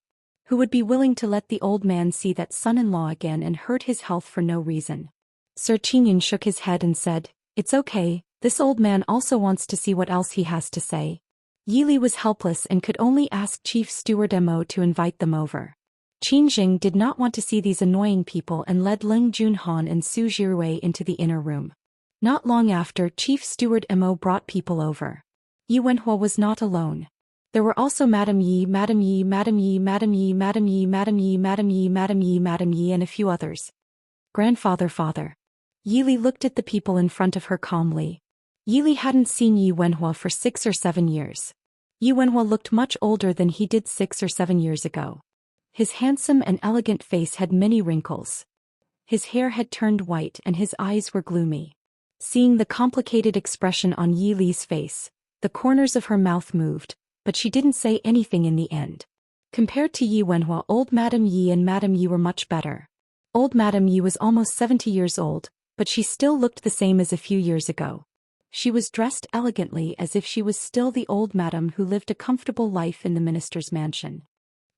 Who would be willing to let the old man see that son-in-law again and hurt his health for no reason? Sir Qingyun shook his head and said, "It's okay, this old man also wants to see what else he has to say." Yi Li was helpless and could only ask Chief Steward Mo to invite them over. Qin Jing did not want to see these annoying people and led Ling Junhan and Su Jirui into the inner room. Not long after, Chief Steward Mo brought people over. Yi Wenhua was not alone. There were also Madame Yi, Madame Yi, Madame Yi, Madame Yi, Madame Yi, Madame Yi, Madame Yi, Madame Yi, Madame Yi, and a few others. Grandfather, father. Yi Li looked at the people in front of her calmly. Yi Li hadn't seen Yi Wenhua for 6 or 7 years. Yi Wenhua looked much older than he did 6 or 7 years ago. His handsome and elegant face had many wrinkles. His hair had turned white and his eyes were gloomy. Seeing the complicated expression on Yi Li's face, the corners of her mouth moved, but she didn't say anything in the end. Compared to Yi Wenhua, old Madame Yi and Madame Yi were much better. Old Madame Yi was almost 70 years old, but she still looked the same as a few years ago. She was dressed elegantly as if she was still the old madam who lived a comfortable life in the minister's mansion.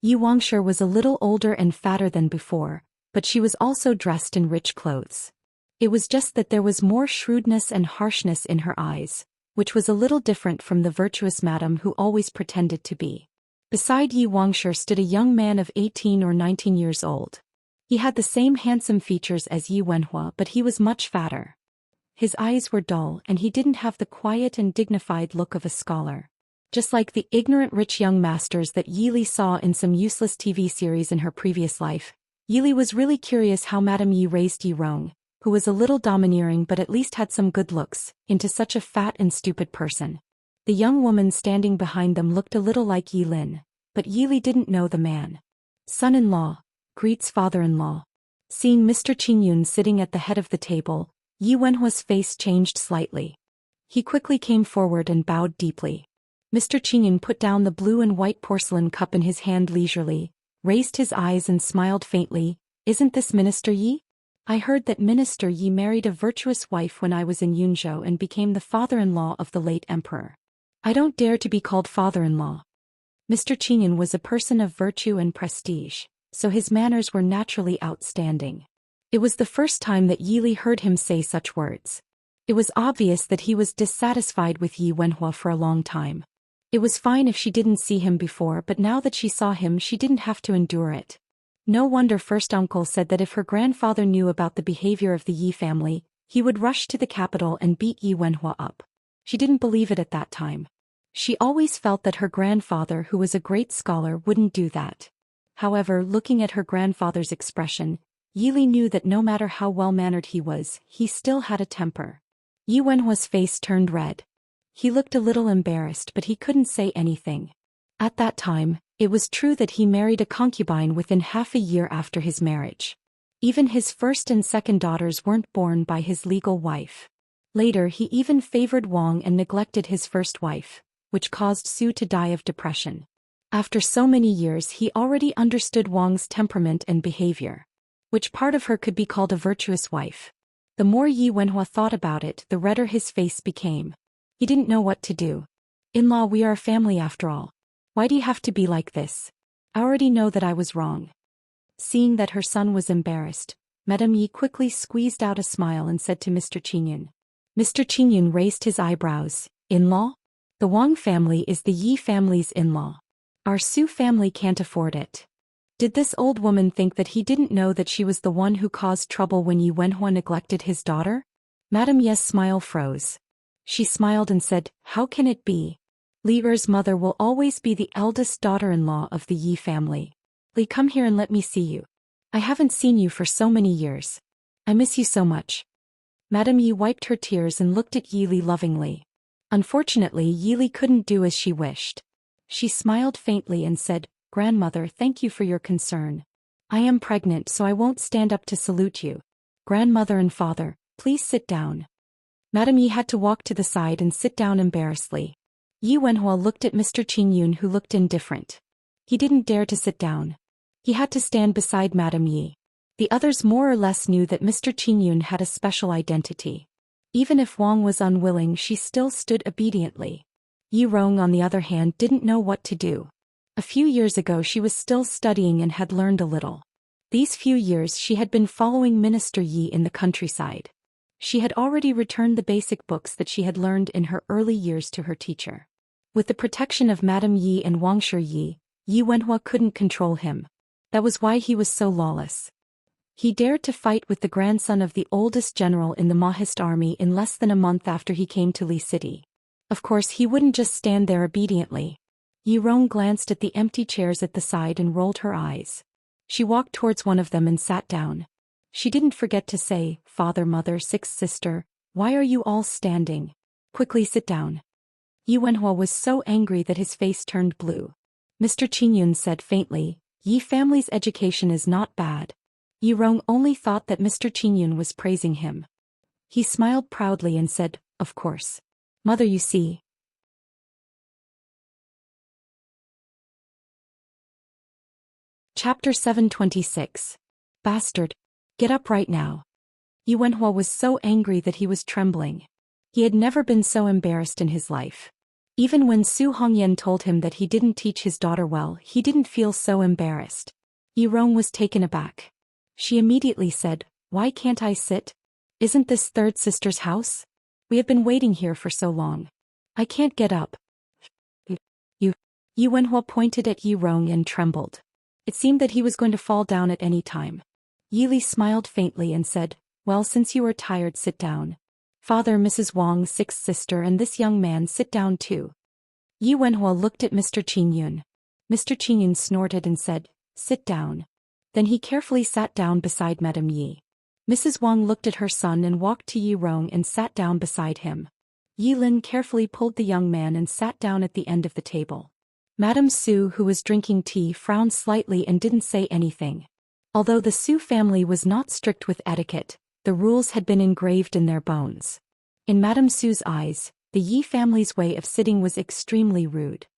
Yi Wangsher was a little older and fatter than before, but she was also dressed in rich clothes. It was just that there was more shrewdness and harshness in her eyes, which was a little different from the virtuous madam who always pretended to be. Beside Yi Wangsher stood a young man of 18 or 19 years old. He had the same handsome features as Yi Wenhua, but he was much fatter. His eyes were dull and he didn't have the quiet and dignified look of a scholar. Just like the ignorant rich young masters that Yi Li saw in some useless TV series in her previous life, Yi Li was really curious how Madame Yi raised Yi Rong, who was a little domineering but at least had some good looks, into such a fat and stupid person. The young woman standing behind them looked a little like Yi Lin, but Yi Li didn't know the man. Son-in-law greets father-in-law. Seeing Mr. Qingyun sitting at the head of the table, Yi Wenhua's face changed slightly. He quickly came forward and bowed deeply. Mr. Qingyun put down the blue and white porcelain cup in his hand leisurely, raised his eyes and smiled faintly. "Isn't this Minister Yi? I heard that Minister Yi married a virtuous wife when I was in Yunzhou and became the father-in-law of the late emperor. I don't dare to be called father-in-law." Mr. Qingyun was a person of virtue and prestige, so his manners were naturally outstanding. It was the first time that Yi Li heard him say such words. It was obvious that he was dissatisfied with Yi Wenhua for a long time. It was fine if she didn't see him before, but now that she saw him she didn't have to endure it. No wonder first uncle said that if her grandfather knew about the behavior of the Yi family, he would rush to the capital and beat Yi Wenhua up. She didn't believe it at that time. She always felt that her grandfather, who was a great scholar, wouldn't do that. However, looking at her grandfather's expression, Yi Li knew that no matter how well-mannered he was, he still had a temper. Yi Wenhua's face turned red. He looked a little embarrassed, but he couldn't say anything. At that time, it was true that he married a concubine within half a year after his marriage. Even his first and second daughters weren't born by his legal wife. Later he even favored Wang and neglected his first wife, which caused Su to die of depression. After so many years he already understood Wang's temperament and behavior. Which part of her could be called a virtuous wife? The more Yi Wenhua thought about it, the redder his face became. He didn't know what to do. "In-law, we are a family after all. Why do you have to be like this? I already know that I was wrong." Seeing that her son was embarrassed, Madame Yi quickly squeezed out a smile and said to Mr. Qingyun. Mr. Qingyun raised his eyebrows. "In-law? The Wang family is the Yi family's in-law. Our Su family can't afford it." Did this old woman think that he didn't know that she was the one who caused trouble when Yi Wenhua neglected his daughter? Madame Yi's smile froze. She smiled and said, "How can it be? Li Er's mother will always be the eldest daughter-in-law of the Yi family. Li, come here and let me see you. I haven't seen you for so many years. I miss you so much." Madame Yi wiped her tears and looked at Yi Li lovingly. Unfortunately, Yi Li couldn't do as she wished. She smiled faintly and said, "Grandmother, thank you for your concern. I am pregnant, so I won't stand up to salute you. Grandmother and father, please sit down." Madame Yi had to walk to the side and sit down embarrassedly. Yi Wenhua looked at Mr. Qingyun, who looked indifferent. He didn't dare to sit down. He had to stand beside Madame Yi. The others more or less knew that Mr. Qingyun had a special identity. Even if Wang was unwilling, she still stood obediently. Yi Rong, on the other hand, didn't know what to do. A few years ago she was still studying and had learned a little. These few years she had been following Minister Yi in the countryside. She had already returned the basic books that she had learned in her early years to her teacher. With the protection of Madame Yi and Wang Shi, Yi Wenhua couldn't control him. That was why he was so lawless. He dared to fight with the grandson of the oldest general in the Mahist army in less than a month after he came to Li City. Of course he wouldn't just stand there obediently. Yi Rong glanced at the empty chairs at the side and rolled her eyes. She walked towards one of them and sat down. She didn't forget to say, "Father, mother, sixth sister, why are you all standing? Quickly sit down." Yi Wenhua was so angry that his face turned blue. Mr. Qingyun said faintly, "Yi family's education is not bad." Yi Rong only thought that Mr. Qingyun was praising him. He smiled proudly and said, "Of course. Mother, you see." Chapter 726. Bastard. Get up right now. Yi Wenhua was so angry that he was trembling. He had never been so embarrassed in his life. Even when Su Hongyan told him that he didn't teach his daughter well, he didn't feel so embarrassed. Yi Rong was taken aback. She immediately said, "Why can't I sit? Isn't this third sister's house? We have been waiting here for so long. I can't get up." You. Yi Wenhua pointed at Yi Rong and trembled. It seemed that he was going to fall down at any time. Yi Li smiled faintly and said, "Well, since you are tired, sit down. Father, Mrs. Wang, sixth sister, and this young man, sit down too." Yi Wenhua looked at Mr. Qingyun. Mr. Qingyun snorted and said, "Sit down." Then he carefully sat down beside Madame Yi. Mrs. Wang looked at her son and walked to Yi Rong and sat down beside him. Yi Lin carefully pulled the young man and sat down at the end of the table. Madame Su, who was drinking tea, frowned slightly and didn't say anything. Although the Su family was not strict with etiquette, the rules had been engraved in their bones. In Madame Su's eyes, the Yi family's way of sitting was extremely rude.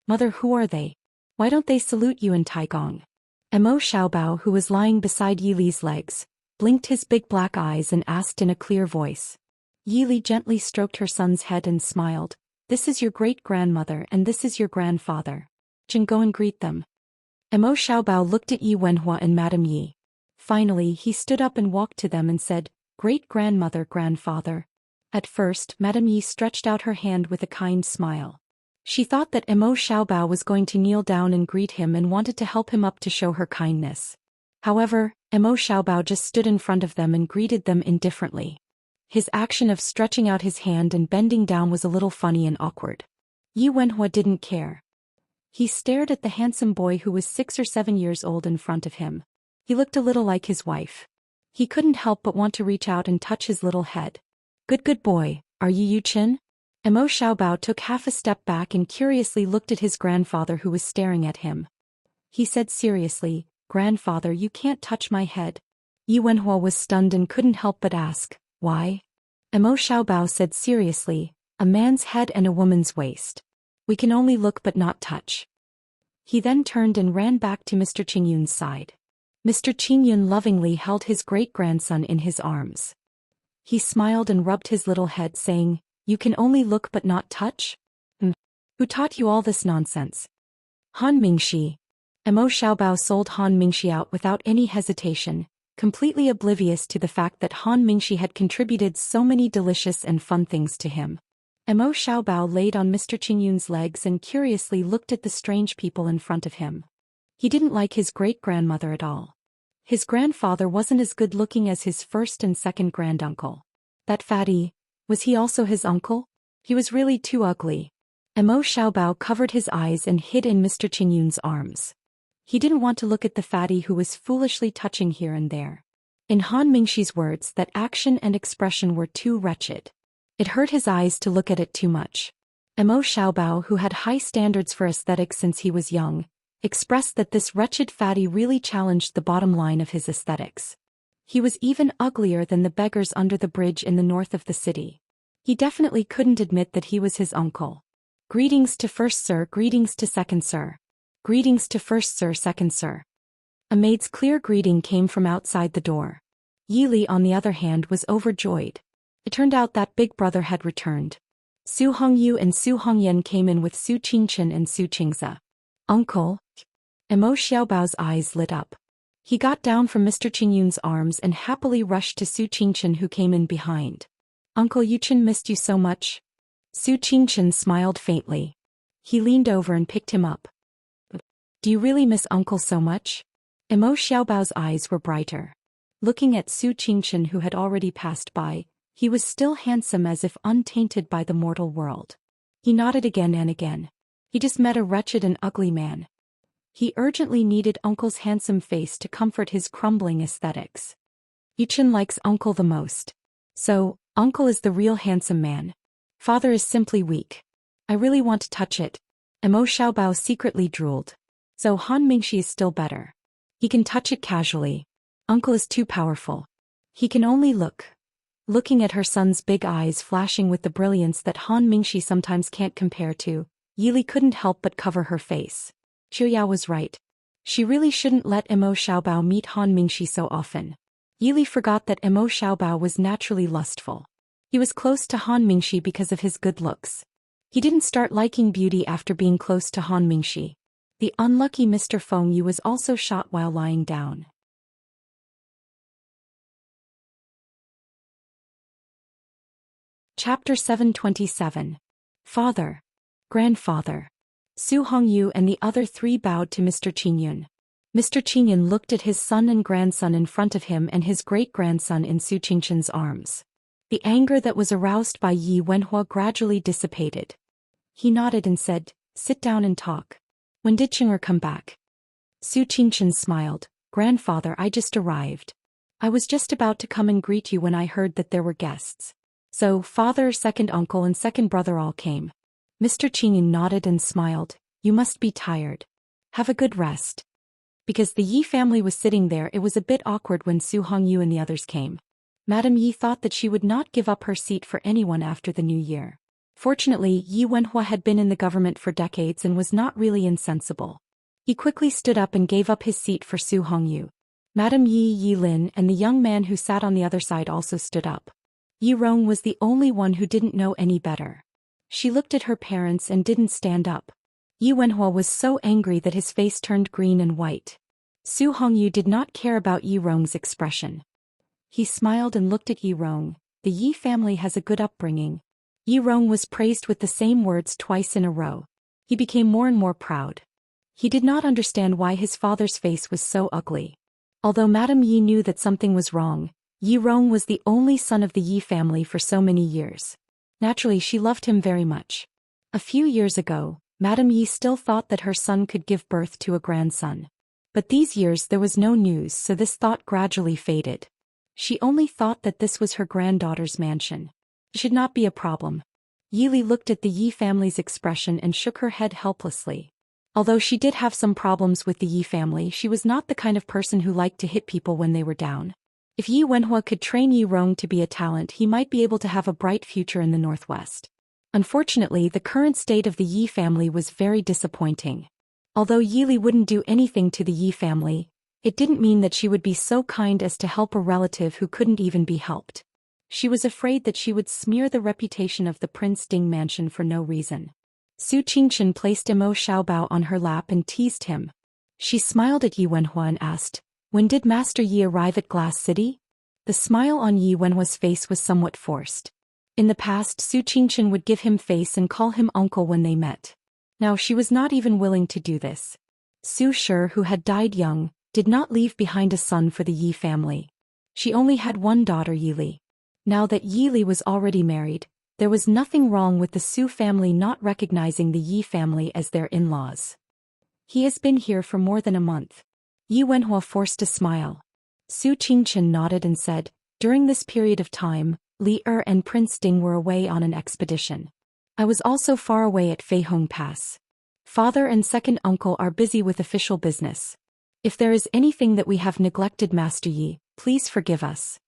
"Mother, who are they? Why don't they salute you in Taigong?" Mo Xiaobao, who was lying beside Yi Li's legs, blinked his big black eyes and asked in a clear voice. Yi Li gently stroked her son's head and smiled. "This is your great-grandmother and this is your grandfather. Jin, go and greet them." Mo Xiaobao looked at Yi Wenhua and Madame Yi. Finally, he stood up and walked to them and said, "Great-grandmother, grandfather." At first, Madame Yi stretched out her hand with a kind smile. She thought that Mo Xiaobao was going to kneel down and greet him and wanted to help him up to show her kindness. However, Mo Xiaobao just stood in front of them and greeted them indifferently. His action of stretching out his hand and bending down was a little funny and awkward. Yi Wenhua didn't care. He stared at the handsome boy who was 6 or 7 years old in front of him. He looked a little like his wife. He couldn't help but want to reach out and touch his little head. Good boy, are you Yu Qin?" Mo Xiaobao took half a step back and curiously looked at his grandfather who was staring at him. He said seriously, "Grandfather, you can't touch my head." Yi Wenhua was stunned and couldn't help but ask, "Why?" Mo Xiaobao said seriously, "A man's head and a woman's waist. We can only look but not touch." He then turned and ran back to Mr. Qingyun's side. Mr. Qingyun lovingly held his great-grandson in his arms. He smiled and rubbed his little head, saying, "You can only look but not touch? Who taught you all this nonsense?" "Han Mingxi." Mo Xiaobao sold Han Mingxi out without any hesitation, completely oblivious to the fact that Han Mingxi had contributed so many delicious and fun things to him. Mo Xiaobao laid on Mr. Qingyun's legs and curiously looked at the strange people in front of him. He didn't like his great-grandmother at all. His grandfather wasn't as good-looking as his first and second granduncle. That fatty, was he also his uncle? He was really too ugly. Mo Xiaobao covered his eyes and hid in Mr. Qingyun's arms. He didn't want to look at the fatty who was foolishly touching here and there. In Han Mingxi's words, that action and expression were too wretched. It hurt his eyes to look at it too much. Mo Xiaobao, who had high standards for aesthetics since he was young, expressed that this wretched fatty really challenged the bottom line of his aesthetics. He was even uglier than the beggars under the bridge in the north of the city. He definitely couldn't admit that he was his uncle. "Greetings to first sir, greetings to second sir. Greetings to first sir, second sir." A maid's clear greeting came from outside the door. Yili, on the other hand, was overjoyed. It turned out that Big Brother had returned. Su Hongyu and Su Hongyan came in with Su Qingchen and Su Qingze. Uncle? Emo Xiaobao's eyes lit up. He got down from Mr. Qingyun's arms and happily rushed to Su Qingchen, who came in behind. Uncle Yuchen missed you so much. Su Qingchen smiled faintly. He leaned over and picked him up. Do you really miss Uncle so much? Emo Xiaobao's eyes were brighter. Looking at Su Qingchen, who had already passed by, he was still handsome as if untainted by the mortal world. He nodded again and again. He just met a wretched and ugly man. He urgently needed Uncle's handsome face to comfort his crumbling aesthetics. Yuchen likes Uncle the most. So, Uncle is the real handsome man. Father is simply weak. I really want to touch it. Emo Xiaobao secretly drooled. So Han Mingxi is still better. He can touch it casually. Uncle is too powerful. He can only look. Looking at her son's big eyes flashing with the brilliance that Han Mingxi sometimes can't compare to, Yili couldn't help but cover her face. Qiuyao was right. She really shouldn't let Emo Xiaobao meet Han Mingxi so often. Yili forgot that Emo Xiaobao was naturally lustful. He was close to Han Mingxi because of his good looks. He didn't start liking beauty after being close to Han Mingxi. The unlucky Mr. Feng Yu was also shot while lying down. Chapter 727. Father. Grandfather. Su Hongyu and the other three bowed to Mr. Qingyun. Mr. Qingyun looked at his son and grandson in front of him and his great-grandson in Su Qingchen's arms. The anger that was aroused by Yi Wenhua gradually dissipated. He nodded and said, "Sit down and talk. When did Qing'er come back?" Su Qingchen smiled. "Grandfather, I just arrived. I was just about to come and greet you when I heard that there were guests. So, father, second uncle and second brother all came." Mr. Qingyun nodded and smiled. "You must be tired. Have a good rest." Because the Yi family was sitting there, it was a bit awkward when Su Hongyu and the others came. Madame Yi thought that she would not give up her seat for anyone after the new year. Fortunately, Yi Wenhua had been in the government for decades and was not really insensible. He quickly stood up and gave up his seat for Su Hongyu. Madame Yi Lin and the young man who sat on the other side also stood up. Yi Rong was the only one who didn't know any better. She looked at her parents and didn't stand up. Yi Wenhua was so angry that his face turned green and white. Su Hongyu did not care about Yi Rong's expression. He smiled and looked at Yi Rong. The Yi family has a good upbringing. Yi Rong was praised with the same words twice in a row. He became more and more proud. He did not understand why his father's face was so ugly. Although Madame Yi knew that something was wrong, Yi Rong was the only son of the Yi family for so many years. Naturally, she loved him very much. A few years ago, Madame Yi still thought that her son could give birth to a grandson. But these years there was no news, so this thought gradually faded. She only thought that this was her granddaughter's mansion. It should not be a problem. Yili looked at the Yi family's expression and shook her head helplessly. Although she did have some problems with the Yi family, she was not the kind of person who liked to hit people when they were down. If Yi Wenhua could train Yi Rong to be a talent, he might be able to have a bright future in the Northwest. Unfortunately, the current state of the Yi family was very disappointing. Although Yili wouldn't do anything to the Yi family, it didn't mean that she would be so kind as to help a relative who couldn't even be helped. She was afraid that she would smear the reputation of the Prince Ding mansion for no reason. Su Qingchen placed Emo Xiaobao on her lap and teased him. She smiled at Yi Wenhua and asked, "When did Master Yi arrive at Glass City?" The smile on Yi Wenhua's face was somewhat forced. In the past, Su Qingchen would give him face and call him uncle when they met. Now she was not even willing to do this. Su Shi, who had died young, did not leave behind a son for the Yi family. She only had one daughter, Yili. Now that Yili was already married, there was nothing wrong with the Su family not recognizing the Yi family as their in-laws. "He has been here for more than a month." Yi Wenhua forced a smile. Su Qingchen nodded and said, "During this period of time, Li Er and Prince Ding were away on an expedition. I was also far away at Feihong Pass. Father and second uncle are busy with official business. If there is anything that we have neglected, Master Yi, please forgive us."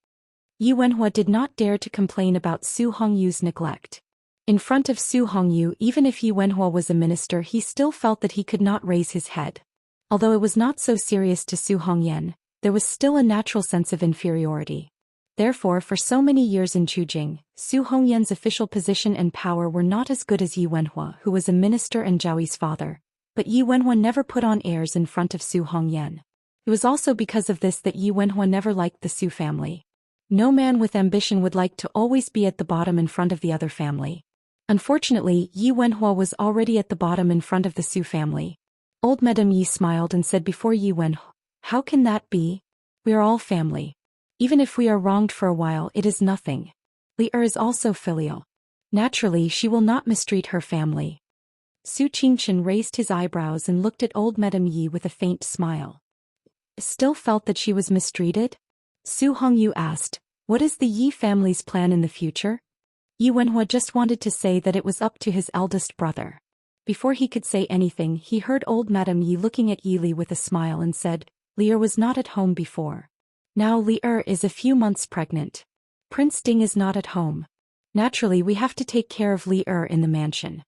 Yi Wenhua did not dare to complain about Su Hongyu's neglect. In front of Su Hongyu, even if Yi Wenhua was a minister, he still felt that he could not raise his head. Although it was not so serious to Su Hongyan, there was still a natural sense of inferiority. Therefore, for so many years in Chujing, Su Hongyan's official position and power were not as good as Yi Wenhua, who was a minister and Zhao Yi's father, but Yi Wenhua never put on airs in front of Su Hongyan. It was also because of this that Yi Wenhua never liked the Su family. No man with ambition would like to always be at the bottom in front of the other family. Unfortunately, Yi Wenhua was already at the bottom in front of the Su family. Old Madame Yi smiled and said before Yi Wenhua, "How can that be? We are all family. Even if we are wronged for a while, it is nothing. Li Er is also filial. Naturally, she will not mistreat her family." Su Qingchen raised his eyebrows and looked at old Madame Yi with a faint smile. Still felt that she was mistreated? Su Hongyu asked, "What is the Yi family's plan in the future?" Yi Wenhua just wanted to say that it was up to his eldest brother. Before he could say anything, he heard old Madame Yi looking at Yi Li with a smile and said, "Li Er was not at home before. Now Li Er is a few months pregnant. Prince Ding is not at home. Naturally, we have to take care of Li Er in the mansion."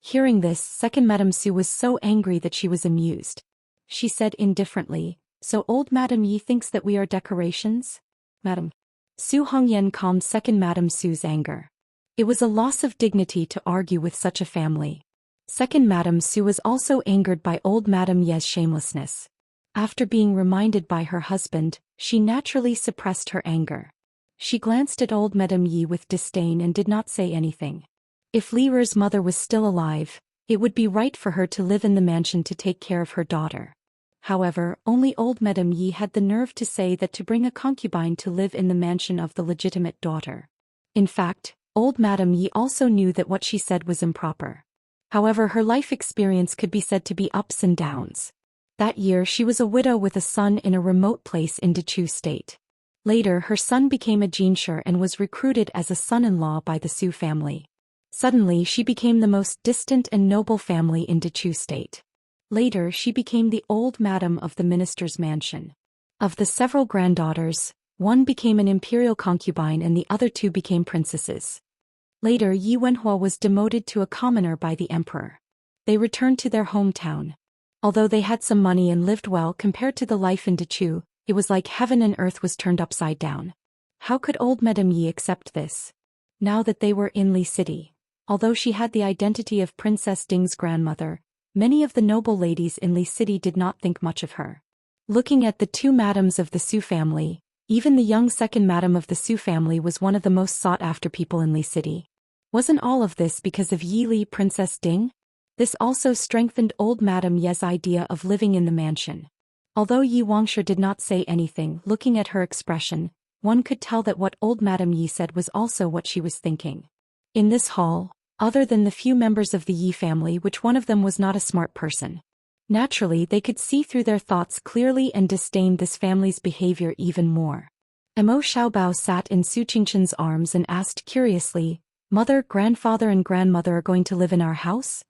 Hearing this, second Madame Su was so angry that she was amused. She said indifferently, "So old Madame Yi thinks that we are decorations?" Madame Su Hongyan calmed second Madame Su's anger. It was a loss of dignity to argue with such a family. Second Madame Su was also angered by old Madame Ye's shamelessness. After being reminded by her husband, she naturally suppressed her anger. She glanced at old Madame Yi with disdain and did not say anything. If Li Er's mother was still alive, it would be right for her to live in the mansion to take care of her daughter. However, only old Madame Yi had the nerve to say that to bring a concubine to live in the mansion of the legitimate daughter. In fact, old Madame Yi also knew that what she said was improper. However, her life experience could be said to be ups and downs. That year she was a widow with a son in a remote place in Dechu State. Later her son became a jinshi and was recruited as a son-in-law by the Su family. Suddenly she became the most distant and noble family in Dechu State. Later she became the old madam of the minister's mansion. Of the several granddaughters, one became an imperial concubine and the other two became princesses. Later Yi Wenhua was demoted to a commoner by the emperor. They returned to their hometown. Although they had some money and lived well compared to the life in Dechu, it was like heaven and earth was turned upside down. How could old Madame Yi accept this? Now that they were in Li City, although she had the identity of Princess Ding's grandmother, many of the noble ladies in Li City did not think much of her. Looking at the two madams of the Su family, even the young second madam of the Su family was one of the most sought-after people in Li City. Wasn't all of this because of Yi Li Princess Ding? This also strengthened old Madame Ye's idea of living in the mansion. Although Yi Wangshi did not say anything, looking at her expression, one could tell that what old Madame Yi said was also what she was thinking. In this hall, other than the few members of the Yi family, which one of them was not a smart person. Naturally, they could see through their thoughts clearly and disdained this family's behavior even more. Mo Xiaobao sat in Su Qingchen's arms and asked curiously, "Mother, grandfather and grandmother are going to live in our house?"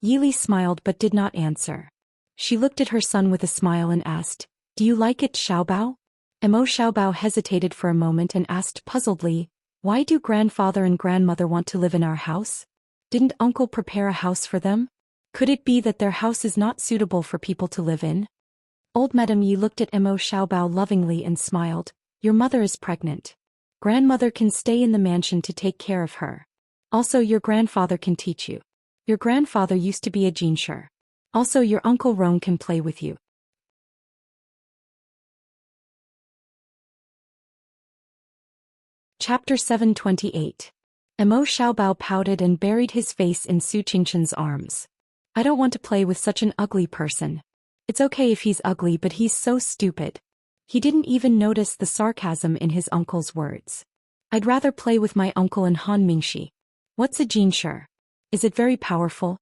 Yi Li smiled but did not answer. She looked at her son with a smile and asked, "Do you like it, Xiaobao?" Mo Xiaobao hesitated for a moment and asked puzzledly, "Why do grandfather and grandmother want to live in our house? Didn't uncle prepare a house for them? Could it be that their house is not suitable for people to live in?" Old Madame Yi looked at Mo Xiaobao lovingly and smiled, "Your mother is pregnant. Grandmother can stay in the mansion to take care of her. Also your grandfather can teach you. Your grandfather used to be a jinshi. Also your uncle Rong can play with you." Chapter 728. Mo Xiaobao pouted and buried his face in Su Qingchen's arms. "I don't want to play with such an ugly person. It's okay if he's ugly, but he's so stupid." He didn't even notice the sarcasm in his uncle's words. "I'd rather play with my uncle and Han Mingxi." "What's a jinshi? Is it very powerful?"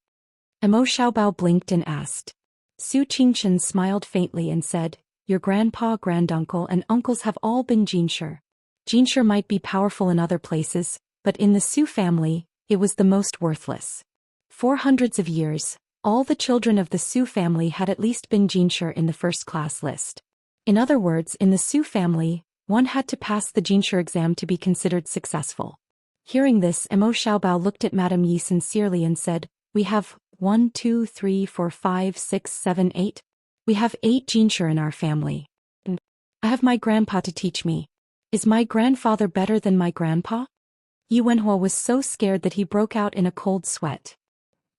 Mo Xiaobao blinked and asked. Su Qingchen smiled faintly and said, "Your grandpa, granduncle and uncles have all been jinshi. Jinshi might be powerful in other places, but in the Su family, it was the most worthless. For hundreds of years, all the children of the Su family had at least been jinshi in the first-class list. In other words, in the Su family, one had to pass the jinshi exam to be considered successful. Hearing this, Mo Xiaobao looked at Madame Yi sincerely and said, "We have 1, 2, 3, 4, 5, 6, 7, 8. We have 8 Jinsher in our family. And I have my grandpa to teach me. Is my grandfather better than my grandpa? Yi Wenhua was so scared that he broke out in a cold sweat.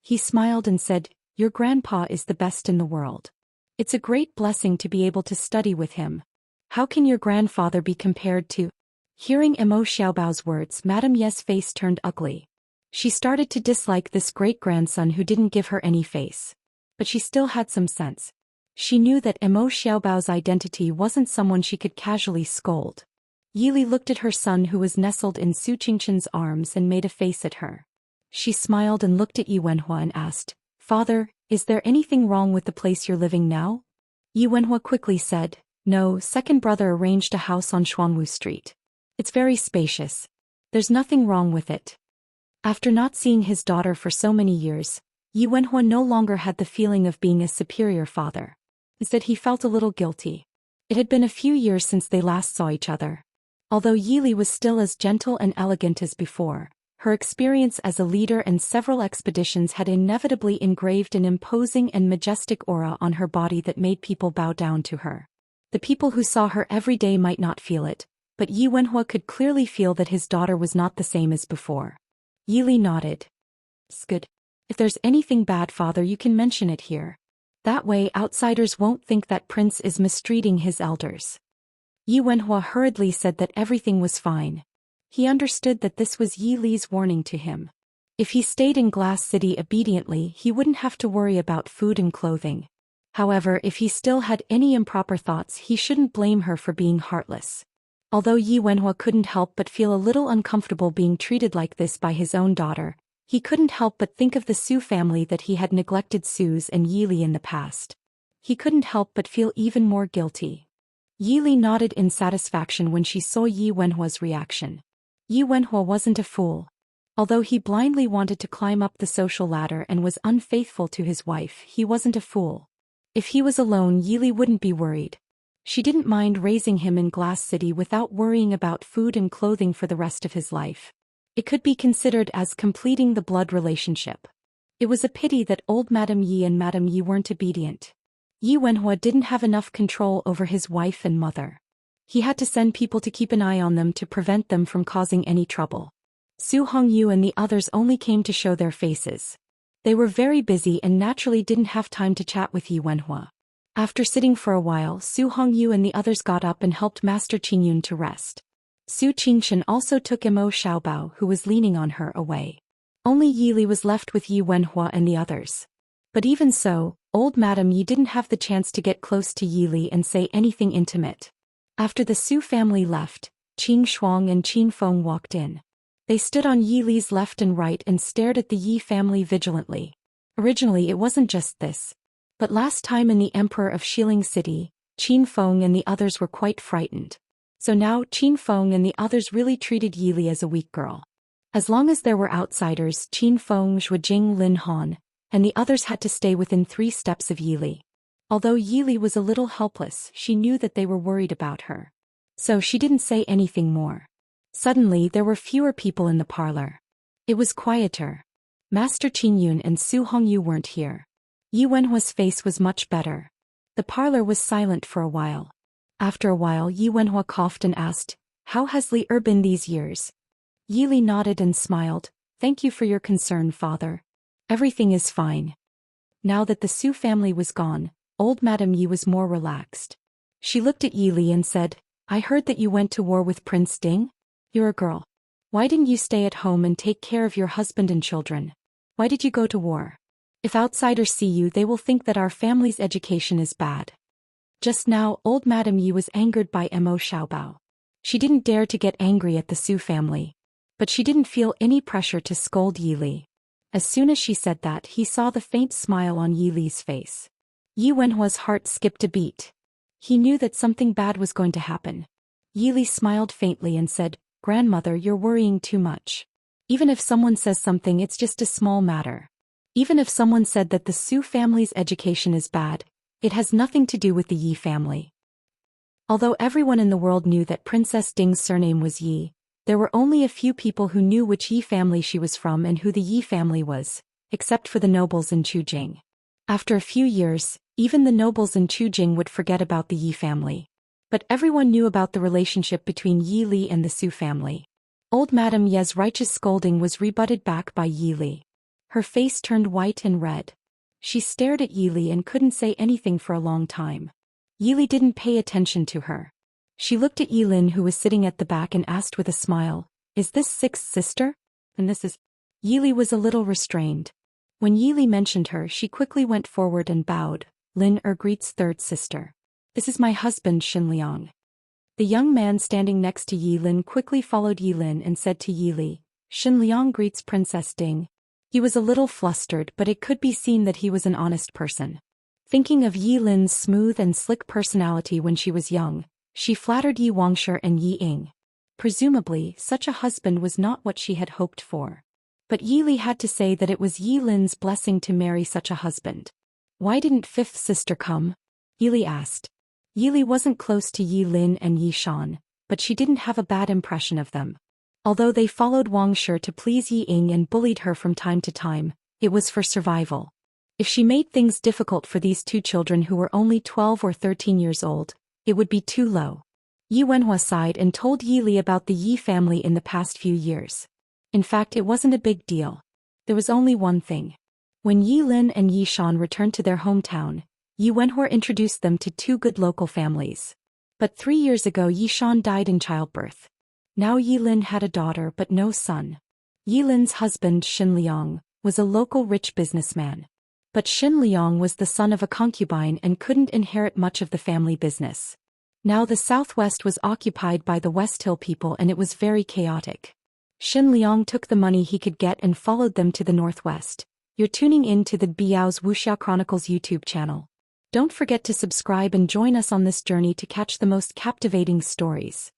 He smiled and said, your grandpa is the best in the world. It's a great blessing to be able to study with him. How can your grandfather be compared to? Hearing Emo Xiaobao's words, Madame Ye's face turned ugly. She started to dislike this great-grandson who didn't give her any face. But she still had some sense. She knew that Emo Xiaobao's identity wasn't someone she could casually scold. Yili looked at her son who was nestled in Su Qingchen's arms and made a face at her. She smiled and looked at Yi Wenhua and asked, Father, is there anything wrong with the place you're living now? Yi Wenhua quickly said, no, second brother arranged a house on Xuanwu Street. It's very spacious. There's nothing wrong with it. After not seeing his daughter for so many years, Yi Wenhua no longer had the feeling of being a superior father. Instead, he felt a little guilty. It had been a few years since they last saw each other. Although Yili was still as gentle and elegant as before, her experience as a leader and several expeditions had inevitably engraved an imposing and majestic aura on her body that made people bow down to her. The people who saw her every day might not feel it, but Yi Wenhua could clearly feel that his daughter was not the same as before. Yili nodded. It's good. If there's anything bad, father, you can mention it here. That way outsiders won't think that Prince is mistreating his elders. Yi Wenhua hurriedly said that everything was fine. He understood that this was Yi Li's warning to him. If he stayed in Glass City obediently, he wouldn't have to worry about food and clothing. However, if he still had any improper thoughts, he shouldn't blame her for being heartless. Although Yi Wenhua couldn't help but feel a little uncomfortable being treated like this by his own daughter, he couldn't help but think of the Su family that he had neglected Su's and Yi Li in the past. He couldn't help but feel even more guilty. Yi Li nodded in satisfaction when she saw Yi Wenhua's reaction. Yi Wenhua wasn't a fool. Although he blindly wanted to climb up the social ladder and was unfaithful to his wife, he wasn't a fool. If he was alone, Yi Li wouldn't be worried. She didn't mind raising him in Glass City without worrying about food and clothing for the rest of his life. It could be considered as completing the blood relationship. It was a pity that old Madame Yi and Madame Yi weren't obedient. Yi Wenhua didn't have enough control over his wife and mother. He had to send people to keep an eye on them to prevent them from causing any trouble. Su Hongyu and the others only came to show their faces. They were very busy and naturally didn't have time to chat with Yi Wenhua. After sitting for a while, Su Hongyu and the others got up and helped Master Qingyun to rest. Su Qingchen also took Emo Xiaobao, who was leaning on her, away. Only Yi Li was left with Yi Wenhua and the others. But even so, old Madame Yi didn't have the chance to get close to Yi Li and say anything intimate. After the Su family left, Qin Shuang and Qin Feng walked in. They stood on Yi Li's left and right and stared at the Yi family vigilantly. Originally it wasn't just this. But last time in the Emperor of Xiling City, Qin Feng and the others were quite frightened. So now Qin Feng and the others really treated Yi Li as a weak girl. As long as there were outsiders, Qin Feng, Zhuijing, Lin Han, and the others had to stay within 3 steps of Yi Li. Although Yi Li was a little helpless, she knew that they were worried about her. So she didn't say anything more. Suddenly there were fewer people in the parlor. It was quieter. Master Qingyun and Su Hongyu weren't here. Yi Wenhua's face was much better. The parlor was silent for a while. After a while, Yi Wenhua coughed and asked, "How has Li been these years?" Yi Li nodded and smiled. "Thank you for your concern, father. Everything is fine." Now that the Su family was gone, old Madame Yi was more relaxed. She looked at Yi Li and said, "I heard that you went to war with Prince Ding? You're a girl. Why didn't you stay at home and take care of your husband and children? Why did you go to war? If outsiders see you, they will think that our family's education is bad." Just now, old Madame Yi was angered by Emo Xiaobao. She didn't dare to get angry at the Su family. But she didn't feel any pressure to scold Yi Li. As soon as she said that, he saw the faint smile on Yi Li's face. Yi Wenhua's heart skipped a beat. He knew that something bad was going to happen. Yi Li smiled faintly and said, "Grandmother, you're worrying too much. Even if someone says something, it's just a small matter. Even if someone said that the Su family's education is bad, it has nothing to do with the Yi family." Although everyone in the world knew that Princess Ding's surname was Yi, there were only a few people who knew which Yi family she was from and who the Yi family was, except for the nobles in Chujing. After a few years, Even the nobles in Chujing would forget about the Yi family. But everyone knew about the relationship between Yi Li and the Su family. Old Madame Ye's righteous scolding was rebutted back by Yi Li. Her face turned white and red. She stared at Yi Li and couldn't say anything for a long time. Yi Li didn't pay attention to her. She looked at Yi Lin, who was sitting at the back, and asked with a smile, "Is this sixth sister?" And this is... Yi Li was a little restrained. When Yi Li mentioned her, she quickly went forward and bowed. "Lin Greet's third sister. This is my husband Xin Liang." The young man standing next to Yi Lin quickly followed Yi Lin and said to Yi Li, "Xin Liang greets Princess Ding." He was a little flustered, but it could be seen that he was an honest person. Thinking of Yi Lin's smooth and slick personality when she was young, she flattered Yi Wangsher and Yi Ying. Presumably, such a husband was not what she had hoped for. But Yi Li had to say that it was Yi Lin's blessing to marry such a husband. "Why didn't fifth sister come?" Yi Li asked. Yi Li wasn't close to Yi Lin and Yi Shan, but she didn't have a bad impression of them. Although they followed Wangsher to please Yi Ying and bullied her from time to time, it was for survival. If she made things difficult for these two children who were only 12 or 13 years old, it would be too low. Yi Wenhua sighed and told Yi Li about the Yi family in the past few years. In fact, it wasn't a big deal. There was only one thing. When Yi Lin and Yi Shan returned to their hometown, Yi Wenhua introduced them to two good local families. But 3 years ago Yi Shan died in childbirth. Now Yi Lin had a daughter but no son. Yi Lin's husband Xin Liang was a local rich businessman. But Xin Liang was the son of a concubine and couldn't inherit much of the family business. Now the southwest was occupied by the West Hill people and it was very chaotic. Xin Liang took the money he could get and followed them to the northwest. You're tuning in to the Biao's Wuxia Chronicles YouTube channel. Don't forget to subscribe and join us on this journey to catch the most captivating stories.